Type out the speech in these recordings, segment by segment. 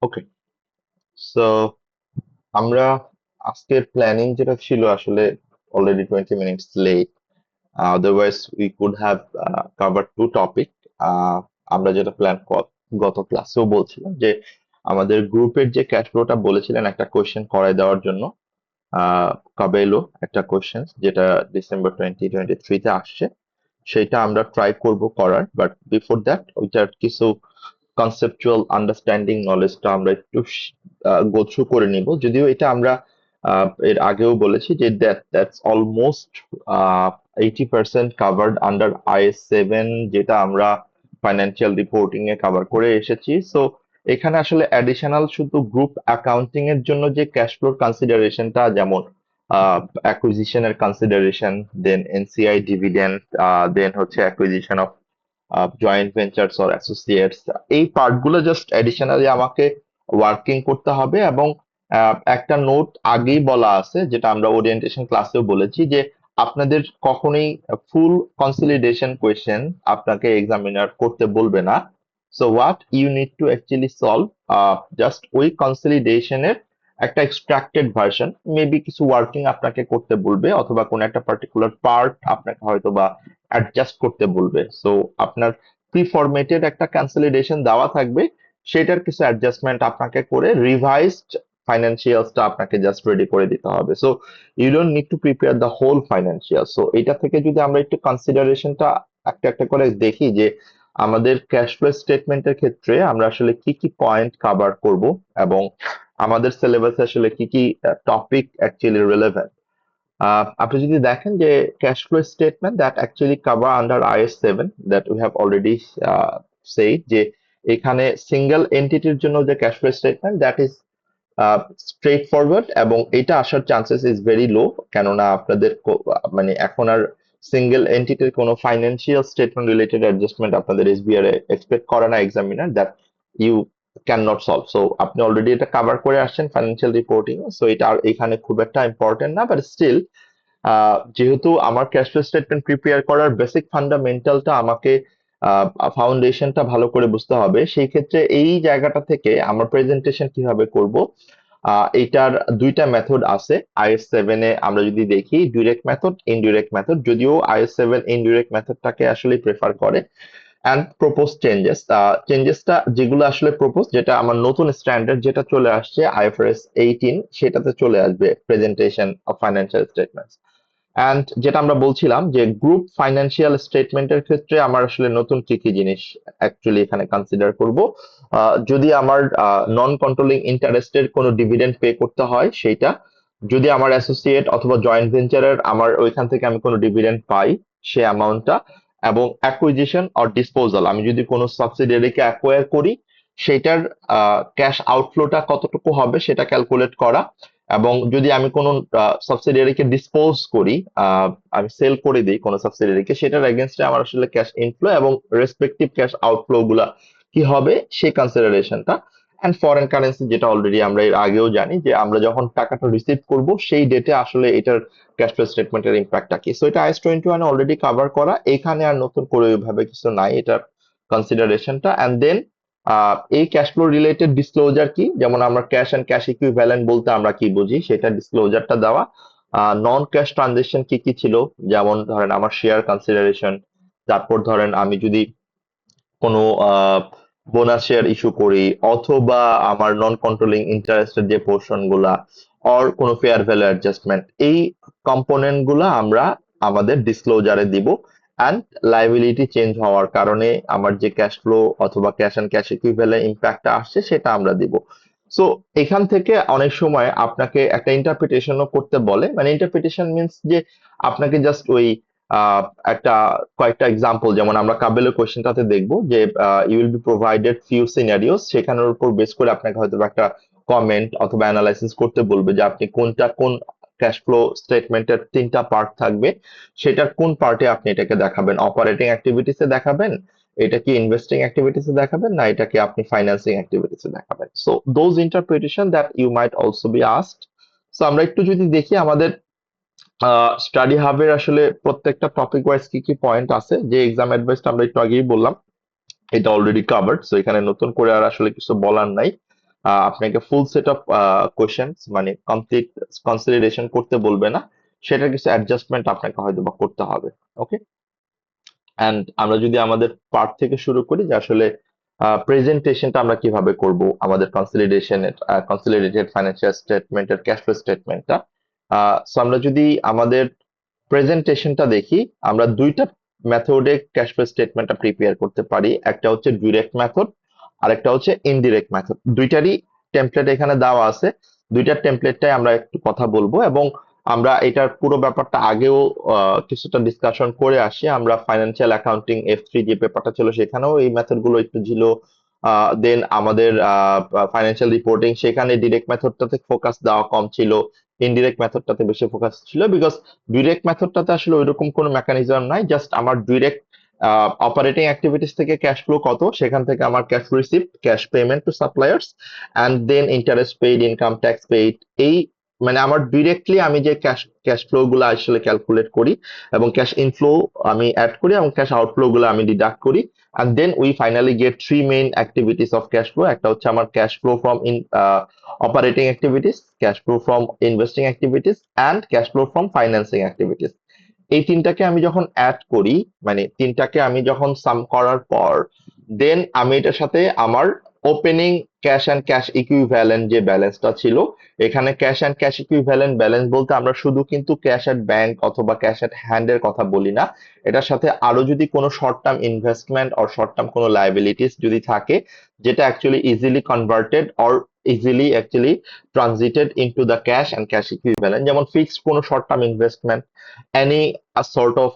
ওকে, so আমরা আজকের planning যেটা ছিল আসলে already 20 minutes late. Otherwise we could have cover two topic. আমরা যেটা প্ল্যান গত ক্লাসেও বলছিলাম যে আমাদের গ্রুপের যে ক্যাশ ফ্লোটা বলেছিলেন একটা কোয়েশ্চেন করায় দেওয়ার জন্য। কবে এলো একটা কোয়েশ্চেন যেটা ডিসেম্বর 2023-তে আসছে, সেটা আমরা ট্রাই করব করার। বাট বিফোর দ্যাট ওইটার কিছু কনসেপচুয়াল আন্ডারস্ট্যান্ডিং নলেজটা আমরা একটু গো থ্রু করে নিব। যদিও এটা আমরা এর আগেও বলেছি যে that's almost 80% covered under IS 7, যেটা আমরা ফাইন্যান্সিয়াল রিপোর্টিং এ কভার করে এসেছি। সো এখানে আসলে অ্যাডিশনাল শুধু গ্রুপ অ্যাকাউন্টিং এর জন্য যে ক্যাশ ফ্লোর কনসিডারেশনটা, যেমন অ্যাকুইজিশনের কনসিডারেশন, দেন এনসিআই ডিভিডেন্ড, দেন হচ্ছে acquisition of joint ventures or associates, এই পার্টগুলো জাস্ট এডিশনালি আমাকে ওয়ার্কিং করতে হবে। এবং একটা নোট আগেই বলা আছে, যেটা আমরা ওরিয়েন্টেশন ক্লাসেও বলেছি, যে আপনাদের কখনোই ফুল কনসলিডেশন কোয়েশ্চেন আপনাকে এক্সামিনার করতে বলবে না। So what you need to actually solve, just ওই কনসলিডেশনের একটা এক্সট্রাক্টেড ভার্সন, মেবি কিছু ওয়ার্কিং আপনাকে করতে বলবে, অথবা কোনো একটা পার্টিকুলার পার্ট আপনাকে হয়তো বা অ্যাডজাস্ট করতে বলবে। সো আপনার প্রি ফরম্যাটেড একটা কনসলিডেশন দেওয়া থাকবে, সেটার কিছু অ্যাডজাস্টমেন্ট আপনাকে করে রিভাইজড ফাইন্যান্সিয়ালসটা আপনাকে জাস্ট রেডি করে দিতে হবে। So you don't need to prepare the whole financial. So এটা থেকে যদি আমরা একটু কনসিডারেশনটা একটা একটা করে দেখি, যে আমাদের ক্যাশ ফ্লো স্টেটমেন্টের ক্ষেত্রে আমরা আসলে কি কি পয়েন্ট কভার করব, এবং আমাদের সিলেবাসে আসলে কি কি টপিক অ্যাকচুয়ালি রিলেভেন্ট। আপনি যদি দেখেন যে cash flow statement that actually cover under IS 7, that we have already said, যে এখানে সিঙ্গেল এন্টিটির জন্য যে cash flow statement that is straight forward, এবং এটা আসার চান্সেস ইজ ভেরি লো। কেননা আপনাদের মানে এখন আর সিঙ্গেল এন্টিটির কোনো ফাইন্যান্সিয়াল স্টেটমেন্ট রিলেটেড অ্যাডজাস্টমেন্ট আপনাদের SBR এ এক্সপেক্ট করে না examiner, that you can not solve. So আপনি অলরেডি এটা কভার করে আসছেন ফাইন্যান্সিয়াল রিপোর্টিং, সো এটা আর এখানে খুব একটা ইম্পর্টেন্ট না। বাট স্টিল, যেহেতু আমার ক্যাশ ফ্লো স্টেটমেন্ট প্রিপেয়ার করার বেসিক ফান্ডামেন্টালটা আমাকে, ফাউন্ডেশনটা ভালো করে বুঝতে হবে, সেই ক্ষেত্রে এই জায়গাটা থেকে আমার প্রেজেন্টেশন কিভাবে করব, এটার দুইটা মেথড আছে। IS 7-এ আমরা যদি দেখি ডিরেক্ট মেথড, ইনডিরেক্ট মেথড, যদিও IS 7 ইনডিরেক্ট মেথডটাকে আসলে প্রেফার করে। অ্যান্ড প্রপোজ চেঞ্জেসটা যেগুলো আসলে প্রপোজ, যেটা আমার নতুন স্ট্যান্ডার্ড যেটা চলে আসছে IFRS 18, সেটাতে চলে আসবে presentation of financial statements. And যেটা আমরা বলছিলাম যে গ্রুপ ফাইন্যান্সিয়াল স্টেটমেন্টের ক্ষেত্রে আমার আসলে নতুন কি কি জিনিস অ্যাকচুয়ালি এখানে কনসিডার করব। যদি আমার নন কন্ট্রোলিং ইন্টারেস্টের কোনো ডিভিডেন্ড পে করতে হয় সেইটা, যদি আমার অ্যাসোসিয়েট অথবা জয়েন্ট ভেঞ্চারের আমার ওইখান থেকে আমি কোনো ডিভিডেন্ড পাই সে অ্যামাউন্টটা, এবং অ্যাকুইজিশন অর ডিসপোজাল, আমি যদি কোনো সাবসিডিয়ারিকে অ্যাকোয়ার করি সেটার ক্যাশ আউটফ্লোটা কতটুকু হবে সেটা ক্যালকুলেট করা। এবং যদি আমি কোনো সাবসিডিয়ারিকে ডিসপোজ করি, আহ, আমি সেল করে দিই কোনো সাবসিডিয়ারিকে, সেটার এগেনস্টে আমার আসলে ক্যাশ ইনফ্লো এবং রেসপেক্টিভ ক্যাশ আউটফ্লো গুলা কি হবে সেই কনসিডারেশনটা। অ্যান্ড ফরেন কারেন্সি, যেটা অলরেডি আমরা এর আগেও জানি, যে আমরা যখন টাকাটা রিসিভ করব সেই ডেটে আসলে এটার ক্যাশ ফ্লো স্টেটমেন্টের ইম্প্যাক্টটা কি। সো এটা IS 21 অলরেডি কভার করা, এখানে আর নতুন করে ওইভাবে কিছু নাই এটার কনসিডারেশনটা। অ্যান্ড দেন এই ক্যাশ ফ্লো রিলেটেড ডিসক্লোজার কি, যেমন আমরা ক্যাশ এন্ড ক্যাশ ইকুইভ্যালেন্ট বলতে আমরা কি বুঝি সেটা ডিসক্লোজারটা দেওয়া। নন ক্যাশ ট্রানজেকশন কি কি ছিল, যেমন ধরেন আমার শেয়ার কনসিডারেশন, তারপর ধরেন আমি যদি কোনো বোনাস শেয়ার ইস্যু করি, অথবা আমার নন কন্ট্রোলিং ইন্টারেস্টের যে পোর্শন গুলা, অর কোনো ফেয়ার ভ্যালু অ্যাডজাস্টমেন্ট, এই কম্পোনেন্ট গুলা আমরা আমাদের ডিসক্লোজারে দিব। অ্যান্ড লাইবিলিটি চেঞ্জ হওয়ার কারণে আমার যে ক্যাশ ফ্লো অথবা ক্যাশ এন্ড ক্যাশ ইকুইভ্যালেন্ট ইম্প্যাক্টটা আসছে সেটা আমরা দিব। সো এখান থেকে অনেক সময় আপনাকে একটা ইন্টারপ্রিটেশনও করতে বলে, মানে ইন্টারপ্রিটেশন মিন্স যে আপনাকে জাস্ট ওই আহ, একটা কয়েকটা এক্সাম্পল, যেমন আমরা কাবেলের কোয়েশ্চেনটাতে দেখবো যে you will be provided few scenarios, সেখানের উপর বেস করে আপনাকে হয়তো বা একটা কমেন্ট অথবা অ্যানালাইসিস করতে বলবে যে আপনি কোনটা কোন ক্যাশ ফ্লো স্টেটমেন্টের তিনটা পার্ট থাকবে, সেটার কোন পার্টে আপনি এটাকে দেখাবেন, অপারেটিং অ্যাক্টিভিটিসে দেখাবেন, এটা কি ইনভেস্টিং অ্যাক্টিভিটিসে দেখাবেন, না এটা কি আপনি ফাইন্যান্সিং অ্যাক্টিভিটিসে দেখাবেন। So those interpretation that you might also be asked. So আমরা একটু যদি দেখি আমাদের স্টাডি হাবের আসলে প্রত্যেকটা টপিক ওয়াইজ কি কি পয়েন্ট আছে, যে এক্সাম অ্যাডভাইসটা আমরা একটু আগেই বললাম, এটা অলরেডি কাভার্ড, সো এখানে নতুন করে আর আসলে কিছু বলার নাই। আপনাকে ফুল সেট অফ কোয়েশ্চেন্স মানে কমপ্লিট কনসিডারেশন করতে বলবে না, সেটার কিছু অ্যাডজাস্টমেন্ট আপনাকে হয়তো বা করতে হবে। ওকে, অ্যান্ড আমরা যদি আমাদের পার্ট থেকে শুরু করি যে আসলে প্রেজেন্টেশনটা আমরা কিভাবে করব আমাদের কনসলিডেটেড ফাইন্যান্সিয়াল স্টেটমেন্টের ক্যাশ ফ্লো স্টেটমেন্টটা। সো আমরা যদি আমাদের প্রেজেন্টেশনটা দেখি, আমরা দুইটা মেথডে ক্যাশ ফ্লো স্টেটমেন্টটা প্রিপেয়ার করতে পারি। একটা হচ্ছে ডিরেক্ট মেথড, আর একটা হচ্ছে ইনডিরেক্ট মেথড। দুইটারই টেমপ্লেট এখানে দেওয়া আছে, দুইটার টেমপ্লেটটাই আমরা একটু কথা বলবো, এবং আমরা এটার পুরো ব্যাপারটা আগেও কিছুটা ডিসকাশন করে আসি। আমরা ফাইন্যান্সিয়াল অ্যাকাউন্টিং F3 যে পেপারটা ছিল সেখানেও এই মেথড গুলো একটু ছিল। দেন আমাদের ফাইন্যান্সিয়াল রিপোর্টিং, সেখানে ডিরেক্ট মেথডটাতে ফোকাস দেওয়া কম ছিল, ইনডিরেক্ট মেথডটাতে বেশি ফোকাস ছিল, বিকজ ডিরেক্ট মেথডটাতে আসলে ওইরকম কোনো মেকানিজম নাই। জাস্ট আমার ডিরেক্ট অপারেটিং অ্যাক্টিভিটিস থেকে ক্যাশ ফ্লো কত, সেখান থেকে আমার cash receipt, cash payment to suppliers, and then interest paid, income tax paid, এই মানে আমার ডিরেক্টলি আমি যে ক্যাশ ক্যাশ ফ্লো গুলো আসলে ক্যালকুলেট করি, এবং ক্যাশ ইনফ্লো আমি অ্যাড করি, এবং ক্যাশ আউটফ্লো গুলো আমি ডিডাক্ট করি, and then we finally get three main activities of cash flow. একটা হচ্ছে আমার cash flow from operating activities, cash flow from investing activities, and cash flow from financing activities. এই তিনটাকে আমি যখন অ্যাড করি, মানে তিনটাকে আমি যখন সাম করার পর, দেন আমি এটার সাথে আমার opening cash and cash equivalent যে ব্যালেন্সটা ছিল, এখানে cash and cash equivalent balance বলতে আমরা শুধু কিন্তু ক্যাশ এট ব্যাংক অথবা ক্যাশ এট হ্যান্ড এর কথা বলি না। এটার সাথে আরো যদি কোনো short term investment or short term কোনো লায়াবিলিটিস যদি থাকে, যেটা actually easily converted or easily actually transited into the cash and cash equivalent, যেমন ফিক্সড কোনো short term investment, any sort of,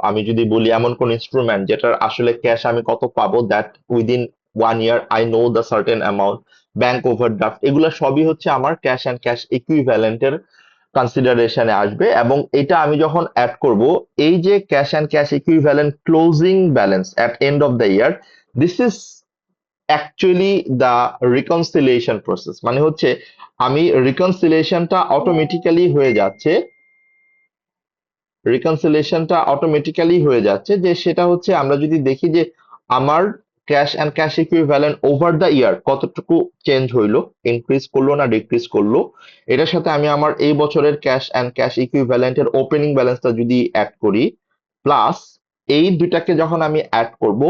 আমি যদি বলি এমন কোন ইনস্ট্রুমেন্ট যেটার আসলে ক্যাশ আমি কত পাবো, that within 1 year I know the certain amount, bank overdraft, এগুলো সবই হচ্ছে আমার ক্যাশ অ্যান্ড ক্যাশ ইকুইভ্যালেন্টের কনসিডারেশনে আসবে। এবং এটা আমি যখন অ্যাড করব, এই যে cash and cash equivalent closing balance at and of the year, this is actually the reconciliation process. মানে হচ্ছে আমি রিকনসিলিয়েশনটা অটোমেটিক্যালি হয়ে যাচ্ছে, যে সেটা হচ্ছে আমরা যদি দেখি যে আমার cash and cash equivalent over the year কতটুকু চেঞ্জ হইলো, ইনক্রিজ করলো না ডিক্রিজ করলো, এটার সাথে আমি আমার এই বছরের ক্যাশ অ্যান্ড ক্যাশ ইকুইভ্যালেন্টের ওপেনিং ব্যালেন্সটা যদি অ্যাড করি, প্লাস এই দুইটাকে যখন আমি অ্যাড করব,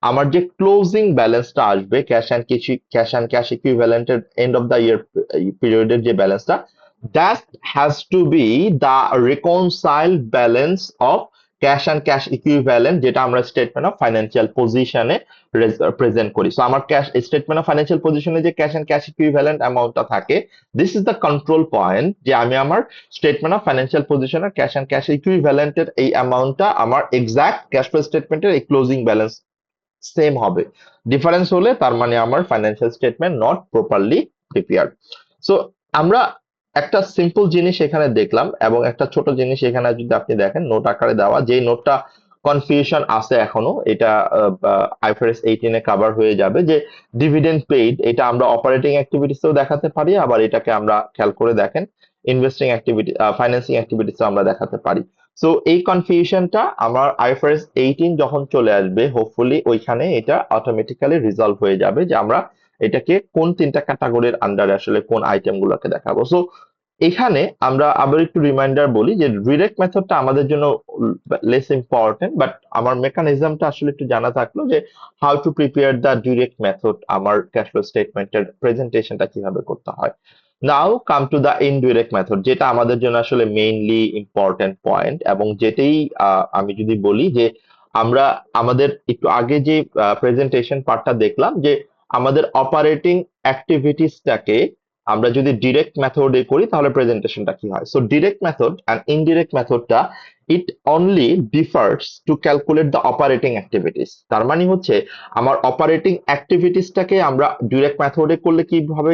আমার যে ক্লোজিং ব্যালেন্সটা আসবে ক্যাশ অ্যান্ড ক্যাশ ইকুইভ্যালেন্টের এন্ড অফ দ্য ইয়ার পিরিয়ডের যে ব্যালেন্সটা, that has to be the reconciled balance of cash and cash equivalent, যেটা আমরা স্টেটমেন্ট অফ ফাইন্যান্সিয়াল পজিশনে প্রেজেন্ট করি। সো আমার ক্যাশ স্টেটমেন্ট অফ ফাইন্যান্সিয়াল পজিশনে যে ক্যাশ অ্যান্ড ক্যাশ ইকুইভ্যালেন্ট অ্যামাউন্টটা থাকে, this is the control point, যে আমি আমার স্টেটমেন্ট অফ ফাইন্যান্সিয়াল পজিশনের ক্যাশ অ্যান্ড ক্যাশ ইকুইভ্যালেন্টের এই অ্যামাউন্টটা আমার এক্সাক্ট ক্যাশ ফ্লো স্টেটমেন্টের এই ক্লোজিং ব্যালেন্স সেম হবে। ডিফারেন্স হলে তার মানে আমার financial statement not properly prepared. So আমরা একটা সিম্পল জিনিস এখানে দেখলাম, এবং একটা ছোট জিনিস এখানে যদি আপনি দেখেন নোট আকারে দেওয়া, যে নোটটা কনফিউশন আছে এখনো, এটা আইফআরএস 18 এ কভার হয়ে যাবে, যে ডিভিডেন্ড পেইড এটা আমরা অপারেটিং অ্যাক্টিভিটিসেও দেখাতে পারি, আবার এটাকে আমরা খেয়াল করে দেখেন ইনভেস্টিং অ্যাক্টিভিটি ফাইন্যান্সিং অ্যাক্টিভিটিসও আমরা দেখাতে পারি। সো এই কনফিউশনটা আমার আইফআরএস 18 যখন চলে আসবে, হোপফুলি ওইখানে এটা অটোমেটিক্যালি রিজলভ হয়ে যাবে, যে আমরা এটাকে কোন তিনটা ক্যাটাগরির আন্ডারে আসলে কোন আইটেম গুলোকে দেখাবো। সো এখানে আমরা আবার একটু রিমাইন্ডার বলি যে ডিরেক্ট মেথডটা আমাদের জন্য লেস ইম্পর্টেন্ট, বাট আমার মেকানিজমটা আসলে একটু জানা থাকলো, যে how to prepare the direct method, আমার ক্যাশ ফ্লো স্টেটমেন্টের প্রেজেন্টেশনটা কিভাবে করতে হয়। Now come to the indirect method, যেটা আমাদের জন্য আসলে মেইনলি ইম্পর্টেন্ট পয়েন্ট, এবং যেটাই আমি যদি বলি যে আমরা আমাদের একটু আগে যে প্রেজেন্টেশন পার্টটা দেখলাম, যে আমাদের অপারেটিং অ্যাক্টিভিটিসটাকে আমরা যদি ডিরেক্ট মেথডে করি তাহলে প্রেজেন্টেশনটা কি হয়। So direct method and indirect মেথডটা it only differs to calculate the operating activities. তার মানে হচ্ছে আমার অপারেটিং অ্যাক্টিভিটিসটাকে আমরা ডিরেক্ট মেথডে করলে কিভাবে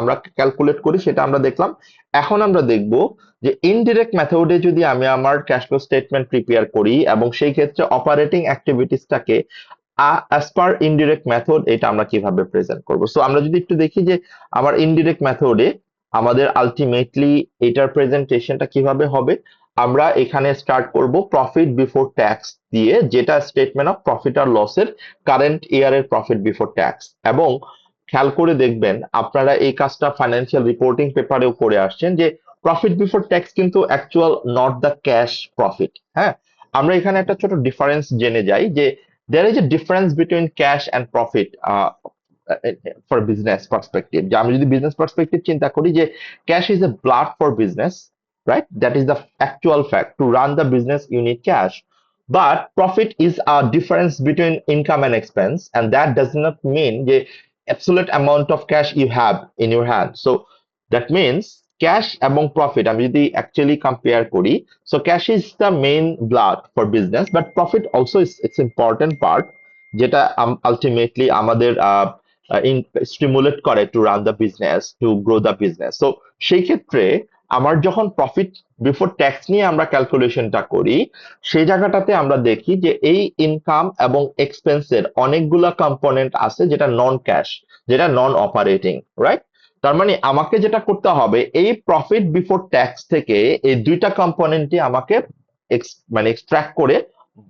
আমরা ক্যালকুলেট করি সেটা আমরা দেখলাম। এখন আমরা দেখব যে ইনডিরেক্ট মেথডে যদি আমি আমার ক্যাশ ফ্লো স্টেটমেন্ট প্রিপেয়ার করি, এবং সেই ক্ষেত্রে operating অ্যাক্টিভিটিসটাকে as per indirect method এটা আমরা কিভাবে প্রেজেন্ট করব। সো আমরা যদি একটু দেখি যে আমার ইনডিরেক্ট মেথডে আমাদের আলটিমেটলি এটার প্রেজেন্টেশনটা কিভাবে হবে। আমরা এখানে স্টার্ট করব প্রফিট বিফোর ট্যাক্স দিয়ে, যেটা স্টেটমেন্ট অফ প্রফিট আর লসের কারেন্ট ইয়ারের প্রফিট বিফোর ট্যাক্স, এবং খেয়াল করে দেখবেন আপনারা এই কাজটা ফাইন্যান্সিয়াল রিপোর্টিং পেপারেও করে আসছেন যে প্রফিট বিফোর ট্যাক্স কিন্তু actual not the cash profit. হ্যাঁ, আমরা এখানে একটা ছোট ডিফারেন্স জেনে যাই যে there is a difference between cash and profit for business perspective. যে আমি যদি বিজনেস পার্সপেক্টিভ চিন্তা করি যে cash is a blood for business, right? That is the actual fact. To run the business, you need cash. But profit is a difference between income and expense, and that does not mean the absolute amount of cash you have in your hand. So that means cash among profit. আমি যদি actually compare করি, so cash is the main blood for business, but profit also is its important part, যেটা ultimately আমাদের stimulate করে to run the business, to grow the business. So সেই ক্ষেত্রে আমার যখন প্রফিট বিফোর ট্যাক্স নিয়ে আমরা ক্যালকুলেশনটা করি, সেই জায়গাটাতে আমরা দেখি যে এই ইনকাম এবং এক্সপেন্সের অনেকগুলা কম্পোনেন্ট আছে যেটা নন ক্যাশ, যেটা নন অপারেটিং, রাইট? তার মানে আমাকে যেটা করতে হবে এই প্রফিট বিফোর ট্যাক্স থেকে এই দুইটা কম্পোনেন্টই আমাকে মানে এক্সট্রাক্ট করে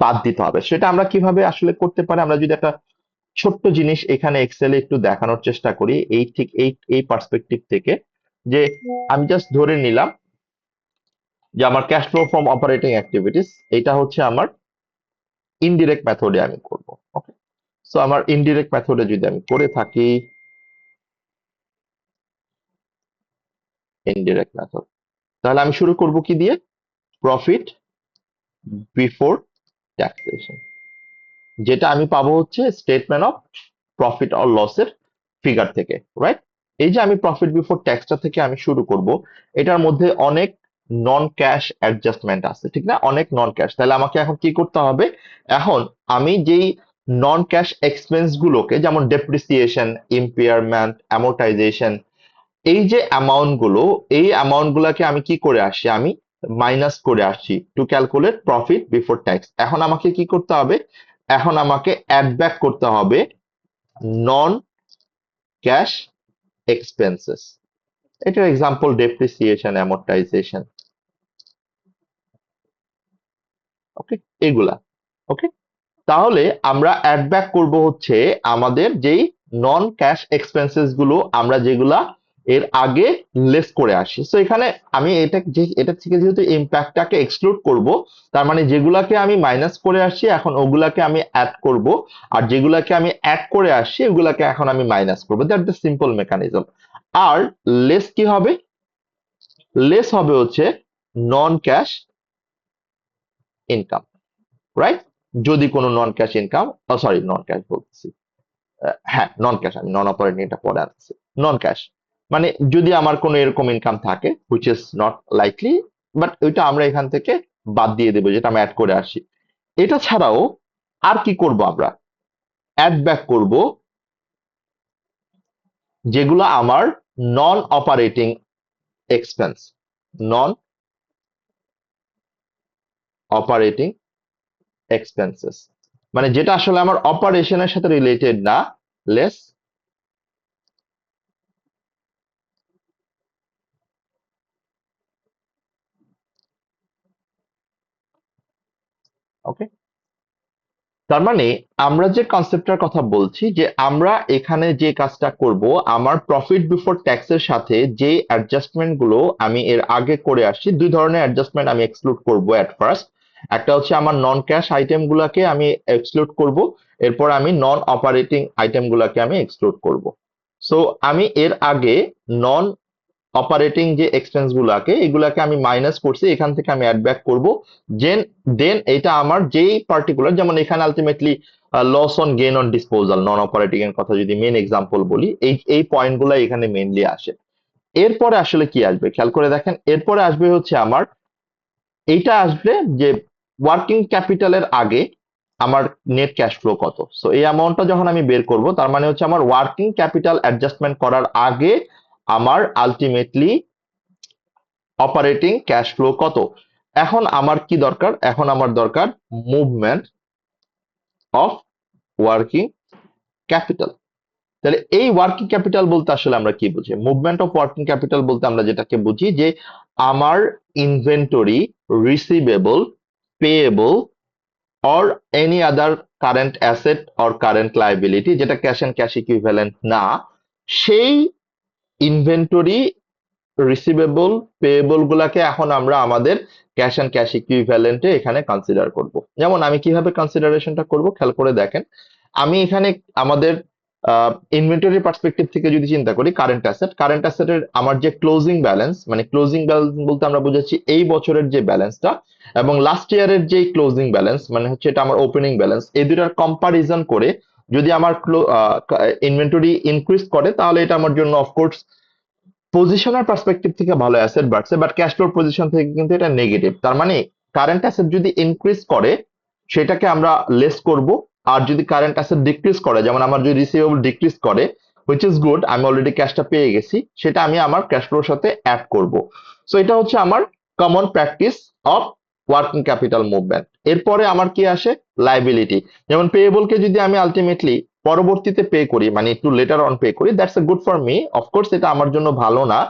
বাদ দিতে হবে। সেটা আমরা কিভাবে আসলে করতে পারি, আমরা যদি একটা ছোট্ট জিনিস এখানে এক্সেলে একটু দেখানোর চেষ্টা করি এই ঠিক এই পার্সপেক্টিভ থেকে, যে আমি জাস্ট ধরে নিলাম যে আমার cash flow from operating activities এটা হচ্ছে আমার ইনডিরেক্ট মেথডে আমি করব। ওকে, সো আমার ইনডিরেক্ট মেথডে যদি আমি করে থাকি, ইনডিরেক্ট মেথড, তাহলে আমি শুরু করব কি দিয়ে? প্রফিট বিফোর ট্যাক্সেশন, যেটা আমি পাবো হচ্ছে স্টেটমেন্ট অফ প্রফিট অর লসের ফিগার থেকে, রাইট? এই যে আমি প্রফিট বিফোর ট্যাক্সটা থেকে আমি শুরু করব, এটার মধ্যে অনেক নন ক্যাশ অ্যাডজাস্টমেন্ট আছে, ঠিক না? অনেক নন ক্যাশ। তাহলে আমাকে এখন কি করতে হবে? এখন আমি যেই নন ক্যাশ এক্সপেন্স গুলোকে, যেমন ডেপ্রিসিয়েশন, ইম্পেয়ারমেন্ট, অ্যামোর্টাইজেশন, এই যে অ্যামাউন্ট গুলো, এই অ্যামাউন্ট গুলাকে আমি কি করে আসছি? আমি মাইনাস করে আসছি to calculate profit before tax. এখন আমাকে কি করতে হবে? এখন আমাকে অ্যাড ব্যাক করতে হবে নন ক্যাশ এক্সপেন্সেস। এটার এক্সাম্পল ডেপ্রিসিয়েশন, অ্যামোর্টাইজেশন, ওকে, এগুলা। ওকে, তাহলে আমরা অ্যাড ব্যাক করব হচ্ছে আমাদের যেই নন ক্যাশ এক্সপেন্সেস গুলো আমরা যেগুলা এর আগে লেস করে আসি। সো এখানে আমি এটা থেকে যেহেতু ইম্প্যাক্টটাকে এক্সক্লুড করব, তার মানে যেগুলাকে আমি মাইনাস করে আসছি এখন ওগুলাকে আমি অ্যাড করব, আর যেগুলাকে আমি অ্যাড করে আসছি ওগুলাকে এখন আমি মাইনাস করব। That the simple mechanism. আর লেস কি হবে? লেস হবে হচ্ছে নন ক্যাশ ইনকাম, রাইট? যদি কোনো non cash income, sorry non cash বলতেছি, হ্যাঁ নন ক্যাশ, আমি নন অপারেটিং এটা পরে আনছি। নন ক্যাশ মানে যদি আমার কোনো এরকম ইনকাম থাকে, which is not likely, but ওইটা আমরা এখান থেকে বাদ দিয়ে দেবো, যেটা আমি অ্যাড করে আসি। এটা ছাড়াও আর কি করব? আমরা অ্যাড ব্যাক করব যেগুলো আমার নন অপারেটিং এক্সপেন্স, নন অপারেটিং এক্সপেন্সেস, মানে যেটা আসলে আমার অপারেশনের সাথে রিলেটেড না, লেস। ওকে, তার মানে আমরা যে কনসেপ্টটার কথা বলছি যে আমরা এখানে যে কাজটা করব, আমার প্রফিট বিফোর ট্যাক্সের সাথে যে অ্যাডজাস্টমেন্ট গুলো আমি এর আগে করে আসছি, দুই ধরনের অ্যাডজাস্টমেন্ট আমি এক্সক্লুড করব এট ফার্স্ট। একটা হচ্ছে আমার নন ক্যাশ আইটেম গুলাকে আমি এক্সক্লুড করব, এরপর আমি নন অপারেটিং আইটেম গুলাকে আমি এক্সক্লুড করব। সো আমি এর আগে নন অপারেটিং যে এক্সপেন্স গুলাকে এগুলাকে আমি মাইনাস করছি, এখান থেকে আমি অ্যাড ব্যাক করবো। দেন এটা আমার যেই পার্টিকুলার, যেমন এখানে ultimately loss on gain on disposal, non operating এর কথা যদি মেন এক্সাম্পল বলি, এই পয়েন্ট গুলা এখানে মেইনলি আসে। এরপরে আসলে কি আসবে খেয়াল করে দেখেন, এরপরে আসবে হচ্ছে আমার এইটা আসবে যে ওয়ার্কিং ক্যাপিটালের আগে আমার নেট ক্যাশ ফ্লো কত। সো এই অ্যামাউন্টটা যখন আমি বের করব, তার মানে হচ্ছে আমার ওয়ার্কিং ক্যাপিটাল অ্যাডজাস্টমেন্ট করার আগে আমার আলটিমেটলি অপারেটিং ক্যাশ ফ্লো কত। এখন আমার কি দরকার? এখন আমার দরকার মুভমেন্ট অফ ওয়ার্কিং ক্যাপিটাল। তাহলে এই ওয়ার্কিং ক্যাপিটাল বলতে আসলে আমরা কি বুঝি? মুভমেন্ট অফ ওয়ার্কিং ক্যাপিটাল বলতে আমরা যেটাকে বুঝি যে আমার inventory, receivable, payable or any other current asset or current liability, যেটা ক্যাশ এন্ড ক্যাশ ইকুইভ্যালেন্ট না, সেই ইনভেন্টরি, রিসিভেবল, পেয়েবল গুলাকে এখন আমরা আমাদের ক্যাশ অ্যান্ড ক্যাশ ইকুইভ্যালেন্টে এখানে কনসিডার করব। যেমন আমি কিভাবে কনসিডারেশনটা করব খেয়াল করে দেখেন। আমি এখানে আমাদের ইনভেন্টরি পার্সপেক্টিভ থেকে যদি চিন্তা করি, কারেন্ট অ্যাসেটের আমার যে ক্লোজিং ব্যালেন্স, মানে ক্লোজিং ব্যালেন্স বলতে আমরা বুঝাচ্ছি এই বছরের যে ব্যালেন্সটা এবং লাস্ট ইয়ারের যে ক্লোজিং ব্যালেন্স, মানে হচ্ছে এটা আমার ওপেনিং ব্যালেন্স, এই দুটার কম্পারিজন করে যদি আমার ইনভেন্টরি ইনক্রিজ করে তাহলে এটা আমার জন্য অফকোর্স পজিশনের পার্সপেক্টিভ থেকে ভালো অ্যাসেট বাড়ছে, বাট ক্যাশ ফ্লোর পজিশন থেকে কিন্তু এটা নেগেটিভ। তার মানে কারেন্ট অ্যাসেট যদি ইনক্রিজ করে সেটাকে আমরা লেস করব, আর যদি কারেন্ট অ্যাসেট ডিক্রিজ করে, যেমন আমার যদি রিসিভেবল ডিক্রিজ করে, হুইচ ইজ গুড, আমি অলরেডি ক্যাশটা পেয়ে গেছি, সেটা আমি আমার ক্যাশ ফ্লোর সাথে অ্যাড করব। সো এটা হচ্ছে আমার common practice of working capital movement. এরপরে আমার কি আসে, লাইবিলিটি। যেমন পেয়েবলকে যদি আমি আলটিমেটলি পরবর্তীতে পে করি, মানে একটু লেটার অন পে করি, that's a good for me. Of course এটা আমার জন্য ভালো না,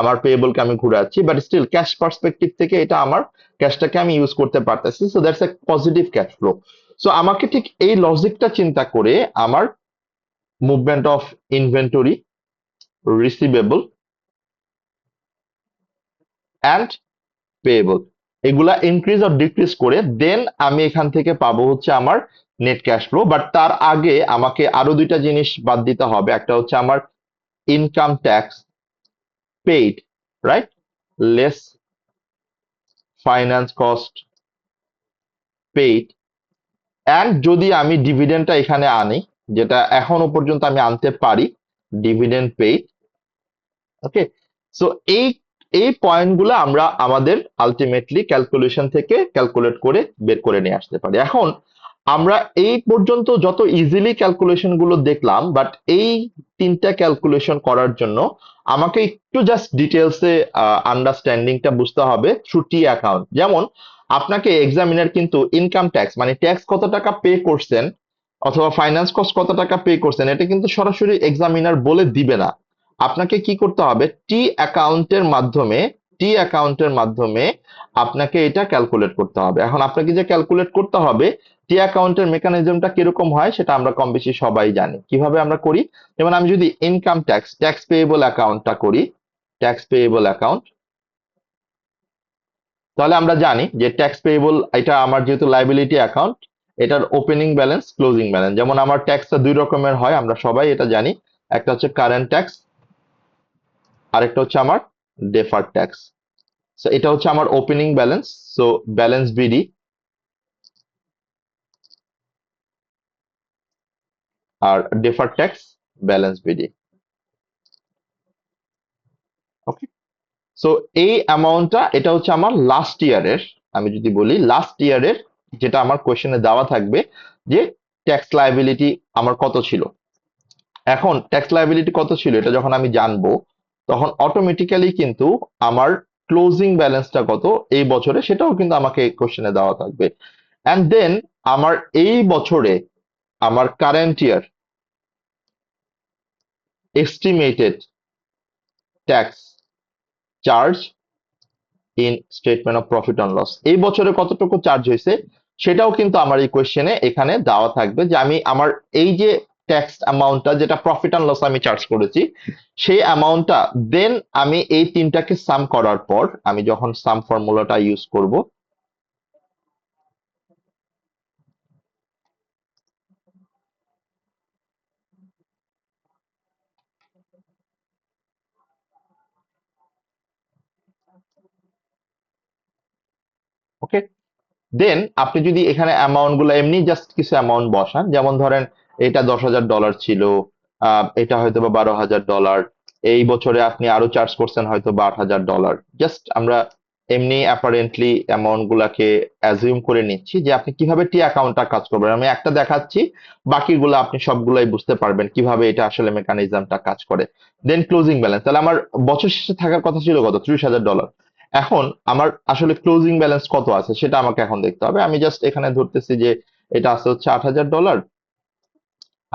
আমার পেয়েবলকে আমি ঘুরাচ্ছি, বাট স্টিল ক্যাশ পার্সপেক্টিভ থেকে এটা আমার ক্যাশটাকে আমি ইউজ করতে পারতেছি, so that's a positive case flow. So আমাকে ঠিক এই লজিকটা চিন্তা করে আমার movement of inventory, receivable and payable এগুলা ইনক্রিজ অর ডিক্রিজ করে দেন আমি এখান থেকে পাবো হচ্ছে আমার নেট ক্যাশ ফ্লো। বাট তার আগে আমাকে আরো দুইটা জিনিস বাদ দিতে হবে। একটা হচ্ছে আমার income tax paid, right, less finance cost paid, and যদি আমি ডিভিডেন্ডটা এখানে আনি, যেটা এখনো পর্যন্ত আমি আনতে পারি, ডিভিডেন্ড পেইড। ওকে, সো এই এই পয়েন্টগুলো আমরা আমাদের আলটিমেটলি ক্যালকুলেশন থেকে ক্যালকুলেট করে বের করে নিয়ে আসতে পারি। এখন আমরা এই পর্যন্ত যত ইজিলি ক্যালকুলেশন গুলো দেখলাম, বাট এই তিনটা ক্যালকুলেশন করার জন্য আমাকে একটু জাস্ট ডিটেলসে আন্ডারস্ট্যান্ডিংটা বুঝতে হবে থ্রু টি অ্যাকাউন্ট। যেমন আপনাকে এক্সামিনার কিন্তু ইনকাম ট্যাক্স, মানে ট্যাক্স কত টাকা পে করছেন অথবা ফাইন্যান্স কস্ট কত টাকা পে করছেন, এটা কিন্তু সরাসরি এক্সামিনার বলে দিবে না। আপনাকে কি করতে হবে, টি অ্যাকাউন্টের মাধ্যমে আপনাকে এটা ক্যালকুলেট করতে হবে। এখন আপনাকে যে ক্যালকুলেট করতে হবে, টি অ্যাকাউন্টের মেকানিজমটা কিরকম হয় সেটা আমরা কম বেশি সবাই জানি। কিভাবে আমরা করি, যেমন আমি যদি ইনকাম ট্যাক্স, ট্যাক্স পেয়েবল অ্যাকাউন্টটা করি, ট্যাক্স পেয়েবল অ্যাকাউন্ট, তাহলে আমরা জানি যে ট্যাক্স পেয়েবল এটা আমার যেহেতু লাইবিলিটি অ্যাকাউন্ট, এটার ওপেনিং ব্যালেন্স, ক্লোজিং ব্যালেন্স। যেমন আমার ট্যাক্সটা দুই রকমের হয়, আমরা সবাই এটা জানি। একটা হচ্ছে কারেন্ট ট্যাক্স, আরেকটা হচ্ছে আমার ডেফার্ড ট্যাক্স। সো এটা হচ্ছে আমার opening balance, so balance BD, আর deferred tax balance BD. Okay, so এই অ্যামাউন্টটা এটা হচ্ছে আমার লাস্ট ইয়ারের, আমি যদি বলি লাস্ট ইয়ারের যেটা আমার কোয়েশ্চেনে দেওয়া থাকবে যে ট্যাক্স লায়াবিলিটি আমার কত ছিল। এখন ট্যাক্স লায়াবিলিটি কত ছিল এটা যখন আমি জানবো, তখন অটোমেটিক্যালি কিন্তু আমার ক্লোজিং ব্যালেন্সটা কত এই বছরে সেটাও কিন্তু আমাকে কোশ্চেনে দেওয়া থাকবে। অ্যান্ড দেন আমার এই বছরে আমার current year estimated tax charge in statement of profit and loss, এই বছরে কতটুকু চার্জ হয়েছে সেটাও কিন্তু আমার এই কোয়েশ্চেনে এখানে দেওয়া থাকবে, যে আমি আমার এই যে ট্যাক্স অ্যামাউন্টটা যেটা প্রফিট অ্যান্ড লস আমি চার্জ করেছি সেই অ্যামাউন্টটা দেন আমি এই তিনটাকে সাম করার পর আমি যখন সাম ফর্মুলাটা ইউজ করব, ওকে, দেন আপনি যদি এখানে অ্যামাউন্ট গুলো এমনি জাস্ট কিছু অ্যামাউন্ট বসান, যেমন ধরেন এটা $10,000 ছিল, এটা হয়তো বা $12,000, এই বছরে আপনি আরো চার্জ করছেন হয়তো বা $8,000, জাস্ট আমরা এমনি অ্যাপারেন্টলি অ্যামাউন্ট গুলাকে অ্যাজিউম করে নিচ্ছি যে আপনি কিভাবে টি অ্যাকাউন্টটা কাজ করবেন। আমি একটা দেখাচ্ছি, বাকিগুলো আপনি সবগুলাই বুঝতে পারবেন কিভাবে এটা আসলে মেকানিজমটা কাজ করে। দেন ক্লোজিং ব্যালেন্স, তাহলে আমার বছর শেষে থাকার কথা ছিল কত, $30,000। এখন আমার আসলে ক্লোজিং ব্যালেন্স কত আছে সেটা আমাকে এখন দেখতে হবে। আমি জাস্ট এখানে ধরতেছি যে এটা আছে হচ্ছে $8,000,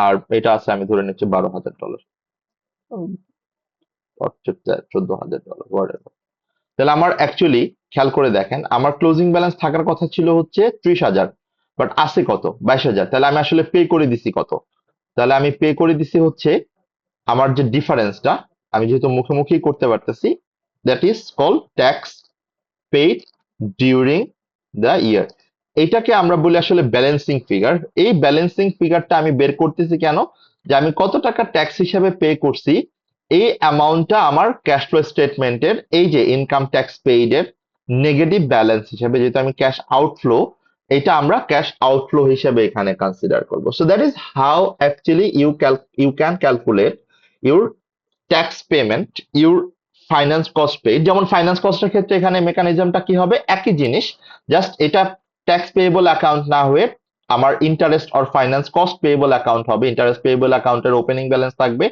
আর এটা আছে আমি ধরে নিচ্ছি $12,000, $14,000 তাহলে আমার অ্যাকচুয়ালি খেয়াল করে দেখেন আমার ক্লোজিং ব্যালেন্স থাকার কথা ছিল হচ্ছে 30,000, বাট আছে কত, 22,000। তাহলে আমি আসলে পে করে দিছি কত, তাহলে আমি পে করে দিছি হচ্ছে আমার যে ডিফারেন্সটা আমি যেহেতু মুখোমুখি করতে পারতেছি, that is call tax paid during the ইয়ার। এটাকে আমরা বলি আসলে ব্যালেন্সিং ফিগার। এই ব্যালেন্সিং ফিগারটা আমি বের করতেছি কেন, যে আমি কত টাকা ট্যাক্স হিসাবে পে করছি, এই অ্যামাউন্টটা আমার ক্যাশ ফ্লো স্টেটমেন্টের এই যে ইনকাম ট্যাক্স পেইড এর নেগেটিভ ব্যালেন্স হিসেবে, যেহেতু আমি ক্যাশ আউটফ্লো, এটা আমরা ক্যাশ আউটফ্লো হিসেবে এখানে কনসিডার করব। So that is how actually you can calculate your tax payment, your finance cost paid. যেমন ফাইন্যান্স কস্টের ক্ষেত্রে এখানে মেকানিজমটা কি হবে, একই জিনিস, জাস্ট এটা ট্যাক্স পেয়েবল অ্যাকাউন্ট না হয়ে আমার interest or finance cost payable account হবে। ইন্টারেস্ট পেয়েবল অ্যাকাউন্টের ওপেনিং ব্যালেন্স থাকবে,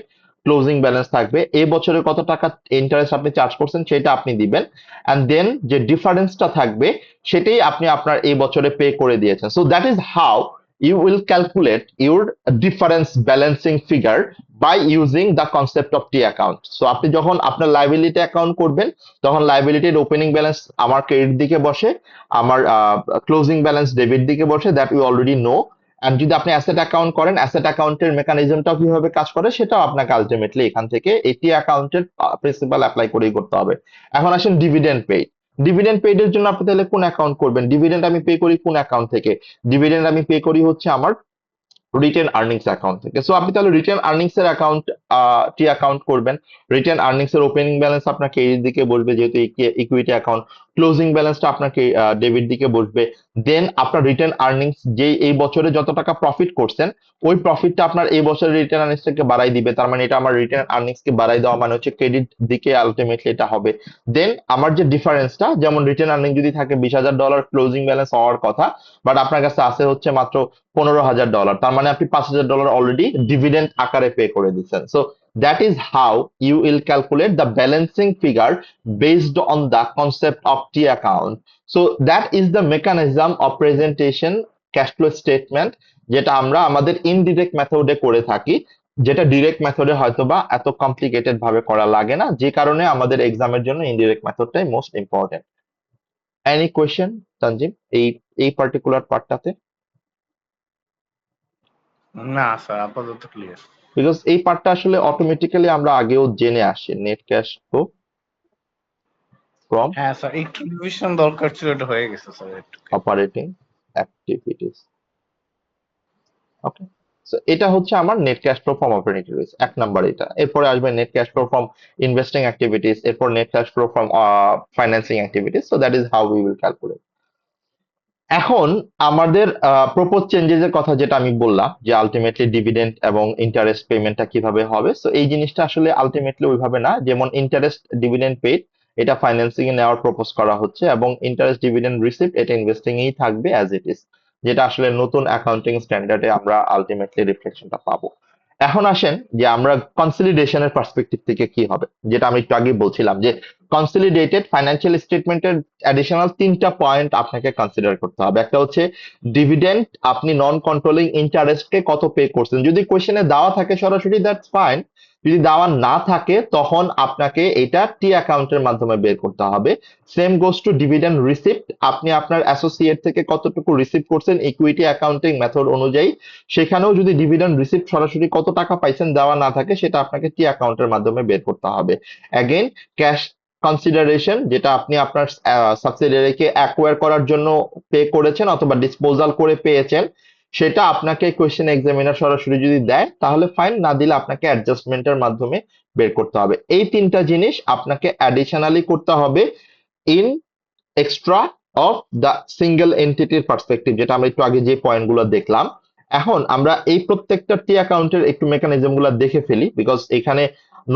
ক্লোজিং ব্যালেন্স থাকবে, এই বছরে কত টাকা ইন্টারেস্ট আপনি চার্জ করছেন সেটা আপনি দিবেন, অ্যান্ড দেন যে ডিফারেন্সটা থাকবে সেটাই আপনি আপনার এই বছরে পে করে দিয়েছেন। So that is how you will calculate your difference balancing figure by using the concept of T account. So আপনি যখন আপনার লাইবিলিটি অ্যাকাউন্ট করবেন, তখন লাইবিলিটির ওপেনিং ব্যালেন্স আমার ক্রেডিট দিকে বসে, আমার ক্লোজিং ব্যালেন্স ডেবিট দিকে বসে, that we already know. And যদি আপনি অ্যাসেট অ্যাকাউন্ট করেন, অ্যাসেট অ্যাকাউন্টের মেকানিজমটাও কিভাবে কাজ করে সেটাও আপনাকে আলটিমেটলি এখান থেকে এটি অ্যাকাউন্টের প্রিন্সিপাল অ্যাপ্লাই করেই করতে হবে। এখন আসেন ডিভিডেন্ড পেইড। ডিভিডেন্ড পেইড এর জন্য আপনি তাহলে কোন অ্যাকাউন্ট করবেন? ডিভিডেন্ড আমি পে করি কোন অ্যাকাউন্ট থেকে? ডিভিডেন্ড আমি পে করি হচ্ছে আমার রিটেন আর্নিংস অ্যাকাউন্ট থেকে। সো আপনি তাহলে রিটেন আর্নিংস এর অ্যাকাউন্ট টি অ্যাকাউন্ট করবেন। রিটেন আর্নিংস এর ওপেনিং ব্যালেন্স আপনাকে এই দিকে বসবে, যেহেতু ইকুইটি অ্যাকাউন্ট। ক্লোজিং ব্যালেন্সটা আপনাকে ডেবিট দিকে বসবে। দেন আপনার রিটেন আর্নিংস, যে এই বছরে যত টাকা প্রফিট করছেন, ওই প্রফিটটা আপনার এই বছরের রিটেন আর্নিংসটাকে বাড়াই দিবে। তার মানে এটা আমার রিটেন আর্নিংস কে বাড়াই দেওয়া মানে হচ্ছে ক্রেডিট দিকে আলটিমেটলি এটা হবে। দেন আমার যে ডিফারেন্সটা, যেমন রিটেন আর্নিং যদি থাকে $20,000 ক্লোজিং ব্যালেন্স হওয়ার কথা, বাট আপনার কাছে আছে হচ্ছে মাত্র $15,000, তার মানে আপনি $5,000 অলরেডি ডিভিডেন্ড আকারে পে করে দিচ্ছেন। So that is how you will calculate the balancing figure based on the concept of T account. So that is the mechanism of presentation cash flow statement, যেটা আমরা আমাদের ইনডিরেক্ট মেথডে করে থাকি, যেটা ডিরেক্ট মেথডে হয়তোবা এত কমপ্লিকেটেড ভাবে করা লাগে না, যে কারণে আমাদের এক্সামের জন্য ইনডিরেক্ট মেথডটাই most important. Any question Tanzim এই এই পার্টিকুলার পার্টটাতে? না স্যার, আপাতত ক্লিয়ার। বিকজ এই পার্টটা আসলে অটোমেটিক্যালি আমরা আগেও জেনে আসি, নেট ক্যাশ ফ্লো ফ্রম হ্যাঁ স্যার, একটু রিভিশন দরকার ছিল, এটা হয়ে গেছে স্যার একটু। Operating activities. ওকে, সো এটা হচ্ছে আমার net cash flow from operating activities, এক নাম্বার এটা। এরপরে আসবে net cash flow from investing activities, এরপর net cash flow from financing activities. So that is how we will calculate. এখন আমাদের প্রপোজ চেঞ্জেস এর কথা যেটা আমি বললাম, যে আলটিমেটলি ডিভিডেন্ড এবং ইন্টারেস্ট পেমেন্টটা কিভাবে হবে। সো এই জিনিসটা আসলে আলটিমেটলি ওইভাবে না, যেমন ইন্টারেস্ট ডিভিডেন্ড পেড এটা ফাইন্যান্সিং এ নেওয়ার প্রপোজ করা হচ্ছে, এবং ইন্টারেস্ট ডিভিডেন্ড রিসিপ্ট এটা ইনভেস্টিং এই থাকবে অ্যাজ ইট ইজ, যেটা আসলে নতুন অ্যাকাউন্টিং স্ট্যান্ডার্ডে আমরা আলটিমেটলি রিফ্লেকশনটা পাবো। এখন আসেন যে আমরা কনসলিডেশনের পার্সপেক্টিভ থেকে কি হবে, যেটা আমি একটু আগে বলছিলাম যে কনসলিডেটেড ফাইন্যান্সিয়াল স্টেটমেন্টের অ্যাডিশনাল তিনটা পয়েন্ট আপনাকে কনসিডার করতে হবে। একটা হচ্ছে ডিভিডেন্ড, আপনি নন কন্ট্রোলিং ইন্টারেস্টকে কত পে করছেন। যদি কোয়েশ্চেনে দেওয়া থাকে সরাসরি দ্যাটস ফাইন, যদি দেওয়া না থাকে তখন আপনাকে এটা টি অ্যাকাউন্টের মাধ্যমে বের করতে হবে। Same goes to dividend receipt, আপনি আপনার অ্যাসোসিয়েট থেকে কতটুকু রিসিভ করছেন ইকুইটি অ্যাকাউন্টিং মেথড অনুযায়ী, সেখানেও যদি ডিভিডেন্ড রিসিপ্ট সরাসরি কত টাকা পাইছেন দেওয়া না থাকে, সেটা আপনাকে টি অ্যাকাউন্টের মাধ্যমে বের করতে হবে। অ্যাগেন ক্যাশ কনসিডারেশন, যেটা আপনি আপনার সাবসিডিয়ারিকে অ্যাকোয়ার করার জন্য পে করেছেন অথবা ডিসপোজাল করে পেয়েছেন, সেটা আপনাকে কোয়েশ্চেন এক্সামিনার সরাসরি যদি দেয় তাহলে ফাইন, না দিলে আপনাকে অ্যাডজাস্টমেন্টের মাধ্যমে বের করতে হবে। এই তিনটা জিনিস আপনাকে অ্যাডিশনালি করতে হবে in extra of the single এন্টিটির পার্সপেক্টিভ, যেটা আমরা একটু আগে যে পয়েন্টগুলো দেখলাম। এখন আমরা এই প্রত্যেকটা টি অ্যাকাউন্টের একটু মেকানিজম গুলো দেখে ফেলি, বিকজ এখানে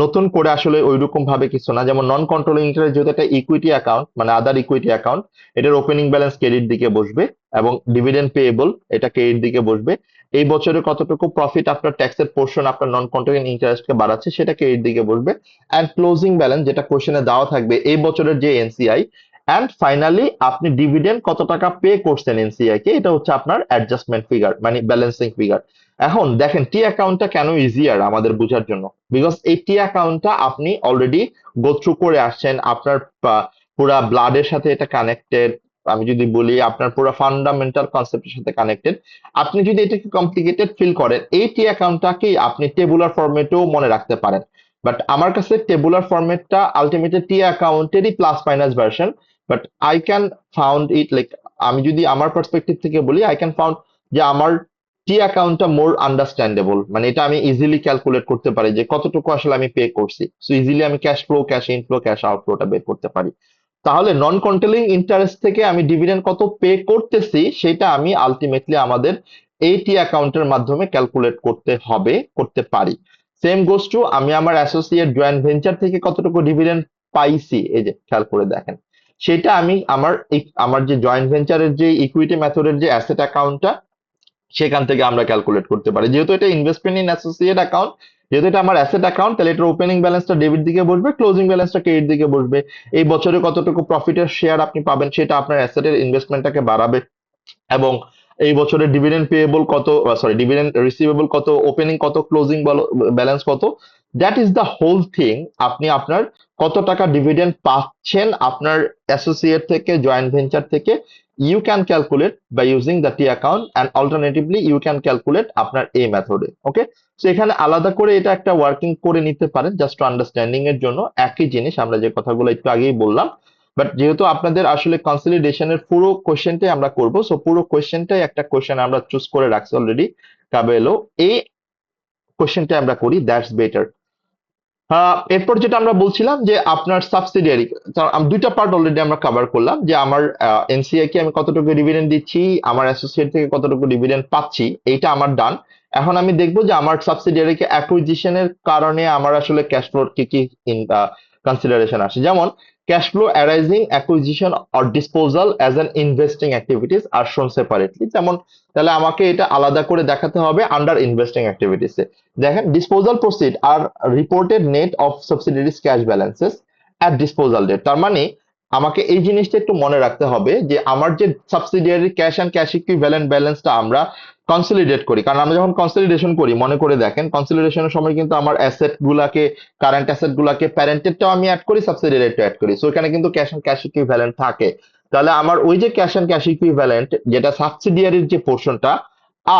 নতুন করে আসলে ওইরকম ভাবে কিছু না। যেমন নন কন্ট্রোলিং ইন্টারেস্ট যেহেতু একটা ইকুইটি অ্যাকাউন্ট, মানে আদার ইকুইটি অ্যাকাউন্ট, এটার ওপেনিং ব্যালেন্স ক্রেডিট দিকে বসবে, এবং ডিভিডেন্ড পেয়েবল এটা ক্রেডিট দিকে বসবে। এই বছরে কতটুকু প্রফিট আপনার ট্যাক্সের পোর্শন আপনার নন কন্ট্রোলিং ইন্টারেস্টকে বাড়াচ্ছে সেটা ক্রেডিট দিকে বসবে। অ্যান্ড ক্লোজিং ব্যালেন্স, যেটা কোশ্চেনে দেওয়া থাকবে এই বছরের যে এনসিআই, অ্যান্ড ফাইনালি আপনি ডিভিডেন্ড কত টাকা পে করছেন এনসিআই কে, এটা হচ্ছে আপনার অ্যাডজাস্টমেন্ট ফিগার, মানে ব্যালেন্সিং ফিগার। এখন দেখেন টি অ্যাকাউন্টটা কেন ইজিয়ার আমাদের বোঝার জন্য, বিকজ এই টি অ্যাকাউন্টটা আপনি অলরেডি গো থ্রু করে আসছেন, আপনার পুরা ব্লাডের সাথে এটা কানেক্টেড, আমি যদি বলি আপনার পুরো ফান্ডামেন্টাল কনসেপ্টের সাথে কানেক্টেড। আপনি যদি এটাকে কমপ্লিকেটেড ফিল করেন, এই টি অ্যাকাউন্টটাকেই আপনি টেবুলার ফরম্যাটেও মনে রাখতে পারেন। বাট আমার কাছে টেবুলার ফরম্যাটটা আলটিমেটলি টি অ্যাকাউন্টেরই plus minus version. But I can found it like, আমি যদি আমার পার্সপেক্টিভ থেকে বলি, আই ক্যান ফাউন্ড যে আমার টি অ্যাকাউন্টটা মোর আন্ডারস্ট্যান্ডেবল, মানে এটা আমি ইজিলি ক্যালকুলেট করতে পারি যে কতটুকু আসলে আমি পে করছি। সো ইজিলি আমি cash flow, cash inflow, cash আউটফ্লোটা বের করতে পারি। তাহলে নন কন্ট্রোলিং ইন্টারেস্ট থেকে আমি ডিভিডেন্ড কত পে করতেছি সেটা আমি আলটিমেটলি আমাদের এইটি অ্যাকাউন্টের মাধ্যমে ক্যালকুলেট করতে হবে, করতে পারি। সেম গোস টু আমি আমার অ্যাসোসিয়েট জয়েন্ট ভেঞ্চার থেকে কতটুকু ডিভিডেন্ড পাইছি, এই যে খেয়াল করে দেখেন, সেটা আমি আমার যে জয়েন্ট ভেঞ্চারের যে ইকুইটি মেথডের যে অ্যাসেট অ্যাকাউন্টটা, সেখান থেকে আমরা ক্যালকুলেট করতে পারি। যেহেতু এটা ইনভেস্টমেন্ট ইন অ্যাসোসিয়েট অ্যাকাউন্ট, যেহেতু এটা আমার অ্যাসেট অ্যাকাউন্ট, তাহলে এটার ওপেনিং ব্যালেন্সটা ডেবিট দিকে বসবে, ক্লোজিং ব্যালেন্সটা ক্রেডিট দিকে বসবে। এই বছরে কতটুকু প্রফিটের শেয়ার আপনি পাবেন সেটা আপনার অ্যাসেটের ইনভেস্টমেন্টটাকে বাড়াবে। এবং এই বছরের ডিভিডেন্ড পেয়েবল কত, সরি ডিভিডেন্ড রিসিভেবল কত, ওপেনিং কত, ক্লোজিং ব্যালেন্স কত, that is the whole thing. আপনি আপনার কত টাকা ডিভিডেন্ড পাচ্ছেন আপনার অ্যাসোসিয়েট থেকে, জয়েন্ট ভেঞ্চার থেকে, you can calculate by using the T account, and alternatively you can calculate আপনার এই মেথডে। ওকে, তো এখানে আলাদা করে এটা একটা ওয়ার্কিং করে নিতে পারেন জাস্ট আন্ডারস্ট্যান্ডিং এর জন্য। একই জিনিস আমরা যে কথাগুলো একটু আগেই বললাম। বাট যেহেতু আপনাদের আসলে কনসলিডেশনের পুরো কোশ্চেনটাই আমরা করব, সো পুরো কোশ্চেনটাই একটা কোশ্চেন আমরা চুজ করে রাখছি অলরেডি, কাবেলো। এই কোশ্চেনটা আমরা করি, দ্যাটস বেটার। এরপর যেটা আমরা বলছিলাম যে আপনার সাবসিডিয়ারি, দুইটা পার্ট অলরেডি আমরা কভার করলাম, যে আমার এনসিআই কে আমি কতটুকু ডিভিডেন্ড দিচ্ছি, আমার অ্যাসোসিয়েট থেকে কতটুকু ডিভিডেন্ড পাচ্ছি, এইটা আমার ডান। এখন আমি দেখবো যে আমার সাবসিডিয়ারিকে অ্যাকুইজিশনের কারণে আমার আসলে ক্যাশ ফ্লোর কি কি কনসিডারেশন আসে। যেমন cash flow arising acquisition or disposal as an investing activities are shown separately. যেমন তাহলে আমাকে এটা আলাদা করে দেখাতে হবে আন্ডার ইনভেস্টিং অ্যাক্টিভিটিসে। দেখেন, disposal proceed are reported net of subsidiaries cash balances at disposal date. তার মানে আমাকে এই জিনিসটা একটু মনে রাখতে হবে যে আমার যে subsidiary cash and cash equivalent ব্যালেন্সটা আমরা কনসলিডেট করি, কারণ আমরা যখন কনসলিডেশন করি, মনে করে দেখেন কনসলিডেশনের সময় কিন্তু আমার অ্যাসেট গুলাকে, কারেন্ট অ্যাসেট গুলাকে, প্যারেন্টেডটাও আমি অ্যাড করি, সাবসিডিয়ারিটাও অ্যাড করি, সো এখানে কিন্তু ক্যাশ অ্যান্ড ক্যাশ ইকুইভ্যালেন্ট থাকে। তাহলে আমার ওই যে ক্যাশ অ্যান্ড ক্যাশ ইকুইভ্যালেন্ট যেটা সাবসিডিয়ারির যে পোর্শনটা,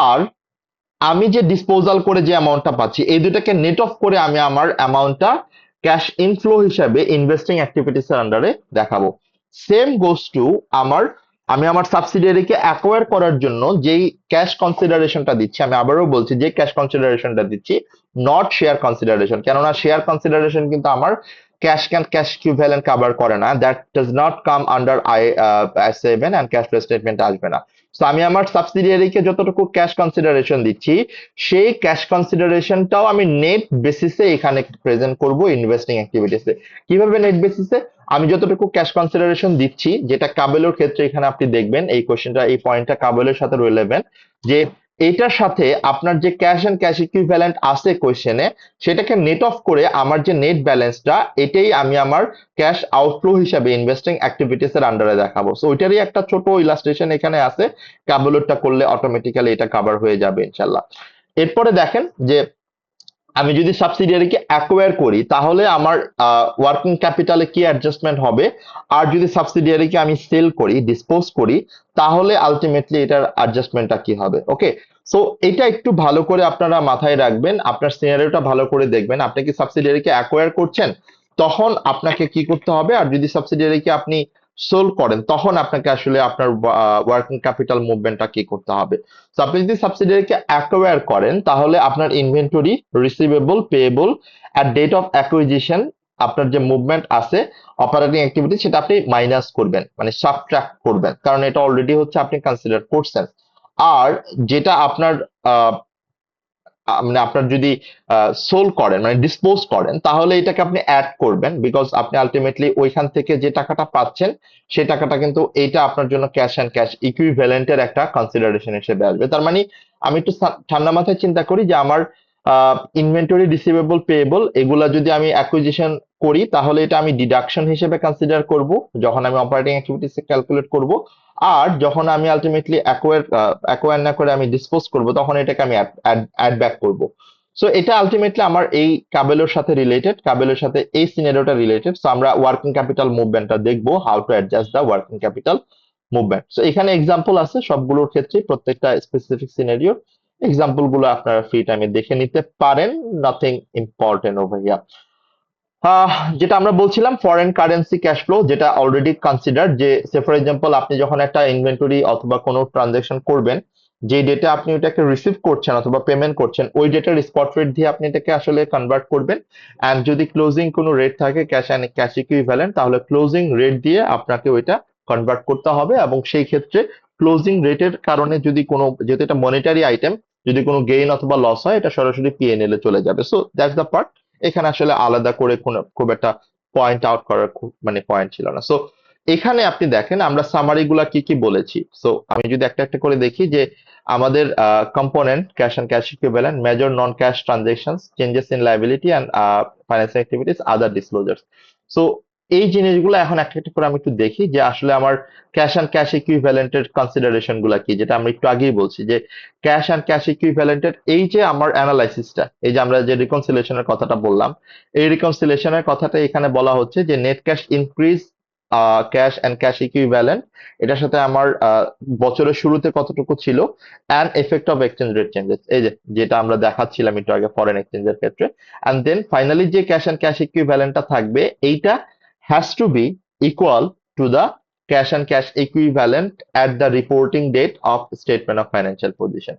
আর আমি যে ডিসপোজাল করে যে অ্যামাউন্টটা পাচ্ছি, এই দুটাকে নেট অফ করে আমি আমার অ্যামাউন্টটা ক্যাশ ইনফ্লো হিসাবে ইনভেস্টিং অ্যাক্টিভিটিস এর আন্ডারে দেখাবো। সেম গোস টু আমার, আমি আমার সাবসিডিয়ারিকে অ্যাকোয়ার করার জন্য যেই ক্যাশ কনসিডারেশনটা দিচ্ছি, আমি আবারও বলছি যে ক্যাশ কনসিডারেশনটা দিচ্ছি, নট শেয়ার কনসিডারেশন। কেননা শেয়ার কনসিডারেশন কিন্তু আমার cash can cash equivalent cover করে না, that does not come under I7 and cash flow statement আসবে না। তো আমি আমার সাবসিডিয়ারিকে যতটুকু ক্যাশ কনসিডারেশন দিচ্ছি, সেই ক্যাশ কনসিডারেশনটাও আমি নেট বেসিসে এখানে প্রেজেন্ট করব ইনভেস্টিং অ্যাক্টিভিটিসে। কিভাবে নেট বেসিসে? আমি যতটুকু ক্যাশ কনসিডারেশন দিচ্ছি, যেটা কাবেলোর ক্ষেত্রে এখানে আপনি দেখবেন এই কোশ্চেনটা, এই পয়েন্টটা কাবেলোর সাথে রিলেভেন্ট, যে এটার সাথে আপনার যে ক্যাশ এন্ড ক্যাশ ইকুইভ্যালেন্ট আছে কোশ্চেনে, সেটাকে নেট অফ করে আমার যে নেট ব্যালেন্সটা, এটাই আমি আমার ক্যাশ আউটফ্লো হিসাবে ইনভেস্টিং অ্যাক্টিভিটিস এর আন্ডারে দেখাবো। সো ওইটারই একটা ছোট ইলাস্ট্রেশন এখানে আছে, কাবেলোরটা করলে অটোমেটিক্যালি এটা কভার হয়ে যাবে ইনশাল্লাহ। এরপরে দেখেন যে আমি যদি সাবসিডিয়ারিকে অ্যাকোয়ার করি তাহলে আমার ওয়ার্কিং ক্যাপিটালে কি অ্যাডজাস্টমেন্ট হবে, আর যদি সাবসিডিয়ারিকে আমি সেল করি, ডিসপোজ করি, তাহলে আলটিমেটলি এটার অ্যাডজাস্টমেন্টটা কি হবে। ওকে, সো এটা একটু ভালো করে আপনারা মাথায় রাখবেন, আপনার সিনারিওটা ভালো করে দেখবেন। আপনি কি সাবসিডিয়ারিকে অ্যাকোয়ার করছেন, তখন আপনাকে কি করতে হবে, আর যদি সাবসিডিয়ারিকে আপনি সোল করেন তখন আপনাকে আসলে আপনার ওয়ার্কিং ক্যাপিটাল মুভমেন্টটা কি করতে হবে। তো আপনি যদি সাবসিডিয়ারিকে অ্যাকোয়ার করেন তাহলে আপনার inventory, receivable, payable at that of acquisition, আপনার যে মুভমেন্ট আছে অপারেটিং অ্যাক্টিভিটি, সেটা আপনি মাইনাস করবেন, মানে সাবট্রাক্ট করবেন, কারণ এটা অলরেডি হচ্ছে আপনি কনসিডার করছেন। আর যেটা আপনার মানে আপনার যদি সোল করেন, মানে ডিসপোজ করেন, তাহলে এটাকে আপনি অ্যাড করবেন, বিকজ আপনি আলটিমেটলি ওইখান থেকে যে টাকাটা পাচ্ছেন সেই টাকাটা কিন্তু এইটা আপনার জন্য ক্যাশ অ্যান্ড ক্যাশ ইকুইভ্যালেন্টের একটা কনসিডারেশন হিসেবে আসবে। তার মানে আমি একটু ঠান্ডা মাথায় চিন্তা করি যে আমার ইনভেন্টরি, রিসিভেবল, পেয়েবল এগুলা যদি আমি অ্যাকুইজিশন করি, তাহলে এটা আমি ডিডাকশন হিসেবে কনসিডার করব যখন আমি অপারেটিং অ্যাক্টিভিটিস ক্যালকুলেট করব। আর যখন আমি আলটিমেটলি অ্যাকোয়ার না করে আমি ডিসপোজ করব, তখন এটাকে আমি অ্যাড ব্যাক করব। সো এটা আলটিমেটলি আমার এই কাবেলোর সাথে রিলেটেড, কাবেলোর সাথে এই সিনারিওটা রিলেটেড। সো আমরা ওয়ার্কিং ক্যাপিটাল মুভমেন্টটা দেখবো, how to adjust the working capital movement. So এখানে এক্সাম্পল আছে সবগুলোর ক্ষেত্রে, প্রত্যেকটা স্পেসিফিক সিনারিও এক্সাম্পল গুলো আপনারা ফ্রি টাইমে দেখে নিতে পারেন, নাথিং ইম্পর্টেন্ট ওভার হিয়ার। যেটা আমরা বলছিলাম ফরেন কারেন্সি ক্যাশ ফ্লো, যেটা অলরেডি কনসিডার, যে সে ফর এক্সাম্পল আপনি যখন একটা ইনভেন্টরি অথবা কোনো ট্রানজাকশন করবেন, যে ডেটে আপনি ওটাকে রিসিভ করছেন অথবা পেমেন্ট করছেন, ওই ডেটের স্পট রেট দিয়ে আপনি এটাকে আসলে কনভার্ট করবেন। অ্যান্ড যদি ক্লোজিং কোনো রেট থাকে ক্যাশ অ্যান্ড ক্যাশ ইকুইভ্যালেন্ট, তাহলে ক্লোজিং রেট দিয়ে আপনাকে ওইটা কনভার্ট করতে হবে। এবং সেই ক্ষেত্রে ক্লোজিং রেটের কারণে যদি কোনো, যেহেতু এটা মনিটারি আইটেম, যদি কোনো গেইন অথবা লস হয় এটা সরাসরি পিএনএল এ চলে যাবে। So that's the part. এখানে আসলে আলাদা করে কোনো খুব একটা পয়েন্ট আউট করার মানে পয়েন্ট ছিল না। সো এখানে আপনি দেখেন আমরা সামারি গুলা কি কি বলেছি। সো আমি যদি একটা একটা করে দেখি, যে আমাদের component cash and cash equivalent, major non cash transactions, changes in liability and financial activities, other disclosures. So এই জিনিসগুলো এখন একটা একটা করে আমি একটু দেখি, যে আসলে আমার ক্যাশ এন্ড ক্যাশ ইকুইভ্যালেন্টের কনসিডারেশন গুলা কি, যেটা আমরা একটু আগেই বলছি, যে ক্যাশ অ্যান্ড ক্যাশ ইকুইভ্যালেন্টের এই যে আমার অ্যানালাইসিসটা, এই যে আমরা যে রিকনসিলেশনের কথাটা বললাম, এই রিকনসিলেশনের কথাটা এখানে বলা হচ্ছে যে net cash increase cash and cash equivalent, এটার সাথে আমার বছরের শুরুতে কতটুকু ছিল, and effect of exchange rate changes, এই যে যেটা আমরা দেখাচ্ছিলাম একটু আগে ফরেন এক্সচেঞ্জের ক্ষেত্রে। অ্যান্ড দেন ফাইনালি যে ক্যাশ অ্যান্ড ক্যাশ ইকুইভ্যালেন্টটা থাকবে, এইটা has to be equal to the cash and cash equivalent at the reporting date of statement of financial position.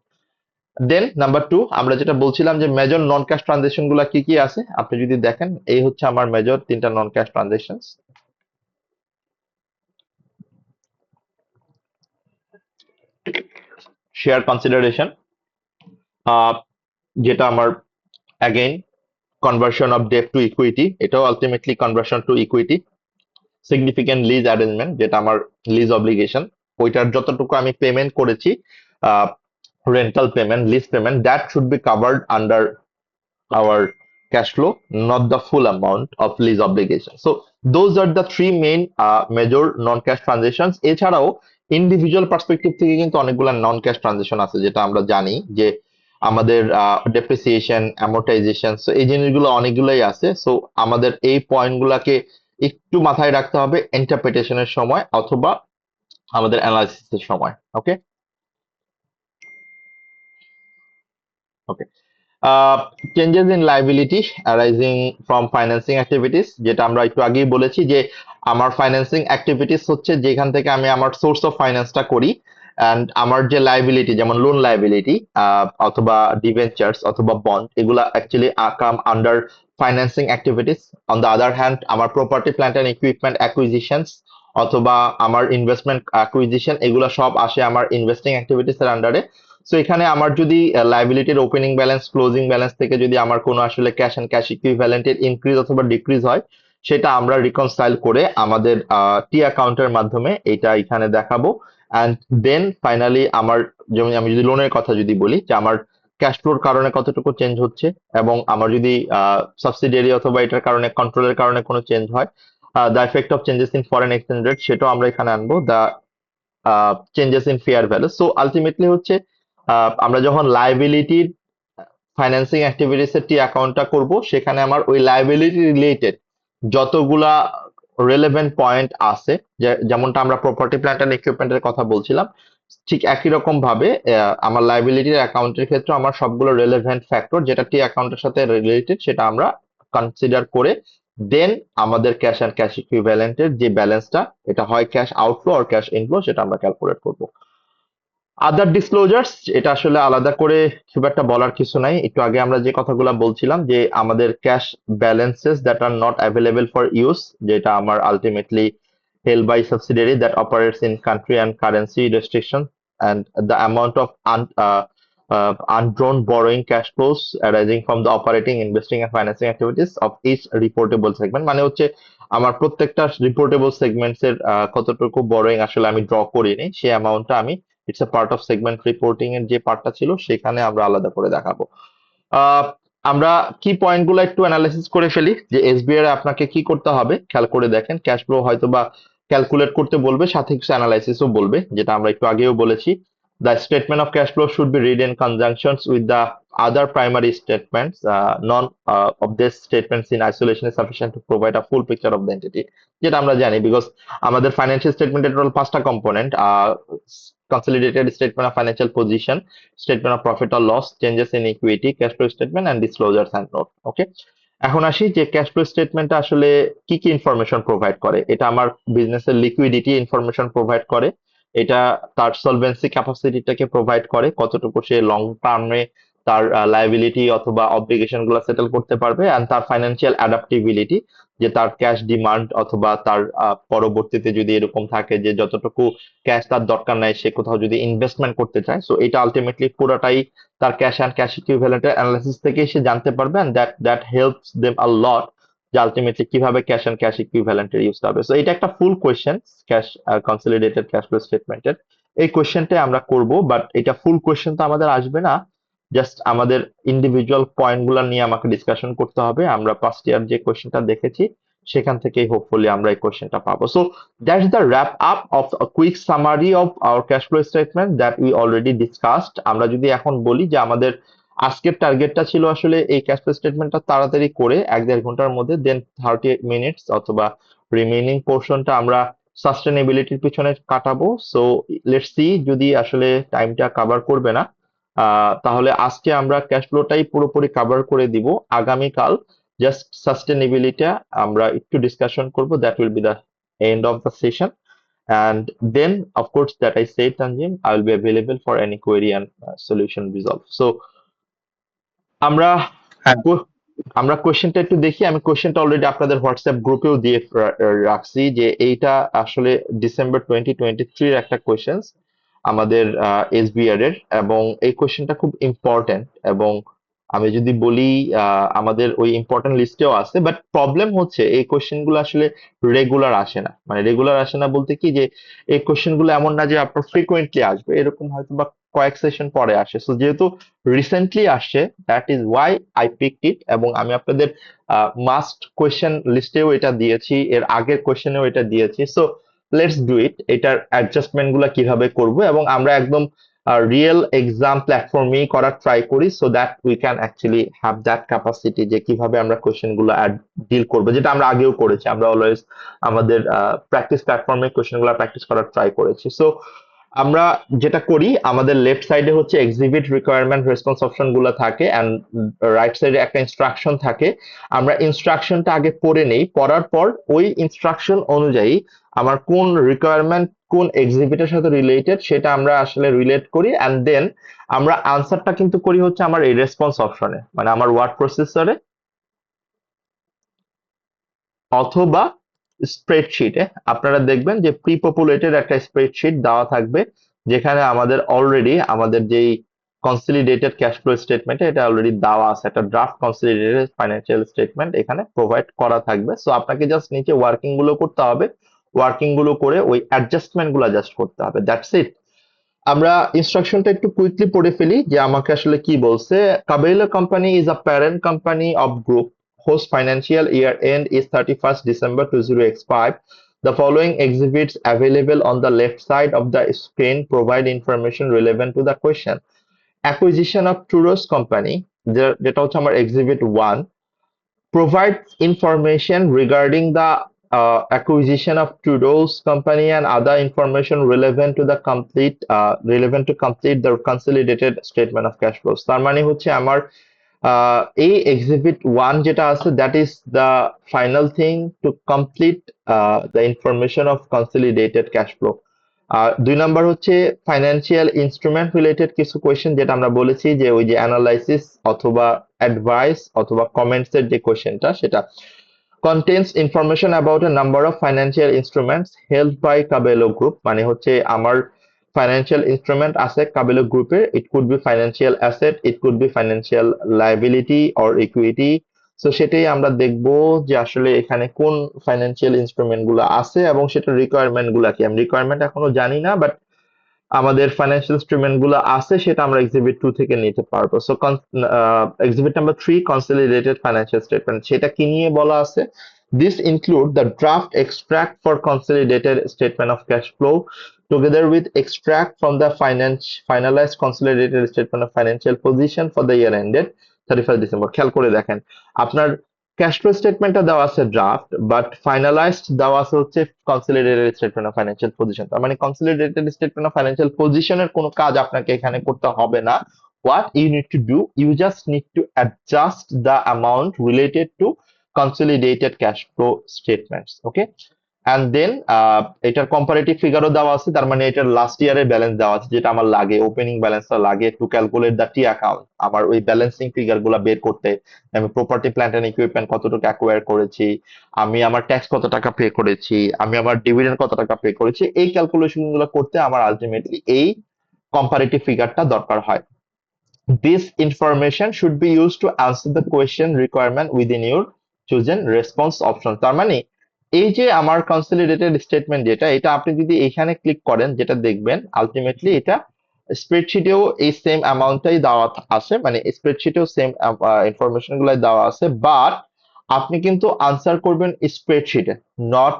Then number two, আমরা যেটা বলছিলাম যে মেজর নন ক্যাশ ট্রানজাকশন গুলা কি কি আছে, আপনি যদি দেখেন এই হচ্ছে আমার মেজর তিনটা non cash transaction. Share consideration, যেটা আমার again conversion of debt to equity, এটাও ultimately conversion to equity. Significant lease arrangement, যেটা আমার লিজ অব্লিগেশন, ওইটার যতটুকু আমি পেমেন্ট করেছি, rental payment, lease payment, that should be covered under our cash flow, not the full amount of lease obligation. So those are the three main major non-cash transactions. এছাড়াও individual perspective থেকে কিন্তু অনেকগুলো নন cash transaction আছে, যেটা আমরা জানি যে আমাদের ডেপ্রিসিয়েশন, অ্যামortization, সো এই জিনিসগুলো অনেকগুলোই আছে। সো আমাদের এই পয়েন্টগুলোকে একটু মাথায় রাখতে হবে ইন্টারপ্রিটেশনের সময় অথবা আমাদের অ্যানালাইসিসের সময়। Okay okay changes in liability arising from financing activities, যেটা আমরা একটু আগেই বলেছি যে আমার ফাইন্যান্সিং অ্যাক্টিভিটিস হচ্ছে যেখান থেকে আমি আমার সোর্স অফ ফাইন্যান্সটা করি, অ্যান্ড আমার যে লাইবিলিটি, যেমন লোন লাইবিলিটি অথবা ডিভেঞ্চার্স অথবা বন্ড, এগুলা actually come under financing activities. On the other hand আমার property plant and equipment acquisitions অথবা আমার ইনভেস্টমেন্ট অ্যাকুইজিশন, এগুলো সব আসে আমার ইনভেস্টিং অ্যাক্টিভিটিস এর আন্ডারে। সো এখানে আমার যদি লাইবিলিটির ওপেনিং ব্যালেন্স, ক্লোজিং ব্যালেন্স থেকে যদি আমার কোনো আসলে ক্যাশ এন্ড ক্যাশ ইকুইভ্যালেন্টের ইনক্রিজ অথবা ডিক্রিজ হয়, সেটা আমরা রিকনসাইল করে আমাদের টি অ্যাকাউন্টের মাধ্যমে এটা এখানে দেখাবো। অ্যান্ড দেন ফাইনালি আমার, যেমন আমি যদি লোনের কথা যদি বলি, যে আমার ক্যাশ ফ্লোর কারণে কতটুকু চেঞ্জ হচ্ছে, এবং আমার যদি সাবসিডিয়ারি অথবা এটার কারণে কন্ট্রোলের কারণে কোনো চেঞ্জ হয়, the effect of changes in foreign exchange rate, সেটাও আমরা এখানে আনবো, the changes in fair value. So ultimately হচ্ছে আমরা যখন লাইবিলিটির ফাইন্যান্সিং অ্যাক্টিভিটিস এর টি অ্যাকাউন্টটা করব, সেখানে আমার ওই লাইবিলিটি রিলেটেড যতগুলা রেলেভেন্ট পয়েন্ট আছে, যেমনটা আমরা প্রপার্টি প্ল্যান্ট এন্ড ইকুইপমেন্টের কথা বলছিলাম, ঠিক একই রকম ভাবে আমার লাইবিলিটির অ্যাকাউন্টের ক্ষেত্রে আমার সবগুলো রেলেভেন্ট ফ্যাক্টর যেটা টি অ্যাকাউন্টের সাথে রিলেটেড, সেটা আমরা কনসিডার করে দেন আমাদের ক্যাশ অ্যান্ড ক্যাশ ইকুইভ্যালেন্টের যে ব্যালেন্সটা, এটা হয় ক্যাশ আউটফ্লো আর ক্যাশ ইনফ্লো, সেটা আমরা ক্যালকুলেট করব। আদার ডিসক্লোজার্স, এটা আসলে আলাদা করে খুব একটা বলার কিছু নাই। একটু আগে আমরা যে কথাগুলো বলছিলাম, যে আমাদের cash balances that are not available for use, যেটা আমার ultimately held by subsidiary that operates in country and currency restriction, and the amount of undrawn borrowing cash flows arising from the operating, investing and financing activities of each reportable segment, মানে হচ্ছে আমার প্রত্যেকটা রিপোর্টেবল segments এর কতটুকু বড়োইং আসলে আমি draw করিনি, সেই অ্যামাউন্টটা আমি, it's a part of segment reporting এর যে পার্টটা ছিল সেখানে আমরা আলাদা করে দেখাবো। আহ, আমরা কি পয়েন্ট গুলো একটু অ্যানালাইসিস করে ফেলি, যে এসবিআই এর আপনাকে কি করতে হবে খেয়াল করে দেখেন। ক্যাশ ফ্লো হয়তো বা ক্যালকুলেট করতে বলবে, সাথে কিছু অ্যানালাইসিসও বলবে, যেটা আমরা একটু আগেও বলেছি। The statement of cash flow should be read in conjunction with the other primary statements. None of these statements in isolation is sufficient to provide a full picture of the entity. যেটা আমরা জানি, because আমাদের financial স্টেটমেন্টের total 5টা component: consolidated statement of financial position, statement of profit or loss, changes in equity, cash flow statement, and disclosures and note. ওকে, এখন আসি যে cash flow স্টেটমেন্টটা আসলে কি কি ইনফরমেশন প্রোভাইড করে। এটা আমার বিজনেসের লিকুইডিটি ইনফরমেশন প্রোভাইড করে, এটা তার সলভেন্সি ক্যাপাসিটিটাকে প্রোভাইড করে, কতটুকু সে লং টার্মে তার লায়াবিলিটি অথবা অব্লিগেশন গুলো সেটেল করতে পারবে, এন্ড তার ফাইন্যান্সিয়াল অ্যাডাপ্টিবিলিটি, যে তার ক্যাশ ডিমান্ড অথবা তার পরবর্তীতে যদি এরকম থাকে যে যতটুকু ক্যাশ তার দরকার নাই, সে কোথাও যদি ইনভেস্টমেন্ট করতে চায়, সো এটা আলটিমেটলি পুরোটাই তার ক্যাশ অ্যান্ড ক্যাশ ইকুইভ্যালেন্টের অ্যানালিসিস থেকে সে জানতে পারবে, and that helps them a lot যে আলটিমেটলি কিভাবে ক্যাশ অ্যান্ড ক্যাশ ইকুইভ্যালেন্টের ইউজ হবে। সো এটা একটা full question, cash consolidated cash flow স্টেটমেন্টের এই কোয়েশ্চেনটাই আমরা করব, বাট এটা ফুল কোয়েশ্চেন তো আমাদের আসবে না, জাস্ট আমাদের ইন্ডিভিজুয়াল পয়েন্ট গুলা নিয়ে আমাকে ডিসকাশন করতে হবে। আমরা ফার্স্ট ইয়ার যে কোয়েশ্চেনটা দেখেছি সেখান থেকেই হোপফুলি আমরা এই কোয়েশ্চেনটা পাবো। So that's the wrap up of a quick summary of our cash flow statement that we already discussed. আমরা যদি এখন বলি যে আমাদের আজকের টার্গেটটা ছিল আসলে এই ক্যাশ ফ্লো স্টেটমেন্টটা তাড়াতাড়ি করে 1-1.5 ঘন্টার মধ্যে, দেন 30 মিনিটস অথবা রিমেইনিং পোর্শনটা আমরা সাস্টেনেবিলিটির পিছনে কাটাবো। সো লেটস সি যদি আসলে টাইমটা কভার করবে না, তাহলে আজকে আমরা ক্যাশ ফ্লোটাই পুরোপুরি কভার করে দিব। আগামীকাল জাস্ট সাস্টেনেবিলিটি আমরা একটু ডিসকাশন করব, that will B the end of the session. And then of course that I said, Tanjim, I will be available for any query and solution resolve. So আমরা হ্যাঁ আমরা কোশ্চেনটা একটু দেখি। আমি কোশ্চেনটা অলরেডি আপনাদের হোয়াটসঅ্যাপ গ্রুপেও দিয়ে রাখছি যে এইটা আসলে ডিসেম্বর 2023 এর একটা কোশ্চেন আমাদের এসবিআর এর, এবং এই কোশ্চেনটা খুব ইম্পর্টেন্ট, এবং আমি যদি বলি আমাদের ওই ইম্পর্টেন্ট লিস্টেও আছে, বাট প্রবলেম হচ্ছে এই কোশ্চেন গুলো আসলে রেগুলার আসে না। মানে রেগুলার আসে না বলতে কি, যে এই কোশ্চেন গুলো এমন না যে আপনার ফ্রিকোয়েন্টলি আসবে, এরকম হয়তো বা কয়েক সেশন পরে আসে। সো যেহেতু রিসেন্টলি আসছে, that is why I picked it, এবং আমি আপনাদের মাস্ট কোয়েশ্চেন লিস্টেও এটা দিয়েছি, এর আগের কোয়েশ্চেনেও এটা দিয়েছি। So let's do it. এটার অ্যাডজাস্টমেন্ট গুলা কিভাবে করব, এবং আমরা একদম রিয়েল এক্সাম প্ল্যাটফর্মেই করার ট্রাই করি, so that we can actually have that capacity যে কিভাবে আমরা কোয়েশ্চেন গুলো ডিল করবো, যেটা আমরা আগেও করেছি। আমরা অলওয়েজ আমাদের প্র্যাকটিস প্ল্যাটফর্মে কোয়েশ্চেন গুলো প্র্যাকটিস করার ট্রাই করেছি। সো আমরা যেটা করি, আমাদের লেফট সাইডে হচ্ছে এক্সিবিট রিকোয়ারমেন্ট রেসপন্স অপশন গুলো থাকে, এন্ড রাইট সাইডে একটা ইনস্ট্রাকশন থাকে। আমরা ইনস্ট্রাকশনটা আগে পড়ে নেই, পড়ার পর ওই ইনস্ট্রাকশন অনুযায়ী আমার কোন রিকোয়ারমেন্ট কোন এক্সিবিটের সাথে রিলেটেড সেটা আমরা আসলে রিলেট করি, এন্ড দেন আমরা আনসারটা কিন্তু করি হচ্ছে আমার এই রেসপন্স অপশনে, মানে আমার ওয়ার্ড প্রসেসরে অথবা স্প্রেডশিটে। আপনারা দেখবেন যে প্রি পপুলেটেড একটা স্প্রেডশিট দেওয়া থাকবে, যেখানে আমাদের অলরেডি আমাদের যেই কনসলিডেটেড ক্যাশ ফ্লো স্টেটমেন্ট এটা অলরেডি দেওয়া আছে, একটা ড্রাফট কনসলিডেটেড ফাইন্যান্সিয়াল স্টেটমেন্ট এখানে প্রোভাইড করা থাকবে। সো আপনাকে জাস্ট নিচে ওয়ার্কিং গুলো করতে হবে, ওয়ার্কিং গুলো করে ওই অ্যাডজাস্টমেন্ট গুলো জাস্ট করতে হবে, দ্যাটস ইট। আমরা ইনস্ট্রাকশনটা একটু কুইকলি পড়ে ফেলি যে আমাকে আসলে কি বলছে। Cabello Company is a parent company of group whose financial year end is 31st December 2025. The following exhibits available on the left side of the screen provide information relevant to the question. Acquisition of Turos Company, যেটা হচ্ছে আমার exhibit 1, provides information regarding the acquisition of Trudeau's company and other information relevant to complete the consolidated statement of cash flows. তার মানে হচ্ছে আমার এই exhibit 1 যেটা আছে, that is the final thing to complete the information of consolidated cash flow. আর 2 number হচ্ছে financial instrument related কিছু কোয়েশ্চেন, যেটা আমরা বলেছি যে ওই যে অ্যানালাইসিস অথবা অ্যাডভাইস অথবা কমেন্টস এর যে কোয়েশ্চেনটা, সেটা contains information about a number of financial instruments held by Cabello Group, মানে হচ্ছে আমার financial instrument আছে Cabello গ্রুপের, it could be financial asset, it could be financial liability or equity। So সেটাই আমরা দেখবো যে আসলে এখানে কোন ফাইন্যান্সিয়াল ইনস্ট্রুমেন্ট গুলো আছে এবং সেটার রিকোয়ারমেন্ট গুলা কি। আমি রিকোয়ারমেন্ট এখনো জানি না, বাট আমাদের ফাইন্যান্সিয়াল ইনস্ট্রুমেন্ট গুলো আছে সেটা আমরা এক্সিবিট 2 থেকে নিতে পারবো। So exhibit number 3, consolidated financial statement, সেটা কি নিয়ে বলা আছে। This include the draft extract for consolidated statement of cash flow, together with extract from the finalized consolidated statement of financial position for the year ended 31st December. খেয়াল করে দেখেন আপনার cash flow স্টেটমেন্টটা দেওয়া আছে ড্রাফট, বাট ফাইনালাইজড দেওয়া আছে হচ্ছে consolidated statement of financial position. তার মানে কনসলিডেটেড স্টেটমেন্ট অফ ফাইন্যান্সিয়াল পজিশনের কোনো কাজ আপনাকে এখানে করতে হবে না। What you need to do, you just need to adjust the amount related to consolidated cash flow statements. Okay, and then এটার কম্পারেটিভ ফিগারও দেওয়া আছে, তার মানে এটার লাস্ট ইয়ারের ব্যালেন্স দেওয়া আছে, যেটা আমার লাগে ওপেনিং ব্যালেন্সটা লাগে two calculate the T account. আমার ওই ব্যালেন্সিং ফিগার গুলা বের করতে আমি প্রপার্টি প্ল্যান্ট এন্ড ইকুইপমেন্ট কতটুকু অ্যাকোয়ার করেছি, আমি আমার ট্যাক্স কত টাকা পে করেছি, আমি আমার ডিভিডেন্ড কত টাকা পে করেছি, এই ক্যালকুলেশন গুলো করতে আমার আলটিমেটলি এই কম্পারেটিভ ফিগারটা দরকার হয়। This information should be used to answer the question requirement within your chosen response option. তার মানে এই যে আমার কনসলিডেটেড স্টেটমেন্ট যেটা, এটা আপনি যদি এখানে ক্লিক করেন যেটা দেখবেন আলটিমেটলি এটা স্প্রেডশিটেও এই সেম অ্যামাউন্টটাই দেওয়া আছে, মানে স্প্রেডশিটেও সেম ইনফরমেশন গুলাই দেওয়া আছে, বাট আপনি কিন্তু আনসার করবেন স্প্রেডশিটে, নট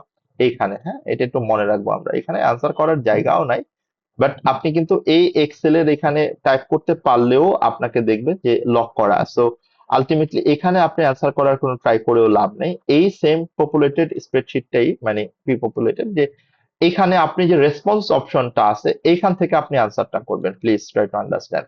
এইখানে। হ্যাঁ, এটা একটু মনে রাখবো, আমরা এখানে আনসার করার জায়গাও নাই, বাট আপনি কিন্তু এই এক্সেল এর এখানে টাইপ করতে পারলেও আপনাকে দেখবে যে লক করা। সো আলটিমেটলি এখানে আপনি অ্যান্সার করার কোনো ট্রাই করেও লাভ নেই। এই সেম পপুলেটেড স্প্রেডশিটটাই মানে প্রি পপুলেটেড, যে এখানে আপনি যে রেসপন্স অপশনটা আছে এইখান থেকে আপনি অ্যান্সারটা করবেন। Please try to understand.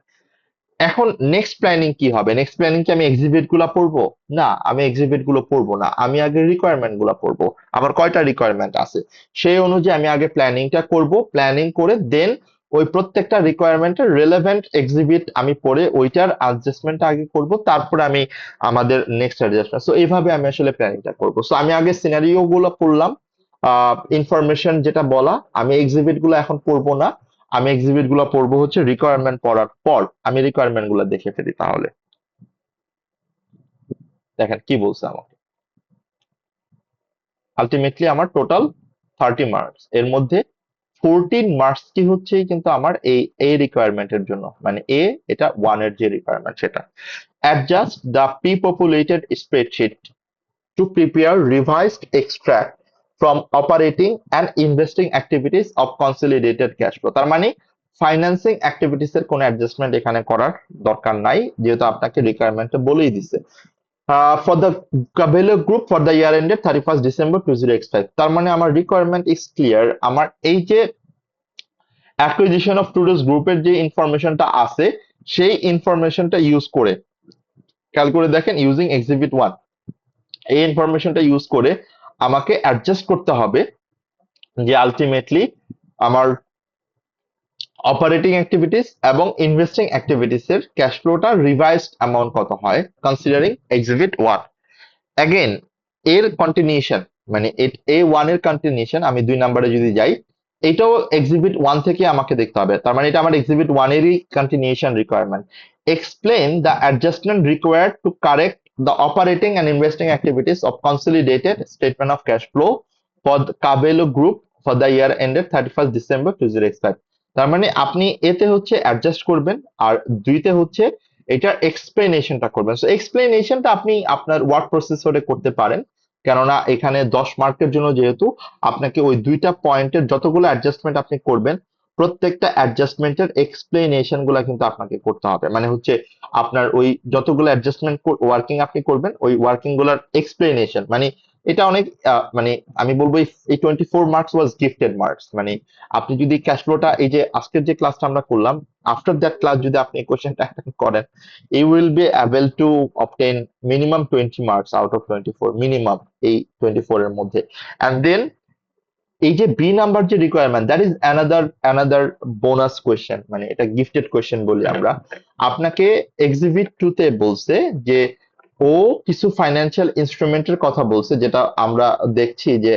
এখন নেক্সট প্ল্যানিং কি হবে? নেক্সট প্ল্যানিং কি আমি এক্সিবিট গুলা পড়বো? না, আমি এক্সিবিট গুলো পড়বো না, আমি আগে রিকোয়ারমেন্ট গুলা পড়বো। আমার কয়টা রিকোয়ারমেন্ট আছে সেই অনুযায়ী আমি আগে প্ল্যানিংটা করব, প্ল্যানিং করে দেন ওই প্রত্যেকটা রিকোয়ারমেন্টের রেলেভেন্ট এক্সিবিট আমি পড়ে ওইটার অ্যাডজাস্টমেন্ট আগে করব, তারপরে আমি আমাদের নেক্সট অ্যাডজাস্টমেন্ট। সো এইভাবে আমি আসলে প্ল্যানিংটা করব। সো আমি আগে সিনারিও গুলো পড়লাম, ইনফরমেশন যেটা বলা, আমি এক্সিবিট গুলো এখন পড়বো না, আমি এক্সিবিট গুলো পড়বো হচ্ছে রিকোয়ারমেন্ট পড়ার পর। আমি রিকোয়ারমেন্ট গুলো দেখে ফেলি তাহলে। দেখেন কি বলছে আমাকে, আলটিমেটলি আমার টোটাল 30 মার্কস, এর মধ্যে 14 মার্কস কি হচ্ছে কিন্তু আমার এই এ রিকোয়ারমেন্টের জন্য, মানে এ এটা 1 এর যে রিকোয়ারমেন্ট সেটা। Adjust the pre populated spreadsheet to prepare revised extract from operating and investing activities of consolidated cash flow। তার মানে ফাইন্যান্সিং অ্যাক্টিভিটিস এর কোনো অ্যাডজাস্টমেন্ট এখানে করার দরকার নাই, যেহেতু আপনাকে রিকোয়ারমেন্টটা বলেই দিছে। For the Cabello group for the year ended 31st December 2025। তার মানে আমার রিকোয়ারমেন্ট ইজ ক্লিয়ার। আমার এই যে অ্যাকুইজিশন অফ টুডোস গ্রুপের যে ইনফরমেশনটা আছে সেই ইনফরমেশনটা ইউজ করে, খেয়াল করে দেখেন, ইউজিং এক্সিবিট 1, এই ইনফরমেশনটা ইউজ করে আমাকে অ্যাডজাস্ট করতে হবে যে আলটিমেটলি আমার অপারেটিং অ্যাক্টিভিটিস এবং ইনভেস্টিং অ্যাক্টিভিটিস এর ক্যাশ ফ্লোটা রিভাইজড অ্যামাউন্ট কত হয় কনসিডারিং এক্সিবিট 1। অ্যাগেন এর কন্টিনিউশন, মানে এ 1 এর কন্টিনিউশন, আমি 2 নম্বরে যদি যাই, এটাও এক্সিবিট 1 থেকে আমাকে দেখতে হবে। তার মানে এটা আমার এক্সিবিট 1 এরই continuation requirement. Explain the adjustment required to correct the operating and investing activities of consolidated statement of cash flow for the Cabello Group for the year ended 31st December 2025। তার মানে আপনি এতে হচ্ছে অ্যাডজাস্ট করবেন, আর দুইতে হচ্ছে এটার এক্সপ্লেনেশনটা করবেন। সো এক্সপ্লেনেশনটা আপনি আপনার ওয়ার্ড প্রসেসরে করতে পারেন, কেননা এখানে 10 মার্কের জন্য যেহেতু আপনাকে ওই দুইটা পয়েন্টের যতগুলো অ্যাডজাস্টমেন্ট আপনি করবেন প্রত্যেকটা অ্যাডজাস্টমেন্টের এক্সপ্লেনেশন গুলা কিন্তু আপনাকে করতে হবে। মানে হচ্ছে আপনার ওই যতগুলো অ্যাডজাস্টমেন্ট ওয়ার্কিং আপনি করবেন ওই ওয়ার্কিং গুলার এক্সপ্লেনেশন, মানে এটা অনেক মানে আমি বলবো এই 24 মার্কস ওয়াজ গিফটেড মার্কস। মানে আপনি যদি ক্যাশ ফ্লোটা এই যে আজকের যে ক্লাসটা আমরা করলাম, আফটার দ্যাট ক্লাস যদি আপনি কোশ্চেনটা অ্যাটেন্ড করেন, you will be able to obtain minimum 20 marks out of 24, minimum এই 24 এর মধ্যে। and then এই যে বি নাম্বার যে requirement, that is another bonus question, মানে এটা গিফটেড কোয়েশ্চেন বলি আমরা। আপনাকে এক্সিবিট 2 তে বলছে যে ও কিছু ফাইন্যান্সিয়াল ইনস্ট্রুমেন্টের কথা বলছে, যেটা আমরা দেখছি যে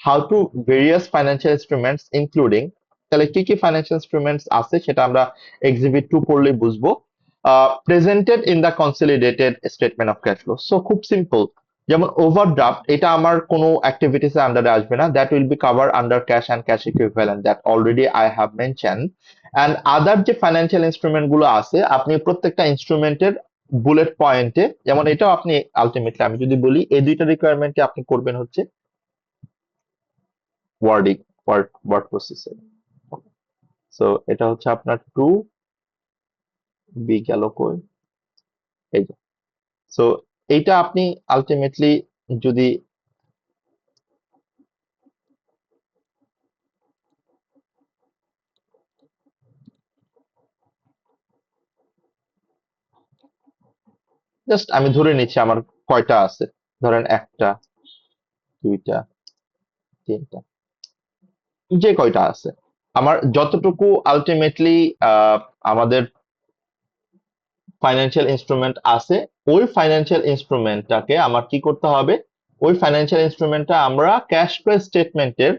how to various financial instruments including, তাহলে কি কি ফাইন্যান্সিয়াল ইনস্ট্রুমেন্টস আছে সেটা আমরা এক্সিবিট 2 পড়লে বুঝবো। Presented in the consolidated statement of cash flow. So খুব সিম্পল, যেমন ওভারড্রাফট এটা আমার কোনো অ্যাক্টিভিটিস এর আন্ডারে আসবে না, that will be cover under cash and cash equivalent, that already I have mention. And other যে ফাইন্যান্সিয়াল ইনস্ট্রুমেন্ট গুলো আছে আপনি প্রত্যেকটা ইনস্ট্রুমেন্টের বুলেট পয়েন্টে, যেমন এটাও আপনি আলটিমেটলি আমি যদি বলি এই দুইটা রিকোয়ারমেন্টে আপনি করবেন হচ্ছে ওয়ার্ডিং, ওয়ার্ড প্রসেসর। সো এটা হচ্ছে আপনার 2 বি গেল কই, এই যে। সো এইটা আপনি আলটিমেটলি যদি জাস্ট আমি ধরে নিচ্ছি আমার কয়টা আছে, ধরেন 1টা 2টা 3টা, যে কয়টা আছে আমার যতটুকু আলটিমেটলি আমাদের ফাইন্যান্সিয়াল ইনস্ট্রুমেন্ট আছে, ওই ফাইন্যান্সিয়াল ইনস্ট্রুমেন্টটাকে আমার কি করতে হবে, ওই ফাইন্যান্সিয়াল ইনস্ট্রুমেন্টটা আমরা ক্যাশ ফ্লো স্টেটমেন্টের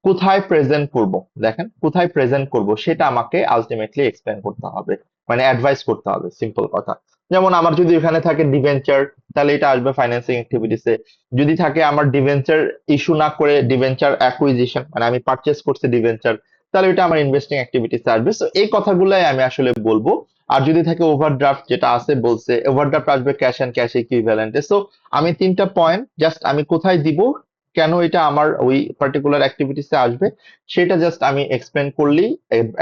কোথায় প্রেজেন্ট করব, দেখেন কোথায় প্রেজেন্ট করব সেটা আমাকে আলটিমেটলি এক্সপ্লেন করতে হবে, মানে অ্যাডভাইস করতে হবে, সিম্পল কথা। যেমন আমার যদি এখানে থাকে ডিভেঞ্চার, তাহলে এটা আসবে ফাইন্যান্সিং অ্যাক্টিভিটিসে। যদি থাকে আমার ডিভেঞ্চার ইস্যু না করে ডিভেঞ্চার অ্যাকুইজিশন, মানে আমি পারচেস করছি ডিভেঞ্চার, তাহলে এটা আমার ইনভেস্টিং অ্যাক্টিভিটিসে আসবে। সো এই কথাগুলাই আমি আসলে বলবো। আর যদি থাকে ওভারড্রাফট, যেটা আছে বলছে ওভারড্রাফট আসবে ক্যাশ এন্ড ক্যাশ ইকুইভ্যালেন্টে। সো আমি 3টা পয়েন্ট জাস্ট আমি কোথায় দিব, কেন এটা আমার ওই পার্টিকুলার অ্যাক্টিভিটিসে আসবে, সেটা জাস্ট আমি এক্সপ্লেন করলেই,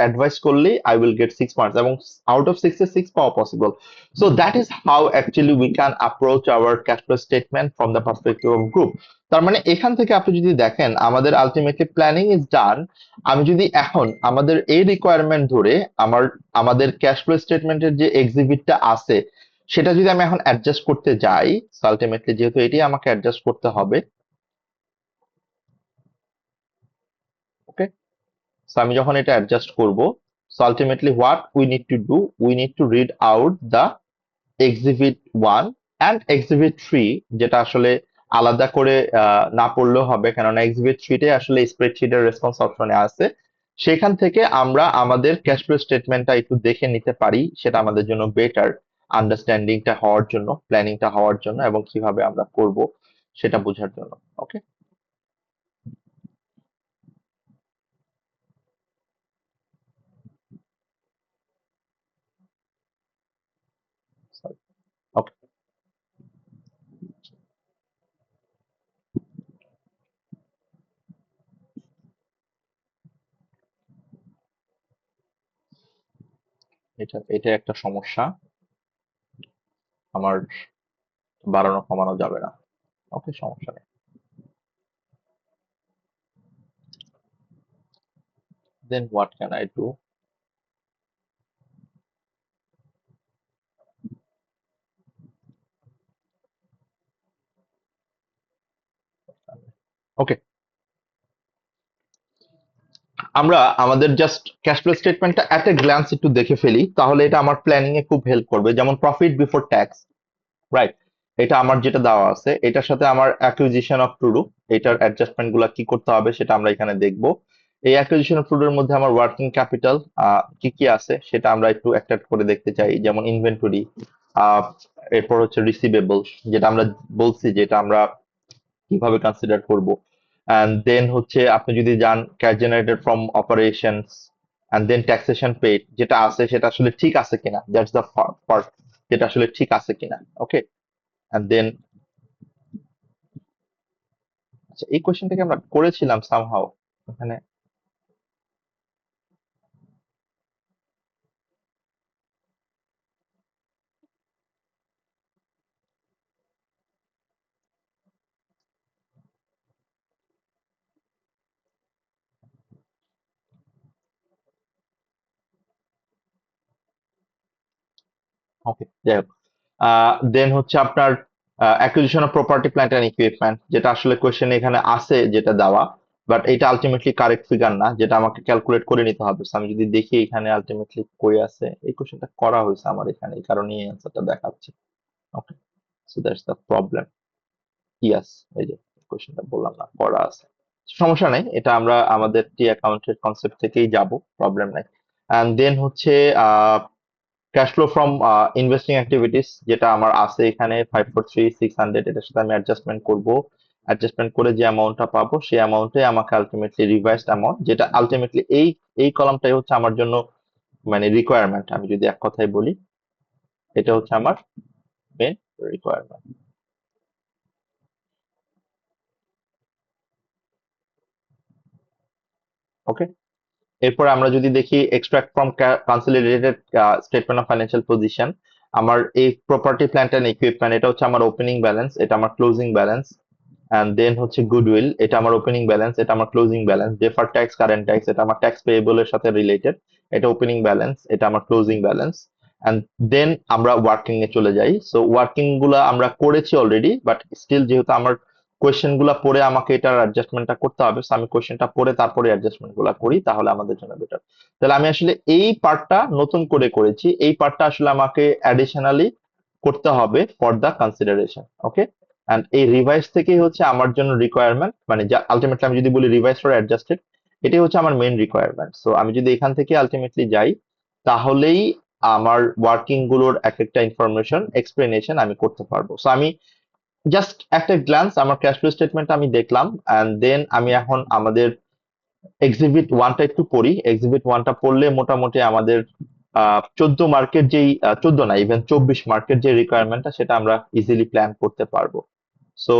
অ্যাডভাইস করলেই আই উইল গেট 6 মার্কস, এবং আউট অফ 6 পাওয়া possible. So that is how actually we can approach our cash flow statement from the perspective of group. তার মানে এখান থেকে আপনি যদি দেখেন আমাদের আলটিমেটলি প্ল্যানিং ইজ ডান। আমি যদি এখন আমাদের এই রিকোয়ারমেন্ট ধরে আমার আমাদের ক্যাশ ফ্লো স্টেটমেন্টের যে এক্সিবিটটা আছে সেটা যদি আমি এখন অ্যাডজাস্ট করতে যাই, আলটিমেটলি যেহেতু এটি আমাকে অ্যাডজাস্ট করতে হবে, ওকে। সো আমি যখন এটা অ্যাডজাস্ট করব, so ultimately what we need to do, we need to read out the exhibit 1 and exhibit 3, যেটা আসলে আলাদা করে না পড়লেও হবে, কেননা এক্সিবিট 3 আসলে স্প্রেডশিটের রেসপন্স অপশনে আছে। সেখান থেকে আমরা আমাদের ক্যাশ ফ্লো স্টেটমেন্টটা একটু দেখে নিতে পারি, সেটা আমাদের জন্য বেটার, আন্ডারস্ট্যান্ডিংটা হওয়ার জন্য, প্ল্যানিংটা হওয়ার জন্য, এবং কিভাবে আমরা করব সেটা বোঝার জন্য। ওকে, ওকে। এটা একটা সমস্যা, আমার বাড়ানো কমানো যাবে না। ওকে, সমস্যা নেই। Then what can I do? Okay, আমরা আমাদের জাস্ট ক্যাশ ফ্লো স্টেটমেন্টটা এট এ গ্ল্যান্স একটু দেখে ফেলি, তাহলে এটা আমার প্ল্যানিং এ খুব হেল্প করবে। যেমন প্রফিট বিফোর ট্যাক্স, রাইট, এটা আমার যেটা দেওয়া আছে, এটার সাথে আমার অ্যাকুইজিশন অফ টুডু, এটার অ্যাডজাস্টমেন্ট গুলা কি করতে হবে সেটা আমরা এখানে দেখব। এই অ্যাকুইজিশন অফ টুডুর মধ্যে আমার ওয়ার্কিং ক্যাপিটাল কি কি আছে সেটা আমরা একটু একটা করে দেখতে চাই। যেমন ইনভেন্টরি, আহ এরপর হচ্ছে রিসিভেবল, যেটা আমরা বলছি যেটা আমরা কিভাবে কনসিডার করব। এন্ড দেন হচ্ছে আপনি যদি যান cash generated from operations, and then taxation paid, যেটা আছে সেটা আসলে ঠিক আছে কিনা, দ্যাটস দ্য পার্ট, যেটা আসলে ঠিক আছে কিনা। ওকে, এন্ড দেন আচ্ছা, এই কোশ্চেনটাকে আমরা করেছিলাম সামহাউ এখানে। ওকে, যাই হোক। দেন হচ্ছে আপনার acquisition of property plant and equipment, যেটা আসলে কোশ্চেন এখানে আছে যেটা দেওয়া, বাট এটা আলটিমেটলি কারেক্ট ফিগার না, যেটা আমাকে ক্যালকুলেট করে নিতে হবে। So আমি যদি দেখি এখানে আলটিমেটলি কই আছে, এই কোশ্চেনটা করা হয়েছে আমার এখানে, এই কারণে এই অ্যান্সারটা দেখাচ্ছে। ওকে, সো দ্যাটস দ্য প্রবলেম। ইয়াস, এই যে কোশ্চেনটা বললাম না, করা আছে। সমস্যা নাই, এটা আমরা আমাদের টি অ্যাকাউন্টের কনসেপ্ট থেকেই যাব, প্রবলেম নাই। এন্ড দেন হচ্ছে cash flow from investing activities, যেটা আমার আছে এখানে 543,600, এটার সাথে আমি অ্যাডজাস্টমেন্ট করব। অ্যাডজাস্টমেন্ট করে যে অ্যামাউন্টটা পাবো সেই অ্যামাউন্টে আমাকে আলটিমেটলি রিভাইসড অ্যামাউন্ট, যেটা আলটিমেটলি এই এই কলামটাই হচ্ছে আমার জন্য মানে রিকোয়ারমেন্ট, আমি যদি এক কথায় বলি, এটা হচ্ছে আমার মেন রিকোয়ারমেন্ট। ওকে, এরপর আমরা যদি দেখি extract from consolidated statement of financial position, আমার এই প্রপার্টি প্ল্যান্ট এন্ড ইকুইপমেন্ট এটা হচ্ছে আমার ওপেনিং ব্যালেন্স, এটা আমার ক্লোজিং ব্যালেন্স, এন্ড দেন হচ্ছে গুডউইল, এটা আমার ওপেনিং ব্যালেন্স, এটা আমার closing balance, deferred tax, current tax, এটা আমার ট্যাক্স পেয়েবল এর সাথে রিলেটেড, এটা ওপেনিং ব্যালেন্স, এটা আমার ক্লোজিং ব্যালেন্স। এন্ড দেন আমরা ওয়ার্কিং এ চলে যাই। সো ওয়ার্কিং গুলা আমরা করেছি অলরেডি, বাট স্টিল যেহেতু আমার কোয়েশ্চেন গুলা পড়ে আমাকে এটার অ্যাডজাস্টমেন্টটা করতে হবে, so আমি কোয়েশ্চেনটা পড়ে তারপরে অ্যাডজাস্টমেন্ট গুলা করি, তাহলে আমাদের জন্য বেটার। তাহলে আমি আসলে এই পার্টটা নতুন করে করেছি, এই পার্টটা আসলে আমাকে অ্যাডিশনালি করতে হবে for the consideration. Okay, and এই রিভাইজ থেকেই হচ্ছে আমার জন্য রিকোয়ারমেন্ট, মানে যা আলটিমেটলি আমি যদি বলি রিভাইজ ফর অ্যাডজাস্টেড, এটাই হচ্ছে আমার মেইন রিকোয়ারমেন্ট। সো আমি যদি এখান থেকে আলটিমেটলি যাই, তাহলেই আমার ওয়ার্কিং গুলোর এক একটা ইনফরমেশন এক্সপ্লেনেশন আমি করতে পারবো। সো আমি জাস্ট একটা গ্ল্যান্স আমার ক্যাশ ফ্লো স্টেটমেন্ট আমি দেখলাম, এন্ড দেন আমি এখন আমাদের এক্সিবিট ওয়ানটা একটু পড়ি। এক্সিবিট ওয়ানটা পড়লে মোটামুটি আমাদের 14 মার্কেট যেই 14 না, ইভেন 24 মার্কেট যে রিকোয়ারমেন্টটা সেটা আমরা ইজিলি প্ল্যান করতে পারবো। সো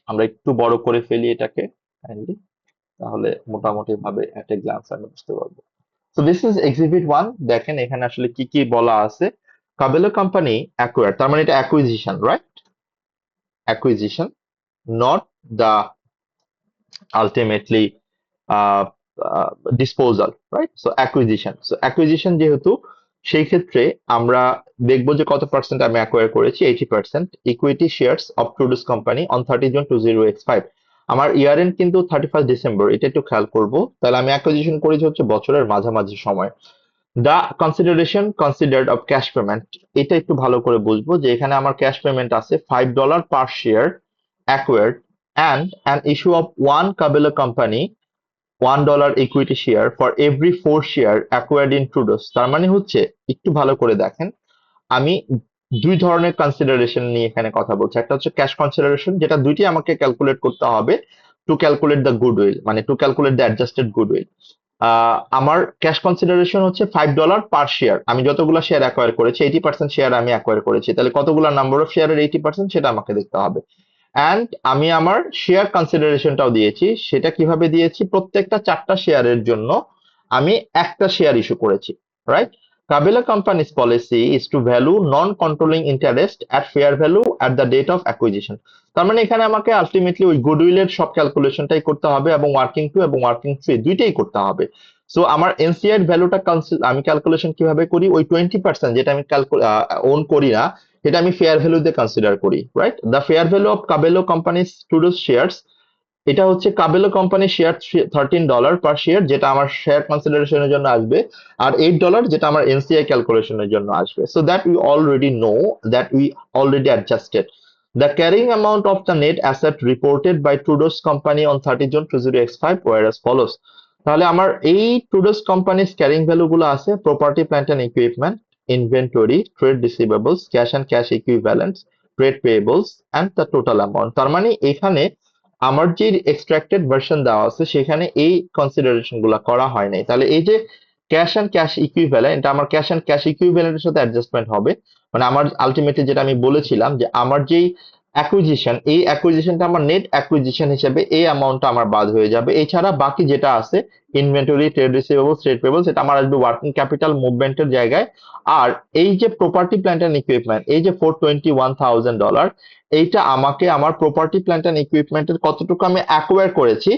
আমরা একটু বড় করে ফেলি এটাকে kindly, তাহলে মোটামুটি ভাবে একটা গ্ল্যান্স আমি বুঝতে পারবো। So this is exhibit one. দেখেন এখানে আসলে কি কি বলা আছে। কাবেলো কোম্পানি অ্যাকোয়ার, তার মানে এটা acquisition, right? Acquisition, not the ultimately disposal, right? So acquisition, so acquisition যেহেতু, সেই ক্ষেত্রে আমরা দেখবো যে কত পার্সেন্ট আমি অ্যাকোয়ার করেছি। 80% equity shares of Todos company on 30/6/2025। আমার ইয়ার এন্ড কিন্তু 31 ডিসেম্বর, এটা একটু খেয়াল করবো। তাহলে আমি অ্যাকুইজিশন করেছি হচ্ছে বছরের মাঝামাঝি সময়। The consideration considered of cash payment, এটা একটু ভালো করে বুঝবো যে এখানে আমার ক্যাশ পেমেন্ট আছে $5 per share acquired, and an issue of one Cabello company $1 equity share for every 4 share acquired in Trudos. তার মানে হচ্ছে, একটু ভালো করে দেখেন, আমি দুই ধরনের কনসিডারেশন নিয়ে এখানে কথা বলছি। একটা হচ্ছে ক্যাশ কনসিডারেশন, যেটা দুইটি আমাকে ক্যালকুলেট করতে হবে টু ক্যালকুলেট দ্য গুডউইল, মানে two calculate the adjusted goodwill. আমার ক্যাশ কনসিডারেশন হচ্ছে $5 পার শেয়ার। আমি যতগুলো শেয়ার অ্যাকোয়ার করেছি, 80% শেয়ার আমি অ্যাকোয়ার করেছি, তাহলে কতগুলো নাম্বার অফ শেয়ারের 80% সেটা আমাকে দেখতে হবে। অ্যান্ড আমি আমার শেয়ার কনসিডারেশনটাও দিয়েছি। সেটা কিভাবে দিয়েছি? প্রত্যেকটা 4টা শেয়ারের জন্য আমি একটা শেয়ার ইস্যু করেছি, রাইট? কাবিলা company's policy is to value non controlling interest at fair value at the date of acquisition. তার মানে এখানে আমাকে আলটিমেটলি ওই গুডউইলের সব ক্যালকুলেশনটাই করতে হবে, এবং ওয়ার্কিং টু এবং ওয়ার্কিং থ্রি দুইটাই করতে হবে। সো আমার এনসিআর ভ্যালুটা আমি ক্যালকুলেশন কিভাবে করি? ওই 20% যেটা আমি ওন করি না, সেটা আমি ফেয়ার ভ্যালু দিয়ে কনসিডার করি, right? The fair value of Cabello companies Todos shares, এটা হচ্ছে কাবেলো কোম্পানির শেয়ার $13 পার শেয়ার, যেটা আমার শেয়ার কনসিডারেশনের জন্য আসবে, আর $8 যেটা আমার এনসিআই ক্যালকুলেশনের জন্য আসবে। So that we already no, that we already adjusted. The carrying amount of the net asset reported by Trudeau's company on 30 June 2025 were as follows. তাহলে আমার এই টুডোস কোম্পানির ক্যারিং ভ্যালু গুলো আছে: property plant and equipment, inventory, trade receivables, cash and cash equivalents, trade payables, and the total amount. তার মানে এখানে আমার যে এক্সট্রাক্টেড ভার্সন দেওয়া আছে সেখানে এই কনসিডারেশন গুলা করা হয় নাই। তাহলে এই যে ক্যাশ এন্ড ক্যাশ ইকুইভ্যালেন্ট, এটা আমার ক্যাশ এন্ড ক্যাশ ইকুইভ্যালেন্টের সাথে অ্যাডজাস্টমেন্ট হবে। মানে আমার আলটিমেটলি যেটা আমি বলেছিলাম যে আমার যেই অ্যাকুইজিশন, এই অ্যাকুইজিশনটা আমার নেট অ্যাকুইজিশন হিসেবে এই অ্যামাউন্টটা আমার বাদ হয়ে যাবে। এছাড়া বাকি যেটা আছে, ইনভেন্টরি, ট্রেড রিসিভেবলস, ট্রেড পেয়েবলস, এটা আমার আসবে ওয়ার্কিং ক্যাপিটাল মুভমেন্টের জায়গায়। আর এই যে প্রপার্টি প্ল্যান্ট এন্ড ইকুইপমেন্ট, এই যে $421,000, এইটা আমাকে আমার প্রপার্টি প্ল্যান্ট এন্ড ইকুইপমেন্টের কতটুকু আমি অ্যাকোয়ার করেছি,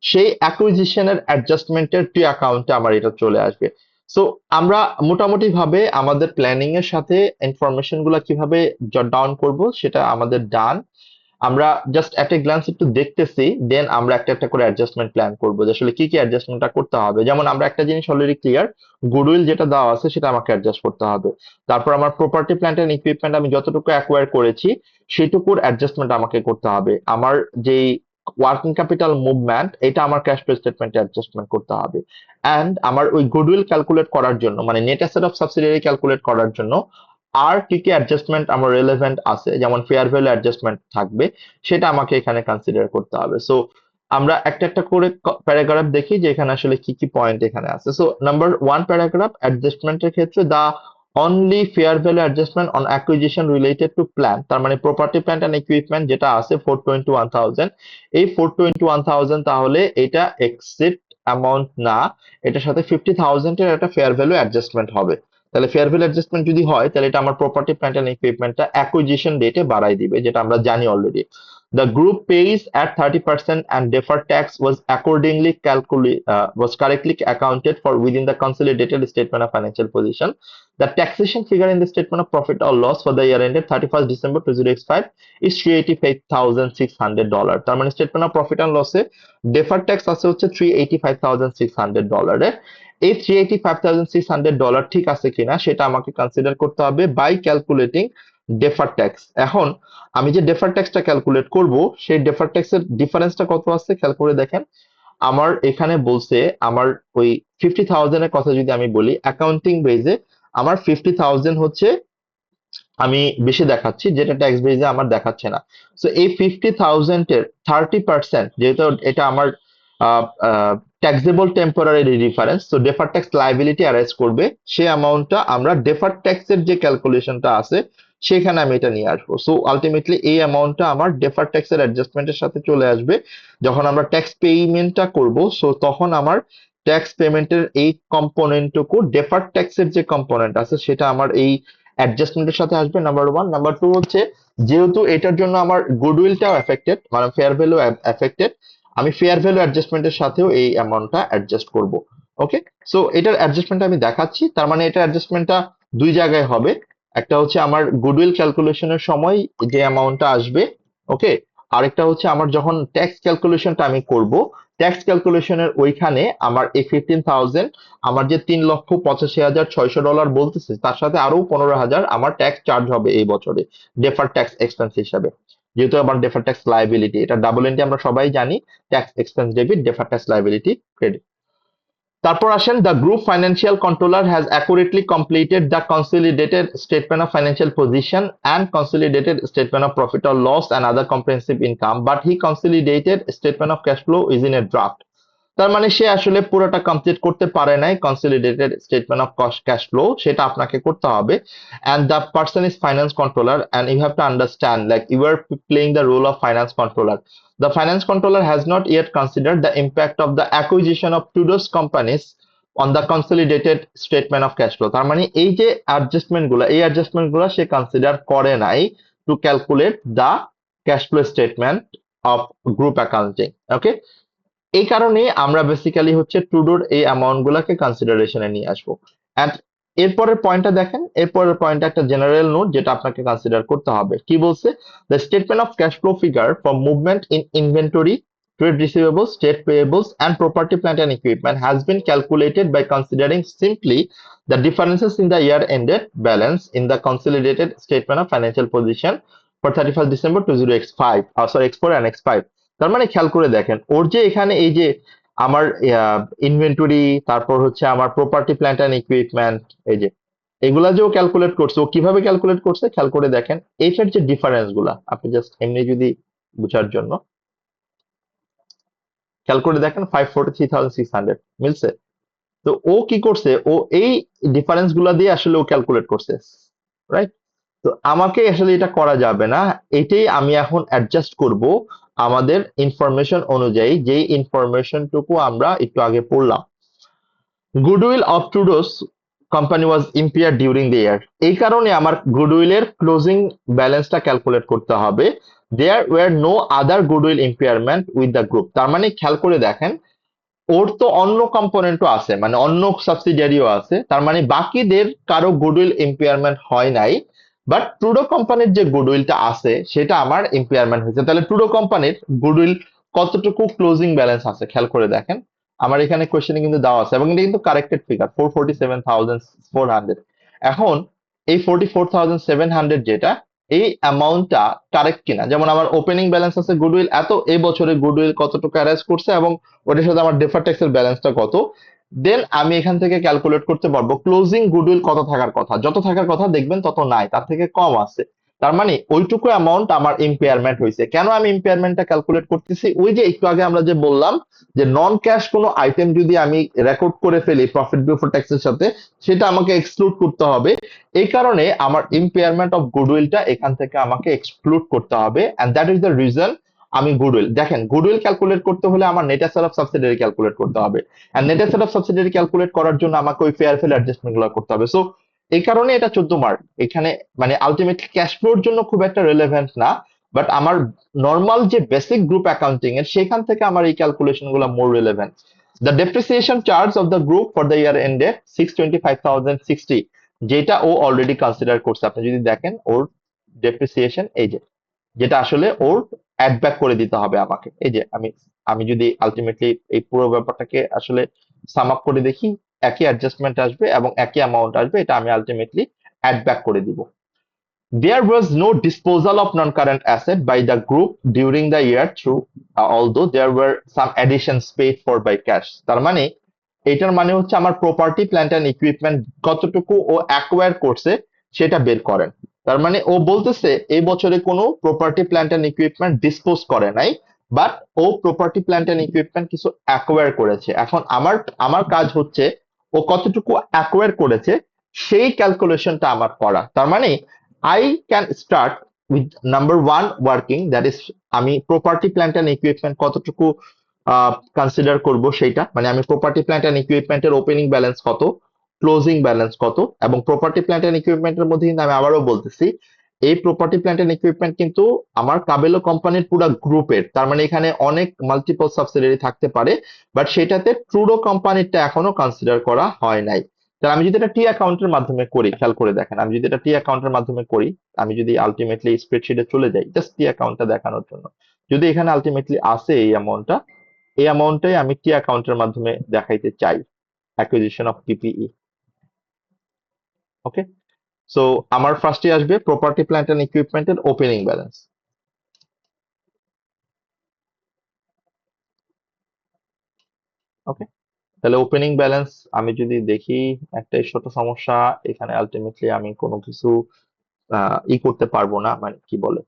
সেই অ্যাকুইজিশনের অ্যাডজাস্টমেন্টের টু অ্যাকাউন্টে আমার এটা চলে আসবে। সো আমরা মোটামুটি ভাবে আমাদের প্ল্যানিং এর সাথে ইনফরমেশন গুলা কিভাবে জট ডাউন করব সেটা আমাদের ডান। আমরা জাস্ট এট এ গ্ল্যান্স একটু দেখতেছি, দেন আমরা একটা একটা করে অ্যাডজাস্টমেন্ট প্ল্যান করবো যে আসলে কি কি অ্যাডজাস্টমেন্টটা করতে হবে। যেমন আমরা একটা জিনিস অলরেডি ক্লিয়ার, গুডউইল যেটা দেওয়া আছে সেটা আমাকে অ্যাডজাস্ট করতে হবে। তারপর আমার প্রপার্টি প্ল্যান্ট এন্ড ইকুইপমেন্ট আমি যতটুকু অ্যাকোয়ার করেছি সেটুকুর অ্যাডজাস্টমেন্ট আমাকে করতে হবে। আমার যেই ওয়ার্কিং ক্যাপিটাল মুভমেন্ট, এটা আমার ক্যাশ ফ্লো স্টেটমেন্টে অ্যাডজাস্টমেন্ট করতে হবে। অ্যান্ড আমার ওই গুডউইল ক্যালকুলেট করার জন্য, মানে net asset of subsidiary calculate করার জন্য আর কি কি অ্যাডজাস্টমেন্ট আমার রেলেভেন্ট আছে, যেমন ফেয়ার ভ্যালু অ্যাডজাস্টমেন্ট থাকবে, সেটা আমাকে এখানে কনসিডার করতে হবে। সো আমরা একটা একটা করে প্যারাগ্রাফ দেখি যে এখানে আসলে কি কি পয়েন্ট এখানে আছে। সো নাম্বার 1 প্যারাগ্রাফ, অ্যাডজাস্টমেন্টের ক্ষেত্রে the only fair value adjustment on acquisition related to plan, তার মানে প্রপার্টি প্ল্যান্ট এন্ড ইকুইপমেন্ট যেটা আছে 421,000, এই 421,000 তাহলে এটা এক্সিট অ্যামাউন্ট না, এটার সাথে 50,000 এর একটা ফেয়ার ভ্যালু অ্যাডজাস্টমেন্ট হবে। তাহলে ফেয়ার ভ্যালু অ্যাডজাস্টমেন্ট যদি হয় তাহলে এটা আমার প্রপার্টি প্ল্যান্ট এন্ড ইকুইপমেন্টটা অ্যাকুইজিশন ডেটে বাড়াই দিবে, যেটা আমরা জানি already. The group pays at 30% and deferred tax was accordingly was correctly accounted for within the consolidated statement of financial position. The taxation figure in the statement of profit or loss for the year ended 31st December 2005 is $385,600. তার মানে statement of profit and লসে defer tax আছে হচ্ছে $385,600। এই $385,600 ঠিক আছে কিনা সেটা আমাকে কনসিডার করতে হবে বাই ক্যালকুলেটিং ডেফার ট্যাক্স। এখন আমি যে ডেফার ট্যাক্সটা ক্যালকুলেট করব, সেই ডেফার ট্যাক্সের ডিফারেন্সটা কত আছে খেয়াল করে দেখেন। আমার এখানে বলছে আমার ওই 50,000 এর কথা যদি আমি বলি, অ্যাকাউন্টিং বেজে আমার 50,000 হচ্ছে আমি বেশি দেখাচ্ছি, যেটা ট্যাক্স বেজে আমার দেখাচ্ছে না। সো এই 50,000 এর 30%, যেহেতু এটা আমার ট্যাক্সেবল টেম্পোরারি ডিফারেন্স, তো ডেফার ট্যাক্স লাইবিলিটি অ্যারাইজ করবে, সেই অ্যামাউন্টটা আমরা ডেফার ট্যাক্সের যে ক্যালকুলেশনটা আছে সেখানে আমি এটা নিয়ে আসবো। সো আলটিমেটলি এই অ্যামাউন্টটা আমার ডেফার ট্যাক্সের অ্যাডজাস্টমেন্টের সাথে চলে আসবে যখন আমরা ট্যাক্স পেমেন্টটা করব। সো তখন আমার ট্যাক্স পেমেন্টের এই কম্পোনেন্টটুকু ডেফার ট্যাক্সের যে কম্পোনেন্ট আছে সেটা আমার এই অ্যাডজাস্টমেন্টের সাথে আসবে, নাম্বার ওয়ান। নাম্বার টু হচ্ছে যেহেতু এটার জন্য আমার গুডউইলটাও এফেক্টেড, মানে ফেয়ার ভ্যালু এফেক্টেড, আমি ফেয়ার ভ্যালু অ্যাডজাস্টমেন্টের সাথেও এই অ্যামাউন্টটা অ্যাডজাস্ট করব। ওকে, সো এটার অ্যাডজাস্টমেন্টটা আমি দেখাচ্ছি। তার মানে এটা অ্যাডজাস্টমেন্টটা দুই জায়গায় হবে। একটা হচ্ছে আমার গুডউইল ক্যালকুলেশনের সময় যে অ্যামাউন্টটা আসবে, ওকে, আরেকটা হচ্ছে আমার যখন ট্যাক্স ক্যালকুলেশনটা আমি করব, ট্যাক্স ক্যালকুলেশনের ওইখানে আমার এই 15,000 আমার যে $3,85,600 বলতেছে তার সাথে আরো 15,000 আমার ট্যাক্স চার্জ হবে এই বছরে ডেফার ট্যাক্স এক্সপেন্স হিসাবে। যেহেতু আমার ডেফার ট্যাক্স লাইবিলিটি, এটা ডাবল এন্ট্রি আমরা সবাই জানি, tax expense debit, defer tax liability credit. তারপর আসেন, the group financial controller has accurately completed the consolidated statement of financial position and consolidated statement of profit or loss and other comprehensive income, but he consolidated statement of cash flow is in a draft. তার মানে সে আসলে পুরোটা complete করতে পারে নাই consolidated statement of cash flow, সেটা আপনাকে করতে হবে। And the person is finance controller and you have to understand like you are playing the role of finance controller. The finance controller has not yet considered the impact of the acquisition of Tudor's companies on the consolidated statement of cash flow. তার মানে এই যে adjustment গুলা সে consider করে নাই to calculate the cash flow statement of group accounting. Okay, এই কারণে আমরা বেসিক্যালি হচ্ছে টুডোর এই অ্যামাউন্ট গুলাকে কনসিডারেশনে নিয়ে আসবো। এন্ড এরপরের পয়েন্টটা দেখেন, এরপরের পয়েন্টটা একটা জেনারেল নোট যেটা আপনাকে কনসিডার করতে হবে। কি বলছে? The statement of cash flow figure for movement in inventory, trade receivables, trade payables, and property, plant, and equipment has been calculated by considering simply the differences in the year-ended balance in the consolidated statement of financial position for 31st December 2005, X4 and X5. তার মানে খেয়াল করে দেখেন, ওর যে এখানে এই যে আমার ইনভেন্টরি, তারপর হচ্ছে আমার প্রপার্টি, প্ল্যান্ট অ্যান্ড ইকুইপমেন্ট, এই যে এগুলা যে ও ক্যালকুলেট করছে, ও কিভাবে ক্যালকুলেট করছে খেয়াল করে দেখেন। এইটার যে ডিফারেন্স গুলা আপনি জাস্ট এমনি যদি বুঝার জন্য খেয়াল করে দেখেন, 543,600 মিলছে। তো ও কি করছে, ও এই ডিফারেন্স গুলা দিয়ে আসলে ও ক্যালকুলেট করছে, রাইট? তো আমাকে আসলে এটা করা যাবে না, এটাই আমি এখন অ্যাডজাস্ট করব আমাদের ইনফরমেশন অনুযায়ী, যেই ইনফরমেশনটুকু আমরা একটু আগে পড়লাম। Goodwill of Todos company was impaired during the year, এই কারণে আমার গুডউইলের ক্লোজিং ব্যালেন্সটা ক্যালকুলেট করতে হবে। There were no other goodwill impairment with the group. তার মানে খেয়াল করে দেখেন, ওর তো অন্য কম্পোনেন্টও আছে, মানে অন্য সাবসিডিয়ারিও আছে, তার মানে বাকিদের কারো গুডউইল ইম্পেয়ারমেন্ট হয় নাই, বাট ট্রুডো কোম্পানির যে গুডউইলটা আছে সেটা আমার ইম্পেয়ারমেন্ট হয়েছে। তাহলে ট্রুডো কোম্পানির গুডউইল কতটুকু ক্লোজিং ব্যালেন্স আছে খেয়াল করে দেখেন, আমার এখানে কোশ্চেনে কিন্তু দেওয়া আছে এবং এটা কিন্তু কারেক্টেড ফিগার 447,400। এখন এই 44,700 যেটা, এই অ্যামাউন্টটা কারেক্ট কিনা, যেমন আমার ওপেনিং ব্যালেন্স আছে গুডউইল এত, এই বছরে গুডউইল কতটুকু অ্যারেজ করছে এবং ওটার সাথে আমার ডেফার ট্যাক্সের ব্যালেন্সটা কত, দেন আমি এখান থেকে ক্যালকুলেট করতে পারবো ক্লোজিং গুডউইল কত থাকার কথা। যত থাকার কথা দেখবেন তত নাই, তার থেকে কম আছে। তার মানে ওইটুকু অ্যামাউন্ট আমার ইম্পেয়ারমেন্ট হয়েছে। কেন আমি ইম্পেয়ারমেন্টটা ক্যালকুলেট করতেছি? ওই যে একটু আগে আমরা যে বললাম যে নন ক্যাশ কোনো আইটেম যদি আমি রেকর্ড করে ফেলি প্রফিট বিফোর ট্যাক্সের সাথে, সেটা আমাকে এক্সক্লুড করতে হবে। এই কারণে আমার ইম্পেয়ারমেন্ট অফ গুডউইলটা এখান থেকে আমাকে এক্সক্লুড করতে হবে, and that is the reason আমি গুডউইল, দেখেন গুডউইল ক্যালকুলেট করতে হলে আমার net asset of subsidiary calculate করতে হবে, আর net asset of subsidiary calculate করার জন্য আমাকে ওই ফেয়ার ভ্যালু অ্যাডজাস্টমেন্ট গুলো করতে হবে। সো এই কারণে এটা 14 মার্ক এখানে, মানে আলটিমেটলি ক্যাশ ফ্লোর জন্য খুব একটা রেলেভেন্ট না, বাট আমার নর্মাল যে বেসিক গ্রুপ অ্যাকাউন্টিং এর সেখান থেকে আমার এই ক্যালকুলেশন গুলো more relevant. The depreciation charge of the group for the year এন্ডে 625,060, যেটা ও অলরেডি কনসিডার করছে। আপনি যদি দেখেন ওর ডেপ্রিসিয়েশন এই যে, যেটা আসলে ওর অ্যাড ব্যাক করে দিতে হবে আমাকে। এই যে আমি আমি যদি আলটিমেটলি এই পুরো ব্যাপারটাকে আসলে সাম আপ করে দেখি, একই অ্যাডজাস্টমেন্ট আসবে এবং একই অ্যামাউন্ট আসবে, এটা আমি আলটিমেটলি অ্যাড ব্যাক করে দিব। There was no disposal of non-current asset by the group during the year through, although there were some additions paid for by cash. তার মানে এটার মানে হচ্ছে আমার প্রপার্টি প্ল্যান্ট এন্ড ইকুইপমেন্ট কতটুকু ও অ্যাকোয়ার করছে সেটা বের করেন। তার মানে ও বলতেছে এই বছরে কোনো property plant and equipment dispose করে নাই, বাট ও প্রপার্টি প্ল্যান্ট এন্ড ইকুইপমেন্ট কিছু অ্যাকোয়ার করেছে। এখন আমার আমার কাজ হচ্ছে ও কতটুকু অ্যাকোয়ার করেছে সেই ক্যালকুলেশনটা আমার করা। তার মানে I can start with number one working, that is আমি প্রপার্টি প্ল্যান্ট এন্ড ইকুইপমেন্ট কতটুকু কনসিডার করব সেইটা, মানে আমি প্রপার্টি প্ল্যান্ট এন্ড ইকুইপমেন্টের ওপেনিং ব্যালেন্স কত, ক্লোজিং ব্যালেন্স কত, এবং প্রপার্টি প্ল্যান্ট এন্ড ইকুইপমেন্টের মধ্যে কিন্তু আমি আবারও বলতেছি এই প্রপার্টি প্ল্যান্ট এন্ড ইকুইপমেন্ট কিন্তু আমার কাবেলো কোম্পানির পুরো গ্রুপের, তার মানে এখানে অনেক মাল্টিপল সাবসিডিয়ারি থাকতে পারে, বাট সেটাতে ট্রুডো কোম্পানিটা এখনো কনসিডার করা হয় নাই। তাহলে আমি যদি এটা টি অ্যাকাউন্টের মাধ্যমে করি, খেয়াল করে দেখেন, আমি যদি এটা টি অ্যাকাউন্টের মাধ্যমে করি, আমি যদি আলটিমেটলি স্প্রেডশিটে চলে যাই জাস্ট টি অ্যাকাউন্টটা দেখানোর জন্য, যদি এখানে আলটিমেটলি আসে এই অ্যামাউন্টটাই আমি টি অ্যাকাউন্টের মাধ্যমে দেখাইতে চাই, acquisition of PPE. Okay, so আমার ফার্স্টে আসবে প্রপার্টি প্ল্যান্ট এন্ড ইকুইপমেন্টের ওপেনিং ব্যালেন্স। ওকে, তাহলে ওপেনিং ব্যালেন্স আমি যদি দেখি, একটাই ছোট সমস্যা, এখানে আলটিমেটলি আমি কোনো কিছু করতে পারবো না, মানে কি বলে,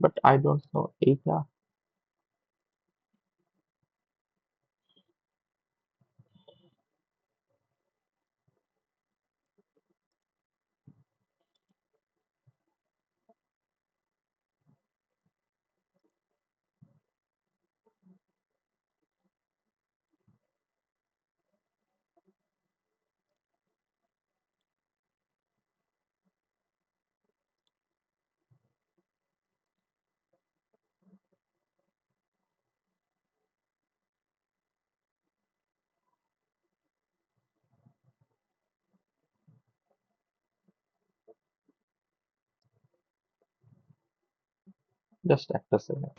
বাট আই ডোন্ট নো এইটা। জাস্ট একটা সেকেন্ড,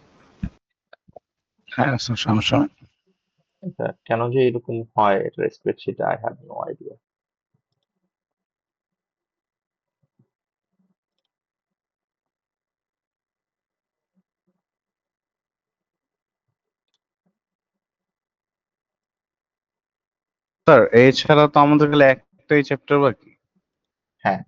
হ্যাঁ স্যার, সমস্যা নেই। এটা কেন যে এরকম হয় এটা স্প্রেডশিটে I have no idea. Sir এছাড়া তো আমাদের গেলে একটাই চ্যাপ্টার বাকি। হ্যাঁ,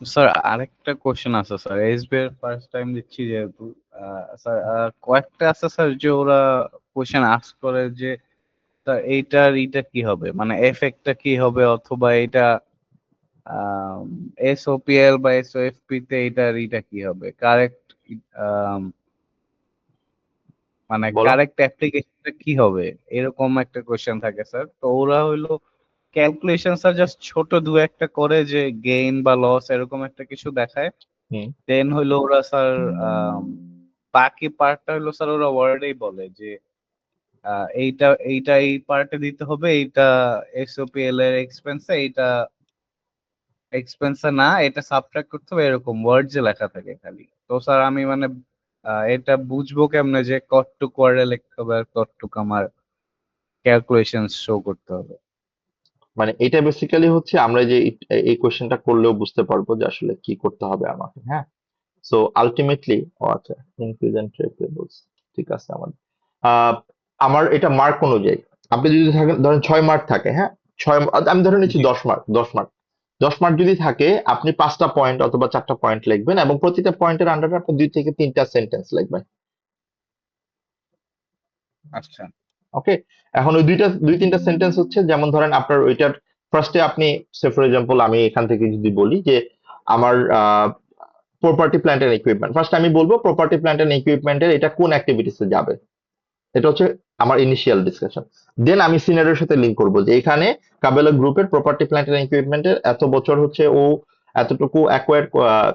স্যার আরেকটা কোশ্চেন আছে স্যার, এসবি এর ফার্স্ট টাইম দিচ্ছি যেহেতু, স্যার কয়েকটা আছে স্যার যে ওরা কোশ্চেন আস্ক করে যে স্যার এইটা কি হবে, মানে এফেক্টটা কি হবে, অথবা এটা এসওপিএল বা এসওএফপি তে এইটা কি হবে, কারেক্ট মানে বলো। কারেক্ট অ্যাপ্লিকেশনটা কি হবে, এরকম একটা কোশ্চেন থাকে স্যার। তো ওরা হইলো ক্যালকুলেশন স্যার জাস্ট ছোট দু একটা করে যে গেইন বা লস এরকম একটা কিছু দেখায়, হুম, দেন হইলো ওরা স্যার বাকি পার্টটা হইলো স্যার ওরা ওয়ার্ডেই বলে যে এইটা এই পার্টে দিতে হবে, এইটা এসওপিএল এর এক্সপেন্সে, এইটা এক্সপেন্সে না, এটা সাবট্রাক্ট করতে হবে, এরকম ওয়ার্ড যে লেখা থাকে খালি। তো স্যার আমি মানে এটা বুঝবো কেমনে যে কতটুকু ওয়ার্ডে লিখতে হবে আর কতটুকু আমার ক্যালকুলেশন শো করতে হবে? মানে এটা বেসিক্যালি হচ্ছে আমরা যে এই কোশ্চেনটা করলেও বুঝতে পারবো যে আসলে কি করতে হবে আমাকে। হ্যাঁ, সো আলটিমেটলি, ও আচ্ছা, ইনক্রিজ এন্ড ট্রেপেবলস, ঠিক আছে। আহ, আমার এটা মার্ক অনুযায়ী, আপনি যদি থাকেন ধরেন 6 মার্ক থাকে, হ্যাঁ, ছয়, আমি ধরে নিচ্ছি জি 10 মার্ক, 10 মার্ক, 10 মার্ক যদি থাকে আপনি 5টা পয়েন্ট অথবা 4টা পয়েন্ট লিখবেন এবং প্রতিটা পয়েন্টের আন্ডারে আপনি 2 থেকে 3টা সেন্টেন্স লিখবেন। আচ্ছা। ওকে, এখন ওই 2 3টা সেন্টেন্স হচ্ছে, যেমন ধরেন আপনার ওইটার ফার্স্টে আপনি, সে ফর এক্সাম্পল আমি এখান থেকে যদি বলি যে আমার property plant and equipment, first আমি বলবো প্রপার্টি প্ল্যান্ট এন্ড ইকুইপমেন্টের এটা কোন অ্যাক্টিভিটিসে যাবে, এটা হচ্ছে আমার ইনিশিয়াল ডিসকাশন। দেন আমি সিনারিওর সাথে লিঙ্ক করব যে এখানে কাবেলা গ্রুপের প্রপার্টি প্ল্যান্ট এন্ড ইকুইপমেন্টের এত বছর হচ্ছে ও এতটুকু অ্যাকোয়ার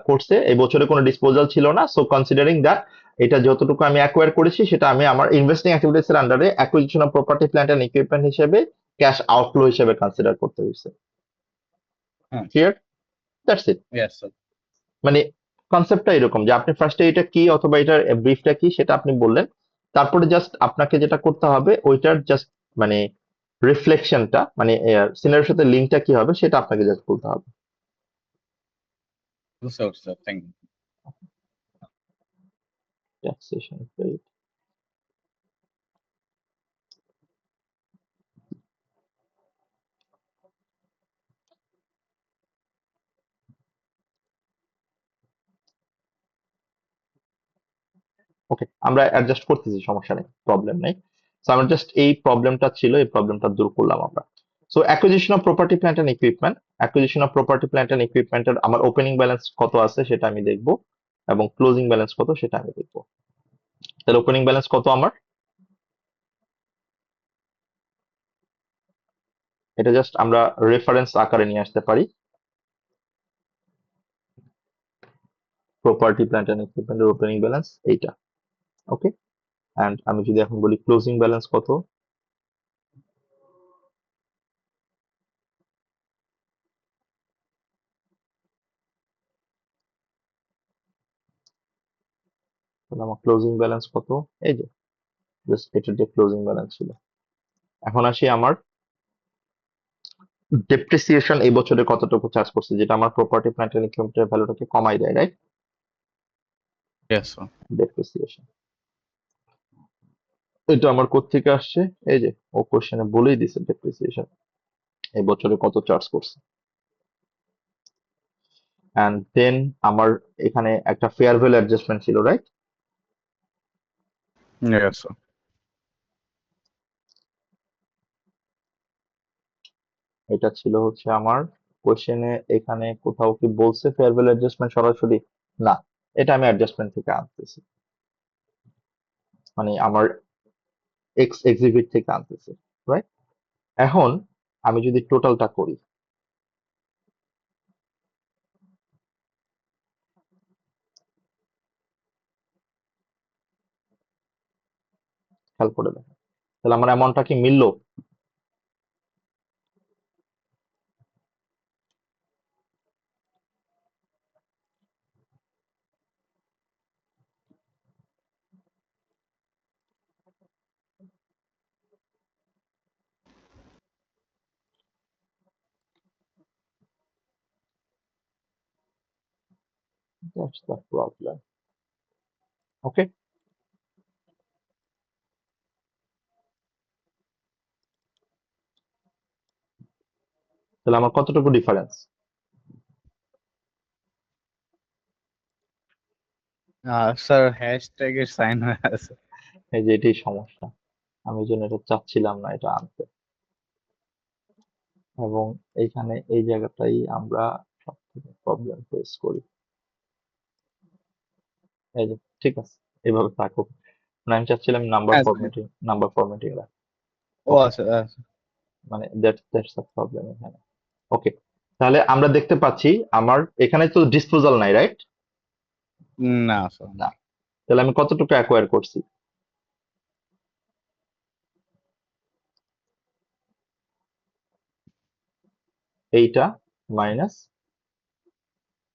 করছে, এই বছরে কোনো ডিসপোজাল ছিল না, সো কনসিডারিং দ্যাট এটা যতটুকু আমি অ্যাকোয়ার করেছি সেটা আমি আমার ইনভেস্টিং অ্যাক্টিভিটিস এর আন্ডারে acquisition of property plant and equipment হিসেবে ক্যাশ আউটফ্লো হিসেবে কনসিডার করতে হয়েছে। হ্যাঁ। Clear? That's it. Yes sir. মানে কনসেপ্টটা এরকম যে আপনি ফার্স্টে এটা কি অথবা এটার ব্রিফটা কি সেটা আপনি বললেন, তারপরে জাস্ট আপনাকে যেটা করতে হবে ওইটার জাস্ট মানে রিফ্লেকশনটা, মানে সিনারির সাথে লিঙ্কটা কি হবে সেটা আপনাকে জাস্ট বলতে হবে। বুঝতে পারছি sir, thank you. Taxation paid. Okay, আমরা অ্যাডজাস্ট করতেছি, সমস্যা নেই, প্রবলেম নেই। সো আমরা জাস্ট এই প্রবলেমটা ছিল, এই প্রবলেমটা দূর করলাম আমরা। So acquisition of property plant and equipment, acquisition of property plant and ইকুইপমেন্টের আমার ওপেনিং ব্যালেন্স কত আছে সেটা আমি দেখবো এবং ক্লোজিং ব্যালেন্স কত সেটা আমি দেখবো। তাহলে ওপেনিং ব্যালেন্স কত আমার, এটা জাস্ট আমরা রেফারেন্স আকারে নিয়ে আসতে পারি, প্রপার্টি প্ল্যান্ট এন্ড ইকুইপমেন্টের ওপেনিং ব্যালেন্স এইটা। ওকে, এন্ড আমি যদি এখন বলি ক্লোজিং ব্যালেন্স কত, তাহলে আমার ক্লোজিং ব্যালেন্স কত, এই যে জাস্ট এটা যে ক্লোজিং ব্যালেন্স ছিল। এখন আসি আমার ডেপ্রিসিয়েশন এই বছরে কতটুকু চার্জ করছে, যেটা আমার প্রপার্টি প্ল্যান্ট এন্ড ইকুইপমেন্টের ভ্যালুটাকে কমাই দেয়, রাইট? Yes sir. ডেপ্রিসিয়েশন এটা আমার কোত্থেকে আসছে, এই যে ও কোশ্চেনে বলেই দিছে ডেপ্রিসিয়েশন এই বছরে কত চার্জ করছে। এন্ড দেন আমার এখানে একটা ফেয়ার ভ্যালু অ্যাডজাস্টমেন্ট ছিল, রাইট? Yes sir. এটা ছিল হচ্ছে আমার কোশ্চেনে, এখানে কোথাও কি বলছে ফেয়ার ভ্যালু অ্যাডজাস্টমেন্ট সরাসরি? না, এটা আমি অ্যাডজাস্টমেন্ট থেকে আনতেছি, মানে আমার এক্স এক্সিবিট থেকে আনতেছি, রাইট? এখন আমি যদি টোটালটা করি, খেয়াল করে দেখেন, তাহলে আমার অ্যামাউন্টটা কি মিললো? That's the problem. ওকে, তাহলে আমার কতটুকু ডিফারেন্স? স্যার হ্যাশট্যাগের সাইন হয়ে আছে। এই যে এটাই সমস্যা, আমি এই জন্য এটা চাচ্ছিলাম না এটা আনতে, এবং এইখানে এই জায়গাটাই আমরা সব থেকে প্রবলেম ফেস করি। এই যে, ঠিক আছে, এভাবে থাকুক, মানে আমি চাচ্ছিলাম হ্যাঁ। নাম্বার ফরম্যাটিং রাখতে। ও ওকে, আচ্ছা আচ্ছা। মানে দ্যাটস দ্য প্রবলেম এখানে। ওকে, তাহলে আমরা দেখতে পাচ্ছি আমার এখানে তো ডিসপোজাল নাই, রাইট? না স্যার না, না। তাহলে আমি কতটুকু অ্যাকোয়ার করছি, এইটা মাইনাস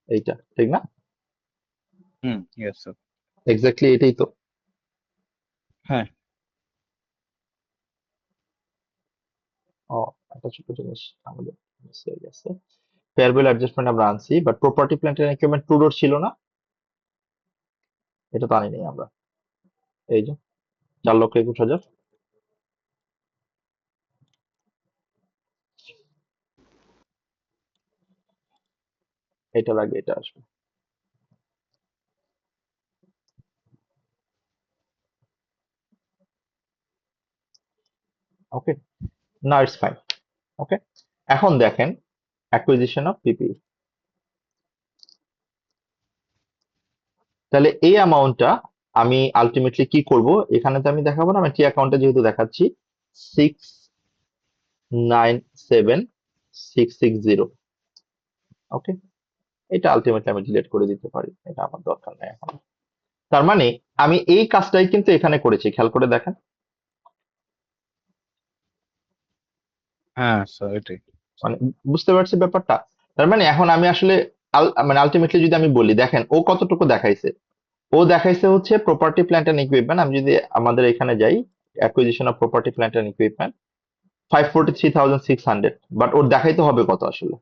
এইটা, ঠিক না? Yes sir. এক্স্যাক্টলি এটাই তো। হ্যাঁ। ও, একটা ছোট জিনিস আমাদের মিস হয়ে গেছে, ফেয়ার ভ্যালু অ্যাডজাস্টমেন্ট আমরা আনছি, but property plant and equipment Tudor ছিল না, এটা তো আনি নাই আমরা। এই যে 4,21,000, এটার আগে এটা আসবে। ওকে, না ইটস ফাইন। ওকে, এখন দেখেন অ্যাকুইজিশন অফ পিপিই। তাহলে এই অ্যামাউন্টটা আমি আলটিমেটলি কি করব, এখানে তো আমি দেখাবো না, আমি কি অ্যাকাউন্টে যেহেতু দেখাচ্ছি 697660। ওকে, এটা আলটিমেটলি আমি ডিলিট করে দিতে পারি, এটা আমার দরকার নেই এখন। তার মানে আমি এই কাজটাই কিন্তু এখানে করেছি, খেয়াল করে দেখেন। হ্যাঁ স্যার এটাই। মানে বুঝতে পারছি ব্যাপারটা। তার মানে এখন আমি আসলে মানে আলটিমেটলি যদি আমি বলি, দেখেন ও কতটুকু দেখাইছে। ও দেখাইছে হচ্ছে প্রপার্টি প্ল্যান্ট এন্ড ইকুইপমেন্ট। আমি যদি আমাদের এখানে যাই, acquisition of property plant and equipment 543,600, but ওর দেখাইতে হবে কত আসলে?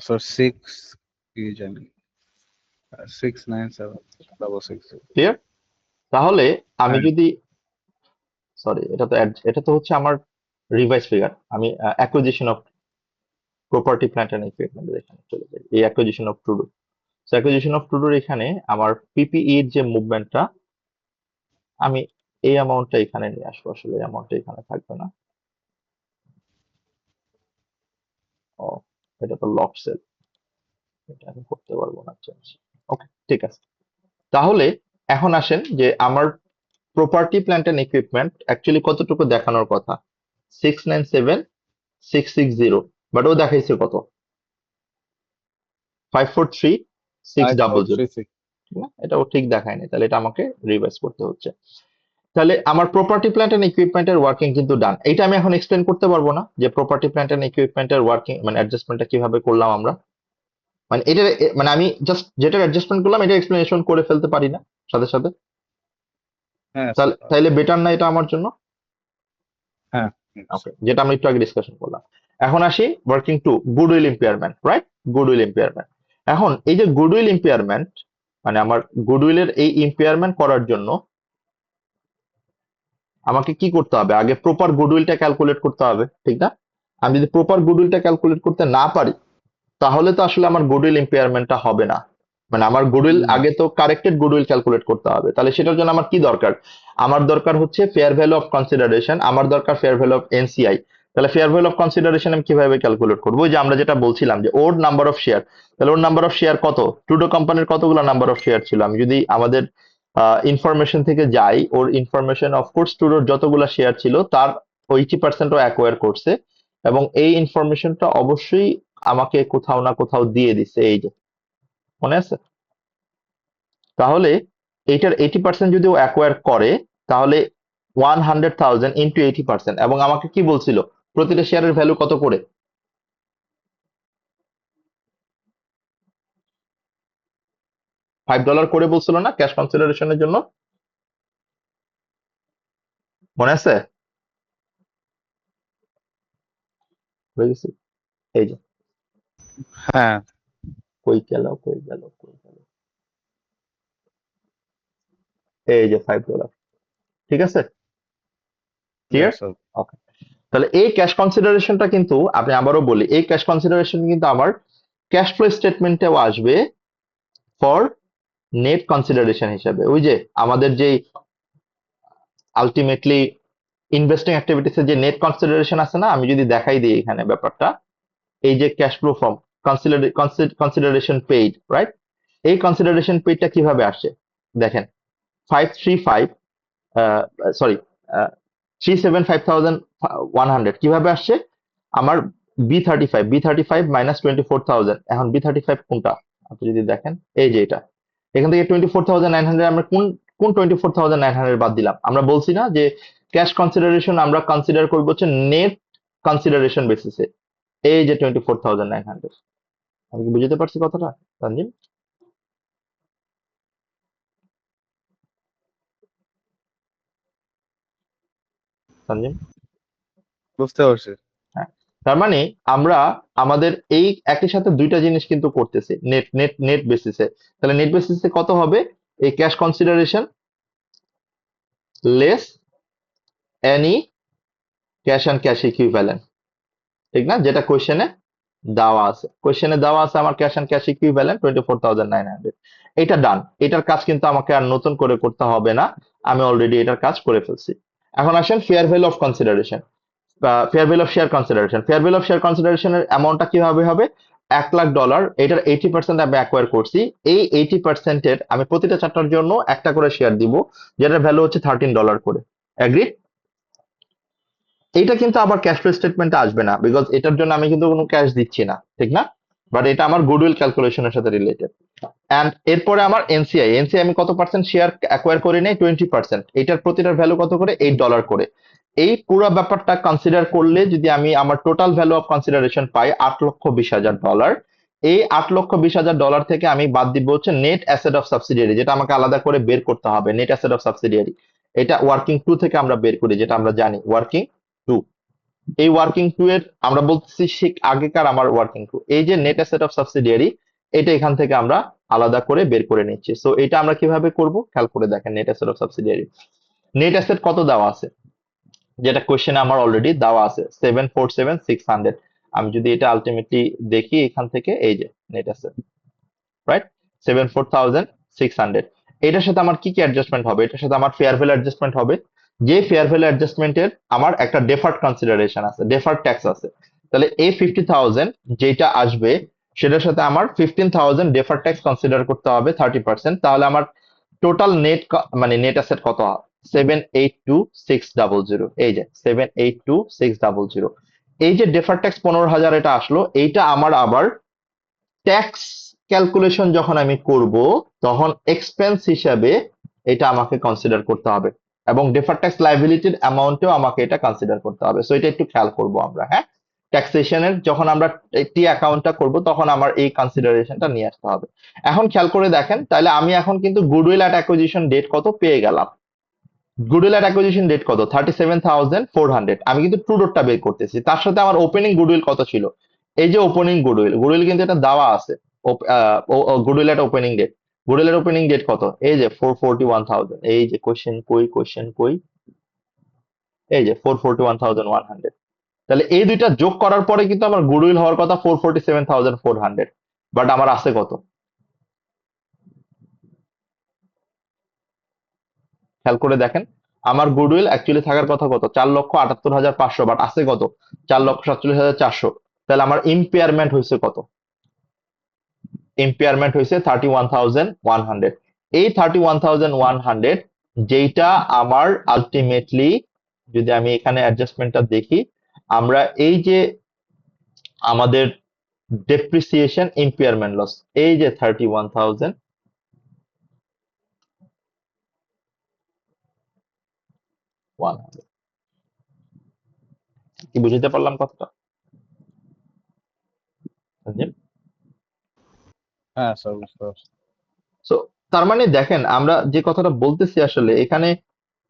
স্যার সিক্স কি জানি 69766। ক্লিয়ার? তাহলে আমি হ্যাঁ যদি, সরি, এটা তো হচ্ছে আমার রিভাইস ফিগার। আমি acquisition of property plant and equipment এখানে চলে যাই, এই acquisition of Tudor. So acquisition of টুডুর এখানে আমার পিপিই এর যে মুভমেন্টটা, আমি এই অ্যামাউন্টটা এখানে নিয়ে আসবো। আসলে এই অ্যামাউন্টটা এখানে থাকবে না। ও, এটা তো লক সেল, এটা আমি করতে পারবো না চেঞ্জ। ওকে, ঠিক আছে। তাহলে এখন আসেন যে আমার property plant and equipment actually কতটুকু দেখানোর কথা, 697660, বাট ও দেখাইছে কত, 543600। 5436। ঠিক না? এটা ও ঠিক দেখায়নি, তাহলে এটা আমাকে রিভাইজ করতে হচ্ছে। তাহলে আমার প্রপার্টি প্ল্যান্ট এন্ড ইকুইপমেন্টের ওয়ার্কিং কিন্তু ডান। এটা আমি এখন এক্সপ্লেন করতে পারবো না যে প্রপার্টি প্ল্যান্ট এন্ড ইকুইপমেন্টের ওয়ার্কিং মানে অ্যাডজাস্টমেন্টটা কিভাবে করলাম আমরা। মানে এটা মানে আমি জাস্ট যেটা অ্যাডজাস্টমেন্ট করলাম এটা এক্সপ্লেনেশন করে ফেলতে পারি না সাথে সাথে? হ্যাঁ তাহলে স্যার। তাইলে বেটার না এটা আমার জন্য? হ্যাঁ ওকে, যেটা আমরা একটু আগে ডিসকাশন করলাম। এখন আসি working to goodwill impairment, right? Goodwill impairment. এখন এই যে গুডউইল ইম্পেয়ারমেন্ট, মানে আমার গুডউইলের এই ইম্পেয়ারমেন্ট করার জন্য আমাকে কি করতে হবে, আগে প্রপার গুডউইলটা ক্যালকুলেট করতে হবে, ঠিক না? আমি যদি প্রপার গুডউইলটা ক্যালকুলেট করতে না পারি, তাহলে তো আসলে আমার গুডউইল ইম্পেয়ারমেন্টটা হবে না। মানে আমার গুডউইল হুম, আগে তো কারেক্টেড গুডউইল ক্যালকুলেট করতে হবে। তাহলে সেটার জন্য আমার কি দরকার? আমার দরকার হচ্ছে ফেয়ার ভ্যালু অফ কনসিডারেশন, আমার দরকার ফেয়ার ভ্যালু অফ এনসিআই। তাহলে ফেয়ার ভ্যালু অফ কনসিডারেশন আমি কিভাবে ক্যালকুলেট করবো? ওই যে আমরা যেটা বলছিলাম যে ওর নাম্বার অফ শেয়ার। তাহলে ওর নাম্বার অফ শেয়ার কত? টুডো কোম্পানির কতগুলো নাম্বার অফ শেয়ার ছিল? আমি যদি আমাদের ইনফরমেশন থেকে যাই, ওর ইনফরমেশন অফকোর্স টুডোর যতগুলো শেয়ার ছিল তার 80% ও অ্যাকোয়ার করছে, এবং এই ইনফরমেশনটা অবশ্যই আমাকে কোথাও না কোথাও দিয়ে দিছে, এই যে, মনে আছে? তাহলে এইটার 80% যদি ও অ্যাকোয়ার করে, তাহলে 100,000 ইন্টু 80%, এবং আমাকে কি বলছিল প্রতিটা শেয়ারের ভ্যালু কত করে? $5 করে বলছিল না ক্যাশ কনসিডারেশনের জন্য? মনে আছে? হয়ে গেছে, এই যে, হ্যাঁ কই গেল, কই গেল, কই গেল, এই যে $5, ঠিক আছে? ক্লিয়ার? Yes sir. ওকে। তাহলে এই ক্যাশ কনসিডারেশনটা কিন্তু আমি আবারও বলি, এই ক্যাশ কনসিডারেশন কিন্তু আমার ক্যাশ ফ্লো স্টেটমেন্টেও আসবে ফর নেট কনসিডারেশন হিসাবে। ওই যে আমাদের যে আলটিমেটলি ইনভেস্টিং অ্যাক্টিভিটিসের যে নেট কনসিডারেশন আছে না, আমি যদি দেখাই দিই এখানে ব্যাপারটা, এই যে cash flow from consideration paid, right? এই কনসিডারেশন পেইডটা কিভাবে আসছে দেখেন, 535, সরি, 375,100 কিভাবে আসছে? আমার বি থার্টি ফাইভ মাইনাস 24,000। এখন বি থার্টি ফাইভ কোনটা আপনি যদি দেখেন, এই যে এটা, এখান থেকে 24,900 আমরা কোন কোন 24,900 বাদ দিলাম? আমরা বলছি না যে ক্যাশ কনসিডারেশন আমরা কনসিডার করবো হচ্ছে নেট কনসিডারেশন বেসিসে। এই যে 24,900, আমি কি বুঝতে পারছি কথাটা, তানজিম? তানজিম? বুঝতে পারছি। হ্যাঁ। তার মানে আমরা আমাদের এই একই সাথে দুইটা জিনিস কিন্তু করতেছি নেট নেট নেট বেসিসে। তাহলে নেট বেসিসে কত হবে? এই cash consideration less any cash and cash equivalent, ঠিক না, যেটা কোয়েশ্চেনে দেওয়া আছে। কোয়েশ্চেনে দেওয়া আছে আমার ক্যাশ অ্যান্ড ক্যাশ ইকুইভ্যালেন্ট 24,900। এটা ডান। এটার কাজ কিন্তু আমাকে আর নতুন করে করতে হবে না, আমি অলরেডি এটার কাজ করে ফেলছি। এখন আসেন fair value of consideration, fair value of share consideration. Fair value of share কনসিডারেশনের অ্যামাউন্টটা কিভাবে হবে? $1,00,000, এটার 80% আমি অ্যাকোয়ার করছি। এই 80%-এর আমি প্রতিটা চারটার জন্য একটা করে শেয়ার দিব, যেটার ভ্যালু হচ্ছে $13 করে। এগ্রি? এইটা কিন্তু আবার ক্যাশ ফ্লো স্টেটমেন্টে আসবে না, বিকজ এটার জন্য আমি কিন্তু কোনো ক্যাশ দিচ্ছি না, ঠিক না? বাট এটা আমার গুডউইল ক্যালকুলেশনের সাথে রিলেটেড। অ্যান্ড এরপরে আমার এনসিআই, এনসিআই আমি কত পার্সেন্ট শেয়ার অ্যাকোয়ার করে নেই? 20%। এটার প্রতিটার ভ্যালু কত করে? $8 করে। এই পুরো ব্যাপারটা কনসিডার করলে যদি আমি আমার টোটাল ভ্যালু অফ কনসিডারেশন পাই $8,20,000, এই $8,20,000 থেকে আমি বাদ দিব হচ্ছে নেট অ্যাসেট অফ সাবসিডিয়ারি, যেটা আমাকে আলাদা করে বের করতে হবে। নেট অ্যাসেট অফ সাবসিডিয়ারি এটা ওয়ার্কিং টু থেকে আমরা বের করি, যেটা আমরা জানি ওয়ার্কিং টু। এই ওয়ার্কিং টু এর আমরা বলতেছি ঠিক আগেকার আমার ওয়ার্কিং টু, এই যে নেট অ্যাসেট অফ সাবসিডিয়ারি, এটা এখান থেকে আমরা আলাদা করে বের করে নিচ্ছি। সো এটা আমরা কিভাবে করব খেয়াল করে দেখেন। Net asset of subsidiary, net asset কত দেওয়া আছে, যেটা কোশ্চেনে আমার অলরেডি দেওয়া আছে 747,600। আমি যদি এটা আলটিমেটলি দেখি এখান থেকে, এই যে নেট অ্যাসেট, রাইট, 74,600। এটার সাথে আমার কি কি অ্যাডজাস্টমেন্ট হবে? এটার সাথে আমার ফেয়ার ভ্যালু অ্যাডজাস্টমেন্ট হবে। যে ফেয়ার ভ্যালু অ্যাডজাস্টমেন্টের আমার একটা ডেফার্ড কনসিডারেশন আছে, ডেফার্ড ট্যাক্স আছে। তাহলে এই 50,000 যেটা আসবে, সেটার সাথে আমার 15,000 ডেফার্ড ট্যাক্স কনসিডার করতে হবে 30%। তাহলে আমার টোটাল নেট মানে নেট অ্যাসেট কত? 782,600। এই যে 782,600, এই যে ডেফার্ড ট্যাক্স 15,000 এটা আসলো, এইটা আমার আবার ট্যাক্স ক্যালকুলেশন যখন আমি করব, তখন এক্সপেন্স হিসাবে এটা আমাকে কনসিডার করতে হবে, এবং ডেফার্ড ট্যাক্স লাইবিলিটির অ্যামাউন্টেও আমাকে এটা কনসিডার করতে হবে। সো এটা একটু খেয়াল করব আমরা, হ্যাঁ। ট্যাক্সেশনের যখন আমরা টি অ্যাকাউন্টটা করব, তখন আমার এই কনসিডারেশনটা নিয়ে আসতে হবে। এখন খেয়াল করে দেখেন, তাহলে আমি এখন কিন্তু গুডউইল অ্যাট অ্যাকুইজিশন ডেট কত পেয়ে গেলাম। গুডউইল অ্যাট অ্যাকুইজিশন ডেট কত? 37,400। আমি কিন্তু ট্রু ডটটা বের করতেছি, তার সাথে আমার ওপেনিং গুডউইল কত ছিল? এই যে ওপেনিং গুডউইল, গুডউইল কিন্তু এটা দেওয়া আছে। Goodwill at opening date, goodwill এর ওপেনিং ডেট কত? এই যে 441,000। এই যে কোশ্চেন কই, কোশ্চেন কই, এই যে 441,100। তাহলে এই দুইটা যোগ করার পরে কিন্তু আমার গুডউইল হওয়ার কথা 447,400, বাট আমার আছে কত? খেয়াল করে দেখেন, আমার গুডউইল অ্যাকচুয়ালি থাকার কথা কত? 4,78,500, বাট আছে কত? 4,47,400। তাহলে আমার ইম্পেয়ারমেন্ট হয়েছে কত? ইম্পেয়ারমেন্ট হয়েছে 31,100। এই 31,100 যেটা আমার আলটিমেটলি, যদি আমি এখানে অ্যাডজাস্টমেন্টটা দেখি, আমরা এই যে আমাদের ডেপ্রিসিয়েশন ইম্পেয়ারমেন্ট লস, এই যে 31,100, কি বুঝতে পারলাম কথাটা? সঞ্জীব? হ্যাঁ স্যার, বুঝতে পারছি। সো তার মানে দেখেন, আমরা যে কথাটা বলতেছি আসলে এখানে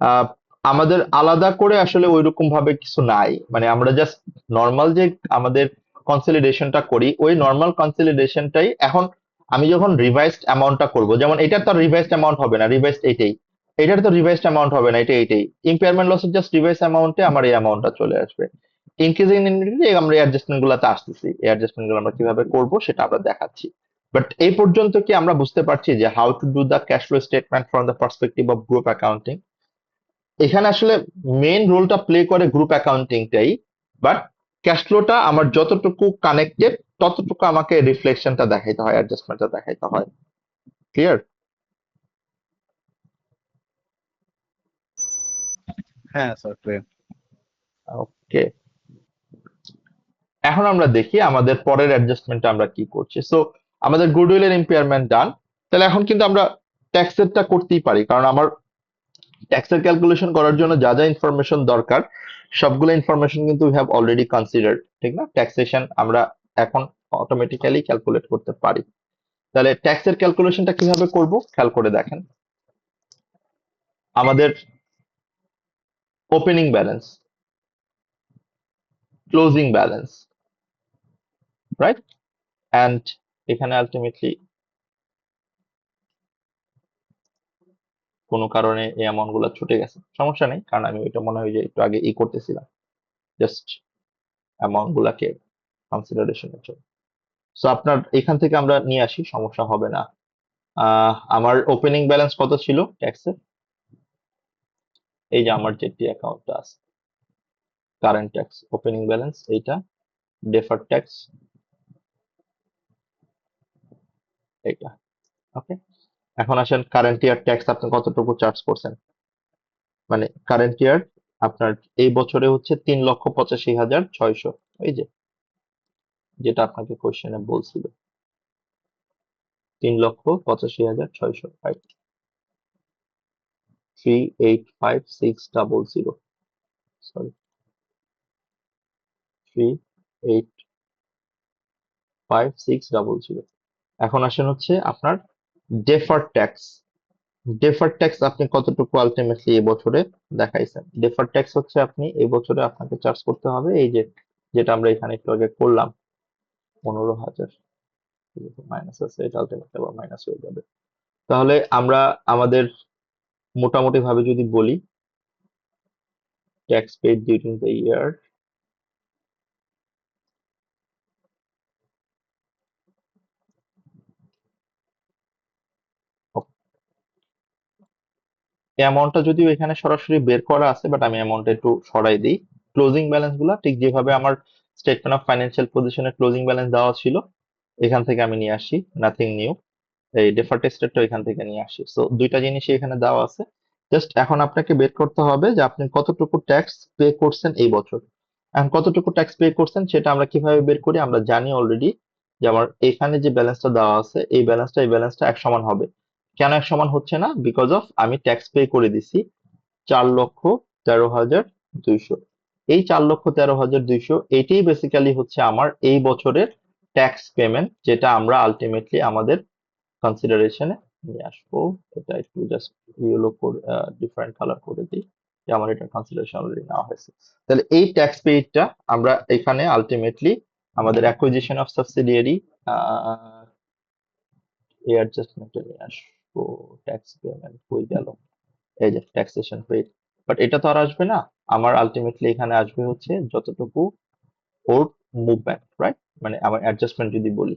আহ, আমাদের আলাদা করে আসলে ওইরকম ভাবে কিছু নাই। মানে আমরা জাস্ট নর্মাল যে আমাদের কনসলিডেশনটা করি, ওই নর্মাল কনসলিডেশনটাই এখন আমি যখন রিভাইসড অ্যামাউন্টটা করব, যেমন এটার তো রিভাইসড অ্যামাউন্ট হবে না, রিভাইসড এইটাই। এটার তো রিভাইসড অ্যামাউন্ট হবে না, এটা এইটাই। ইম্পেয়ারমেন্ট লসের জাস্ট রিভাইস অ্যামাউন্টে আমার এই অ্যামাউন্টটা চলে আসবে। ইনক্রিজিং ইনভেন্টরি আমরা এই অ্যাডজাস্টমেন্ট গুলাতে আসতেছি, এই অ্যাডজাস্টমেন্ট গুলো আমরা কিভাবে করব সেটা আমরা দেখাচ্ছি। বাট এই পর্যন্ত কি আমরা বুঝতে পারছি যে how to do the cash flow statement from the perspective of group accounting? এখানে আসলে মেইন রোলটা প্লে করে গ্রুপ অ্যাকাউন্টিংটাই, বাট ক্যাশ ফ্লোটা আমার যতটুকু কানেক্টেড, ততটুকু আমাকে রিফ্লেকশনটা দেখাইতে হয়, অ্যাডজাস্টমেন্টটা দেখাইতে হয়। ক্লিয়ার? হ্যাঁ স্যার, ক্লিয়ার। ওকে, এখন আমরা দেখি আমাদের পরের অ্যাডজাস্টমেন্টটা আমরা কি করছি। সো আমাদের গুডউইলের ইম্পেয়ারমেন্ট ডান। তাহলে এখন কিন্তু আমরা ট্যাক্সেরটা করতেই পারি, কারণ আমার ট্যাক্সের ক্যালকুলেশন করার জন্য যা যা ইনফরমেশন দরকার, সবগুলো ইনফরমেশন কিন্তু উই হ্যাভ অলরেডি কনসিডার্ড, ঠিক না? ট্যাক্সেশন আমরা এখন অটোমেটিক্যালি ক্যালকুলেট করতে পারি। তাহলে ট্যাক্সের ক্যালকুলেশনটা কিভাবে করব খেয়াল করে দেখেন। আমাদের opening balance, closing balance, right, and এখানে আলটিমেটলি কোনো কারণে এই অ্যামাউন্ট গুলো ছুটে গেছে, সমস্যা নেই, কারণ আমি ওইটা মনে হয় যে একটু আগে করতেছিলাম। জাস্ট অ্যামাউন্ট গুলাকে কনসিডারেশনের জন্য। সো আপনার এখান থেকে আমরা নিয়ে আসি, সমস্যা হবে না। আমার ওপেনিং ব্যালেন্স কত ছিল ট্যাক্সের? এই যে আমার যেটি অ্যাকাউন্টটা আছে, কারেন্ট ট্যাক্স ওপেনিং ব্যালেন্স এইটা, ডেফার্ড ট্যাক্স এইটা। ওকে, এখন আসেন কারেন্ট ইয়ার ট্যাক্স আপনি কতটুকু চার্জ করছেন, মানে কারেন্ট ইয়ার আপনার এই বছরে হচ্ছে 3,85,600। এই যে যেটা আপনাকে কোশ্চেনে বলছিল, 3,85,600, রাইট? 3,85,600, সরি, 3,85,600। এখন আসেন হচ্ছে আপনার ডেফার্ড ট্যাক্স। ডেফার্ড ট্যাক্স আপনি কতটুকু আলটিমেটলি এবছরে দেখাইছেন? ডেফার্ড ট্যাক্স হচ্ছে আপনি এই বছরে আপনাকে চার্জ করতে হবে এই যে যেটা আমরা এখানে একটু আগে করলাম, 15,000 মাইনাস আছে, এটা আলটিমেটলি আবার মাইনাস হয়ে যাবে। তাহলে আমরা আমাদের মোটামুটি ভাবে যদি বলি, tax paid during the year, এই অ্যামাউন্টটা যদিও এখানে সরাসরি বের করা আছে, বাট আমি অ্যামাউন্টটা একটু সরাই দিই। ক্লোজিং ব্যালেন্স গুলা ঠিক যেভাবে আমার স্টেটমেন্ট অফ ফাইন্যান্সিয়াল পজিশনের ক্লোজিং ব্যালেন্স দেওয়া ছিল, এখান থেকে আমি নিয়ে আসি, নাথিং নিউ। এই ডেফার্ড ট্যাক্সটা এখান থেকে নিয়ে আসি। সো দুইটা জিনিসই এখানে দেওয়া আছে। জাস্ট এখন আপনাকে বের করতে হবে যে আপনি কতটুকু ট্যাক্স পে করছেন এই বছর। এখন কতটুকু ট্যাক্স পে করছেন সেটা আমরা কিভাবে বের করি, আমরা জানি অলরেডি যে আমার এখানে যে ব্যালেন্সটা দেওয়া আছে এই ব্যালেন্সটা এক সমান হবে। কেন এক সমান হচ্ছে না? বিকজ অফ আমি ট্যাক্স পে করে দিছি 4,13,200। এই 4,13,200 এটাই বেসিক্যালি হচ্ছে আমার এই বছরের ট্যাক্স পেমেন্ট, যেটা আমরা আলটিমেটলি আমাদের কনসিডারেশনে নিয়ে আসবো। এটা একটু জাস্ট ইয়েলো করে ডিফারেন্ট কালার করে দিই, যে আমার এটা কনসিডারেশন অলরেডি নেওয়া হয়েছে। তাহলে এই ট্যাক্স পেইডটা আমরা এখানে আলটিমেটলি আমাদের অ্যাকুইজিশন অফ সাবসিডিয়ারি এই অ্যাডজাস্টমেন্টে নিয়ে আসবো। ট্যাক্স পেমেন্ট হয়ে গেল, এই যে ট্যাক্সেশন পেইড। বাট এটা তো আর আসবে না, আমার আলটিমেটলি এখানে আসবে হচ্ছে যতটুকু ওর মুভমেন্ট, রাইট? মানে আমার অ্যাডজাস্টমেন্ট যদি বলি,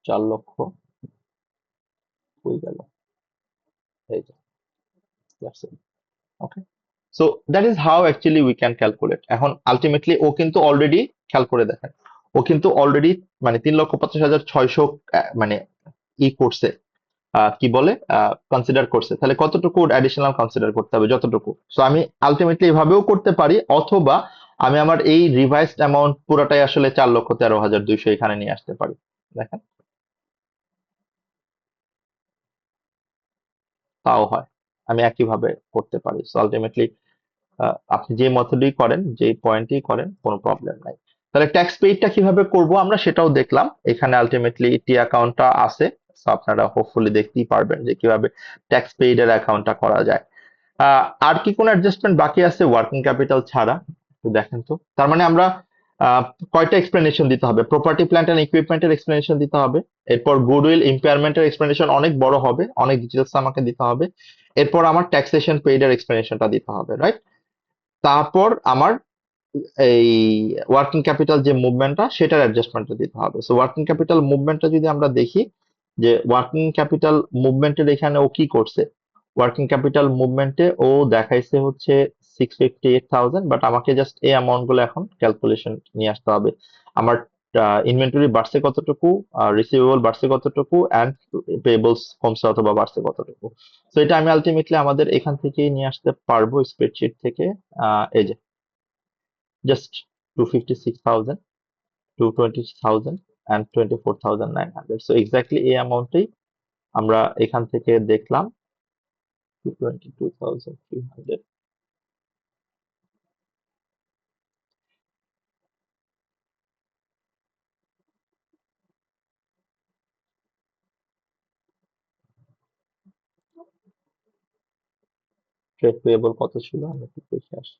4,00,000 হয়ে গেল, এই যে, that's it. Okay, so that is how actually we can calculate. এখন আলটিমেটলি ও কিন্তু অলরেডি, খেয়াল করে দেখেন, ও কিন্তু অলরেডি মানে 3,50,600 মানে ই করছে, কি বলে, কনসিডার করছে। তাহলে কতটুকু অ্যাডিশনাল কনসিডার করতে হবে? যতটুকু। সো আমি আলটিমেটলি এভাবেও করতে পারি, অথবা আমি আমার এই রিভাইসড অ্যামাউন্ট পুরোটাই আসলে 4,13,200 এখানে নিয়ে আসতে পারি। দেখেন, তাও হয়, আমি একইভাবে করতে পারি। সো আলটিমেটলি আপনি যে মেথডই করেন, যে পয়েন্টেই করেন, কোনো প্রবলেম নাই। তাহলে ট্যাক্স পেইডটা কিভাবে করব আমরা সেটাও দেখলাম। এখানে আলটিমেটলি টি অ্যাকাউন্টটা আছে, সো আপনারা হোপফুলি দেখতেই পারবেন যে কিভাবে ট্যাক্স পেইড এর অ্যাকাউন্টটা করা যায়। আর কি কোনো অ্যাডজাস্টমেন্ট বাকি আছে ওয়ার্কিং ক্যাপিটাল ছাড়া? একটু দেখেন তো। তার মানে আমরা আহ, কয়টা এক্সপ্লেনেশন দিতে হবে? প্রপার্টি প্ল্যান্ট এন্ড ইকুইপমেন্টের এক্সপ্লেনেশন দিতে হবে, এরপর গুডউইল ইম্পেয়ারমেন্টের এক্সপ্লেনেশন অনেক বড় হবে, অনেক ডিটেলস আমাকে দিতে হবে, এরপর আমার ট্যাক্সেশন পেইড এর এক্সপ্লেনেশনটা দিতে হবে, রাইট? তারপর আমার এই ওয়ার্কিং ক্যাপিটাল যে মুভমেন্টটা সেটার অ্যাডজাস্টমেন্টটা দিতে হবে। সো ওয়ার্কিং ক্যাপিটাল মুভমেন্টটা যদি আমরা দেখি, যে ওয়ার্কিং ক্যাপিটাল মুভমেন্টের এখানে ও কি করছে, ওয়ার্কিং ক্যাপিটাল মুভমেন্টে ও দেখাইছে হচ্ছে 658,000, বাট আমাকে জাস্ট এই অ্যামাউন্ট গুলো এখন ক্যালকুলেশন নিয়ে আসতে হবে। আমার ইনভেন্টরি বাড়ছে কতটুকু, রিসিভেবল বাড়ছে কতটুকু, অ্যান্ড পেয়েবলস কমছে অথবা বাড়ছে কতটুকু। তো এটা আমি আলটিমেটলি আমাদের এখান থেকেই নিয়ে আসতে পারবো, স্প্রেডশিট থেকে। এই যে জাস্ট 256,000, 220,000 and 24,900। সো এক্স্যাক্টলি এই অ্যামাউন্টেই আমরা এখান থেকে দেখলাম, 222,300। ট্রেড পেয়েবল কত ছিল আমি একটু দেখে আসি।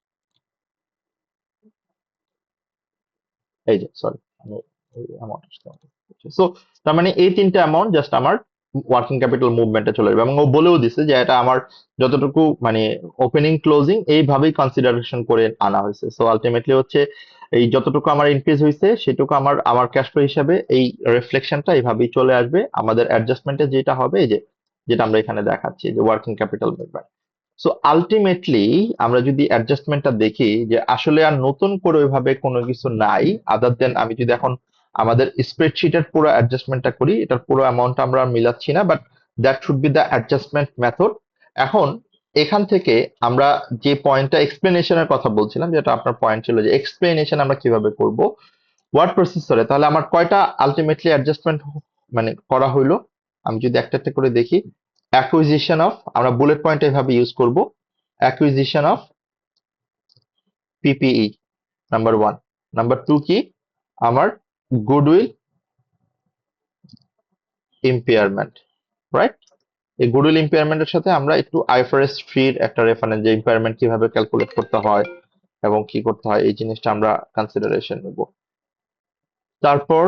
এই যে সরি, আমি এই অ্যামাউন্ট। সো তার মানে এই তিনটা অ্যামাউন্ট জাস্ট আমার ওয়ার্কিং ক্যাপিটাল মুভমেন্টে চলে যাবে এবং ও বলেও দিছে যে এটা আমার যতটুকু মানে ওপেনিং ক্লোজিং এইভাবেই কনসিডারেশন করে আনা হয়েছে। সো আলটিমেটলি হচ্ছে এই যতটুকু আমার ইনক্রিজ হয়েছে সেটুকু আমার আমার ক্যাশ ফ্লো হিসাবে এই রিফ্লেকশনটা এইভাবেই চলে আসবে। আমাদের অ্যাডজাস্টমেন্টে যেটা হবে এই যে যেটা আমরা এখানে দেখাচ্ছি যে working capital movement. So ultimately আমরা যদি অ্যাডজাস্টমেন্টটা দেখি যে আসলে আর নতুন করে ওইভাবে কোনো কিছু নাই, আদার দেন আমি যদি এখন আমাদের স্প্রেডশিটের পুরো অ্যাডজাস্টমেন্টটা করি, এটার পুরো অ্যামাউন্ট আমরা মিলাচ্ছি না, but that should B the adjustment method. এখন এখান থেকে আমরা যে পয়েন্টটা এক্সপ্লেনেশনের কথা বলছিলাম, যেটা আপনার পয়েন্ট ছিল যে এক্সপ্লেনেশন আমরা কিভাবে করব ওয়ার্ড প্রসেসরে, তাহলে আমার কয়টা আলটিমেটলি অ্যাডজাস্টমেন্ট মানে করা হইলো আমি যদি একটা একটা করে দেখি। অ্যাকুইজিশন অফ, আমরা বুলেট পয়েন্ট এভাবে ইউজ করব, acquisition of PPE number one. Number two কি আমার গুডউইল ইম্পেয়ারমেন্ট, রাইট? এই গুডউইল ইম্পেয়ারমেন্টের সাথে আমরা একটু আইএফআরএস 3 একটা রেফারেন্স যে ইম্পেয়ারমেন্ট কিভাবে ক্যালকুলেট করতে হয় এবং কি করতে হয় এই জিনিসটা আমরা কনসিডারেশন নেব। তারপর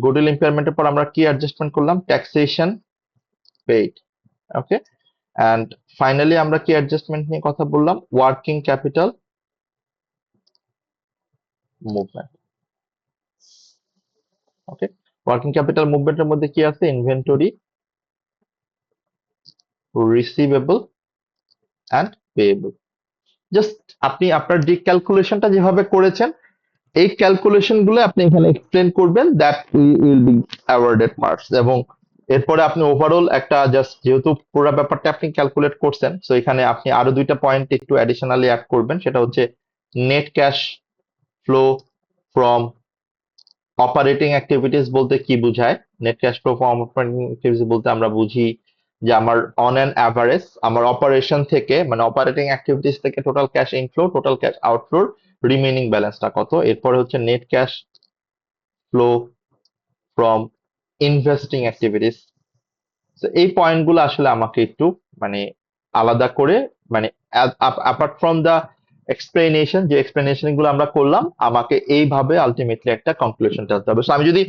গুডউইল ইম্পেয়ারমেন্টের পর আমরা কি অ্যাডজাস্টমেন্ট করলাম, taxation paid, okay. And finally আমরা কি অ্যাডজাস্টমেন্ট নিয়ে কথা বললাম, ওয়ার্কিং ক্যাপিটাল মুভমেন্ট, ওকে। ওয়ার্কিং ক্যাপিটাল মুভমেন্টের মধ্যে কি আছে, inventory, receivable and payable. Just আপনি আপনার যে ক্যালকুলেশনটা যেভাবে করেছেন এই ক্যালকুলেশন গুলো আপনি এখানে এক্সপ্লেন করবেন, that will B awarded marks. এবং এরপরে আপনি ওভারঅল একটা জাস্ট যেহেতু পুরো ব্যাপারটা আপনি ক্যালকুলেট করছেন, সো এখানে আপনি আরো দুইটা পয়েন্ট একটু অ্যাডিশনালি অ্যাড করবেন, সেটা হচ্ছে net cash flow from operating activities বলতে কি বোঝায়। Net cash flow from operating activities বলতে আমরা বুঝি যে আমার অন অ্যান অ্যাভারেজ আমার অপারেশন থেকে মানে অপারেটিং অ্যাক্টিভিটিস থেকে total cash inflow total cash আউটফ্লোর রিমেইনিং ব্যালেন্সটা কত। এরপরে হচ্ছে net cash flow from investing activities. তো এই পয়েন্টগুলো আসলে আমাকে একটু মানে আলাদা করে মানে অ্যাপার্ট ফ্রম দ্য এক্সপ্লেনেশন, যে এক্সপ্লেনেশন গুলো আমরা করলাম আমাকে এইভাবে আলটিমেটলি একটা কনক্লুশন টানতে হবে। সো আমি যদি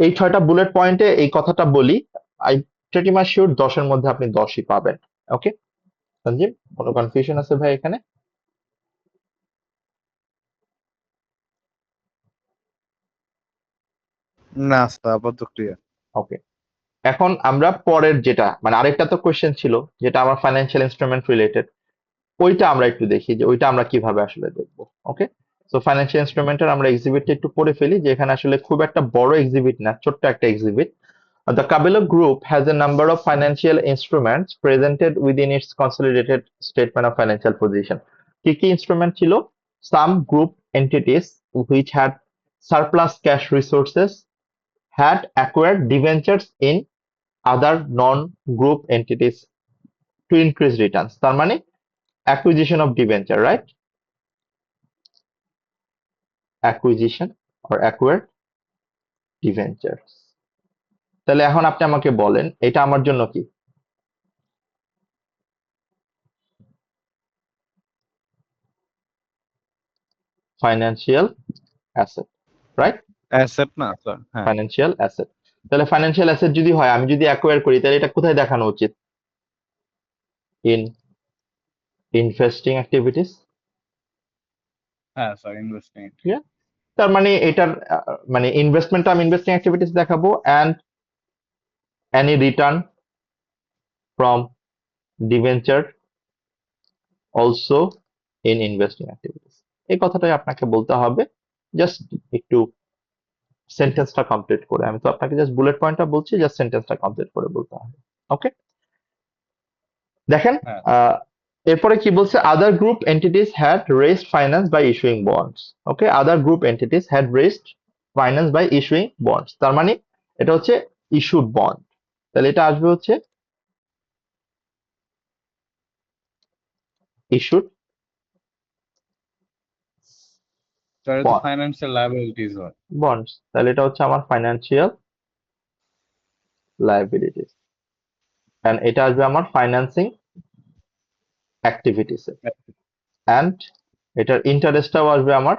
এই 6টা বুলেট পয়েন্টে এই কথাটা বলি, আই প্রিটি মাচ শিওর 10-এর মধ্যে আপনি 10ই পাবেন। ওকে সঞ্জীব, কোনো কনফিউশন আছে ভাই এখানে? না স্যার, আপাতত ক্লিয়ার। ওকে, এখন আমরা পরের যেটা মানে আরেকটা তো কোয়েশ্চেন ছিল যেটা আমার ফাইন্যান্সিয়াল ইনস্ট্রুমেন্ট রিলেটেড, ওইটা আমরা একটু দেখি যে ওইটা আমরা কিভাবে আসলে দেখবো। ওকে, সো ফাইন্যান্সিয়াল ইনস্ট্রুমেন্টের আমরা এক্সিবিটটা একটু পড়ে ফেলি, যে এখানে আসলে খুব একটা বড় এক্সিবিট না, ছোট্ট একটা exhibit. The Cabello Group has a number of financial instruments presented within its consolidated statement of financial position. কি কি ইনস্ট্রুমেন্ট ছিল? Some group entities which had surplus cash resources had acquired debentures in other non-group entities to increase returns. তার মানে acquisition of debenture, right? Acquisition or acquired debentures. তাহলে এখন আপনি আমাকে বলেন এটা আমার জন্য কি? Financial asset, right? অ্যাসেট না স্যার? হ্যাঁ ফাইন্যান্সিয়াল অ্যাসেট। তাহলে ফাইন্যান্সিয়াল অ্যাসেট যদি হয়, আমি যদি অ্যাকোয়ার করি, তাহলে এটা কোথায় দেখানো উচিত? In investing activities. হ্যাঁ স্যার, ইনভেস্টিং। ঠিক আছে, তার মানে এটার মানে ইনভেস্টমেন্টটা আমি ইনভেস্টিং অ্যাক্টিভিটিস দেখাবো, and any return from debenture also in investing activities. এই কথাটাই আপনাকে বলতে হবে, জাস্ট একটু সেন্টেন্সটা কমপ্লিট করে। আমি তো আপনাকে জাস্ট বুলেট পয়েন্টটা বলছি, জাস্ট সেন্টেন্সটা কমপ্লিট করে বলতে হবে। ওকে, দেখেন হ্যাঁ আহ, এরপরে কি বলছে, other group entities had raised finance by issuing bonds. Okay, other group entities had raised finance by issuing bonds, তার মানে এটা হচ্ছে ইস্যুড বন্ড। তাহলে এটা আসবে হচ্ছে ইস্যুড স্যার, এটা তো ফাইন্যান্সিয়াল লায়াবিলিটিস হয়। বন্ডস, তাহলে এটা হচ্ছে আমার ফাইন্যান্সিয়াল লায়াবিলিটিস, এন্ড এটা আসবে আমার ফাইন্যান্সিং অ্যাক্টিভিটিস, এন্ড এটার ইন্টারেস্টটাও আসবে আমার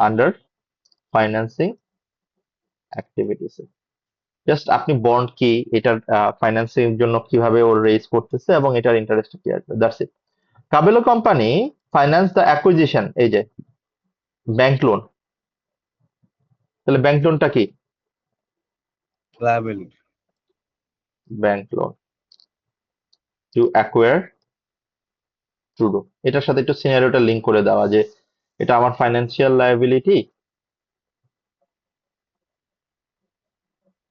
আন্ডার ফাইন্যান্সিং অ্যাক্টিভিটিস। জাস্ট আপনি বন্ড কি, এটার ফাইন্যান্সিং জন্য কিভাবে ও রেজ করতেছে এবং এটার ইন্টারেস্ট কি আসবে, that's it. Cabello company finance the acquisition, এই যে ব্যাংক লোন। তাহলে ব্যাংক লোনটা কি? Liability. Bank loan to acquire Trudeau. এটার সাথে একটু সিনারিওটা লিংক করে দেওয়া যে এটা আমার financial liability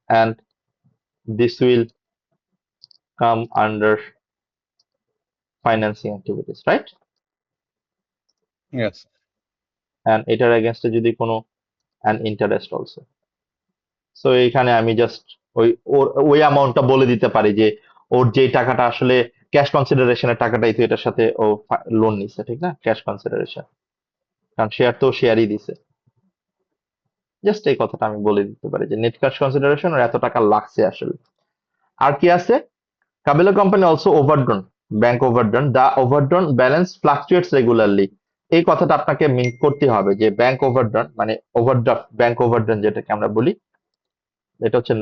and this will come under financing activities, right? Yes. And এটার এগেনস্টে যদি কোনো অ্যান ইন্টারেস্ট অলসো। সো এইখানে আমি জাস্ট ওই অ্যামাউন্টটা বলে দিতে পারি যে ওর যে টাকাটা আসলে ক্যাশ কনসিডারেশনের টাকাটাই তো এটার সাথে ও লোন নিচ্ছে, ঠিক না? ক্যাশ কনসিডারেশন, কারণ শেয়ার তো শেয়ারই দিছে। জাস্ট এই কথাটা আমি বলে দিতে পারি যে নেট ক্যাশ কনসিডারেশন ওর এত টাকা লাগছে আসলে। আর কি আছে? Kabila company also overdrawn, bank overdrawn, the overdrawn balance fluctuates regularly. এই কথাটা আপনাকে মিন করতে হবে যে ব্যাংক ওভারড্রন মানে ওভারড্রাফট, ব্যাংক ওভারড্রন যেটাকে আমরা বলি, এটা হচ্ছে,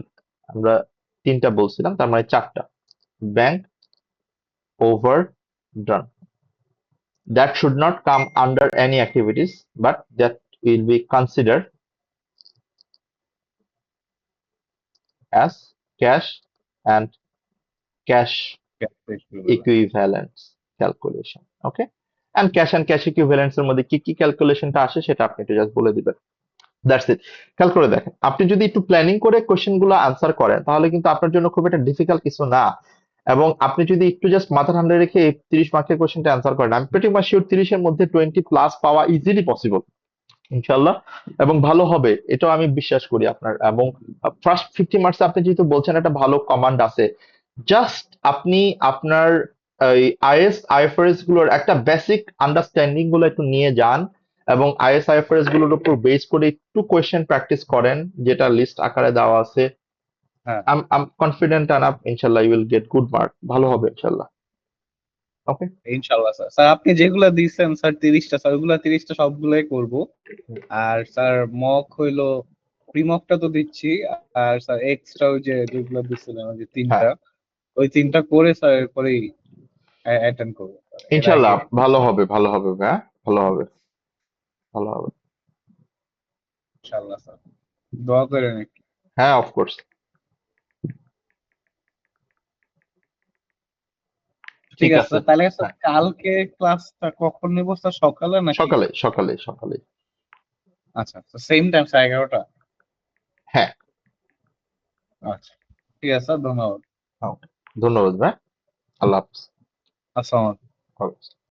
আমরা তিনটা বলছিলাম, তার মানে চারটা। Bank overdrawn, that should not come under any activities, but that will be considered as cash and cash equivalence calculation. Okay, and cash equivalence এর মধ্যে কি কি ক্যালকুলেশনটা আসে সেটা আপনি একটু জাস্ট বলে দিবেন। That's it. খেয়াল করে দেখেন, আপনি যদি একটু প্ল্যানিং করে কোশ্চেন গুলো আনসার করেন তাহলে কিন্তু আপনার জন্য খুব একটা ডিফিকাল্ট কিছু না। এবং আপনি যদি একটু জাস্ট মাথা ঠান্ডা রেখে এই 30 মার্কের কোশ্চেনটা আনসার করেন, আমি প্রিটি মাচ শিওর 30 এর মধ্যে 20 প্লাস পাওয়া ইজিলি পসিবল ইনশাল্লাহ। এবং ভালো হবে এটাও আমি বিশ্বাস করি আপনার। এবং ফার্স্ট 50 মার্কস আপনি যেহেতু বলছেন একটা ভালো কমান্ড আছে, জাস্ট আপনি আপনার আইএস আইএফআরএস গুলোর একটা বেসিক আন্ডারস্ট্যান্ডিং গুলো একটু নিয়ে যান এবং আইএস আইএফআরএস গুলোর উপর বেস করে একটু কোয়েশ্চেন প্র্যাকটিস করেন, যেটা লিস্ট আকারে দেওয়া আছে। হ্যাঁ, আম কনফিডেন্ট আনাফ, ইনশাল্লাহ you will get good mark, ভালো হবে ইনশাল্লাহ। ওকে। ইনশাল্লাহ স্যার। স্যার আপনি যেগুলা দিচ্ছেন স্যার 30টা, স্যার ওগুলা 30টা সবগুলাই করব। আর স্যার মক হইলো, প্রি মকটা তো দিচ্ছি। আর স্যার এক্সট্রা ওই যে যেগুলো দিচ্ছিলেন ওই যে হ্যাঁ, 3টা, ওই 3টা করে স্যার এরপরেই অ্যাটেন্ড করবো স্যার, এর আগে। ইনশাল্লাহ ভালো হবে, ভালো হবে ভাইয়া, ভালো হবে, ভালো হবে। ইনশাল্লাহ স্যার, দোয়া করেন একটু। হ্যাঁ, অফকোর্স। ঠিক ঠিক আছে আছে। স্যার, তাহলে স্যার হ্যাঁ, কালকে ক্লাসটা কখন নেব স্যার, সকালে নাকি? সকালে সকালে সকালে। আচ্ছা, সেম টাইম স্যার, 11টা? হ্যাঁ। আচ্ছা, ঠিক আছে স্যার, ধন্যবাদ। ওকে, ধন্যবাদ ভাই। আল্লাহ হাফিজ। আসসালাম। ভালো।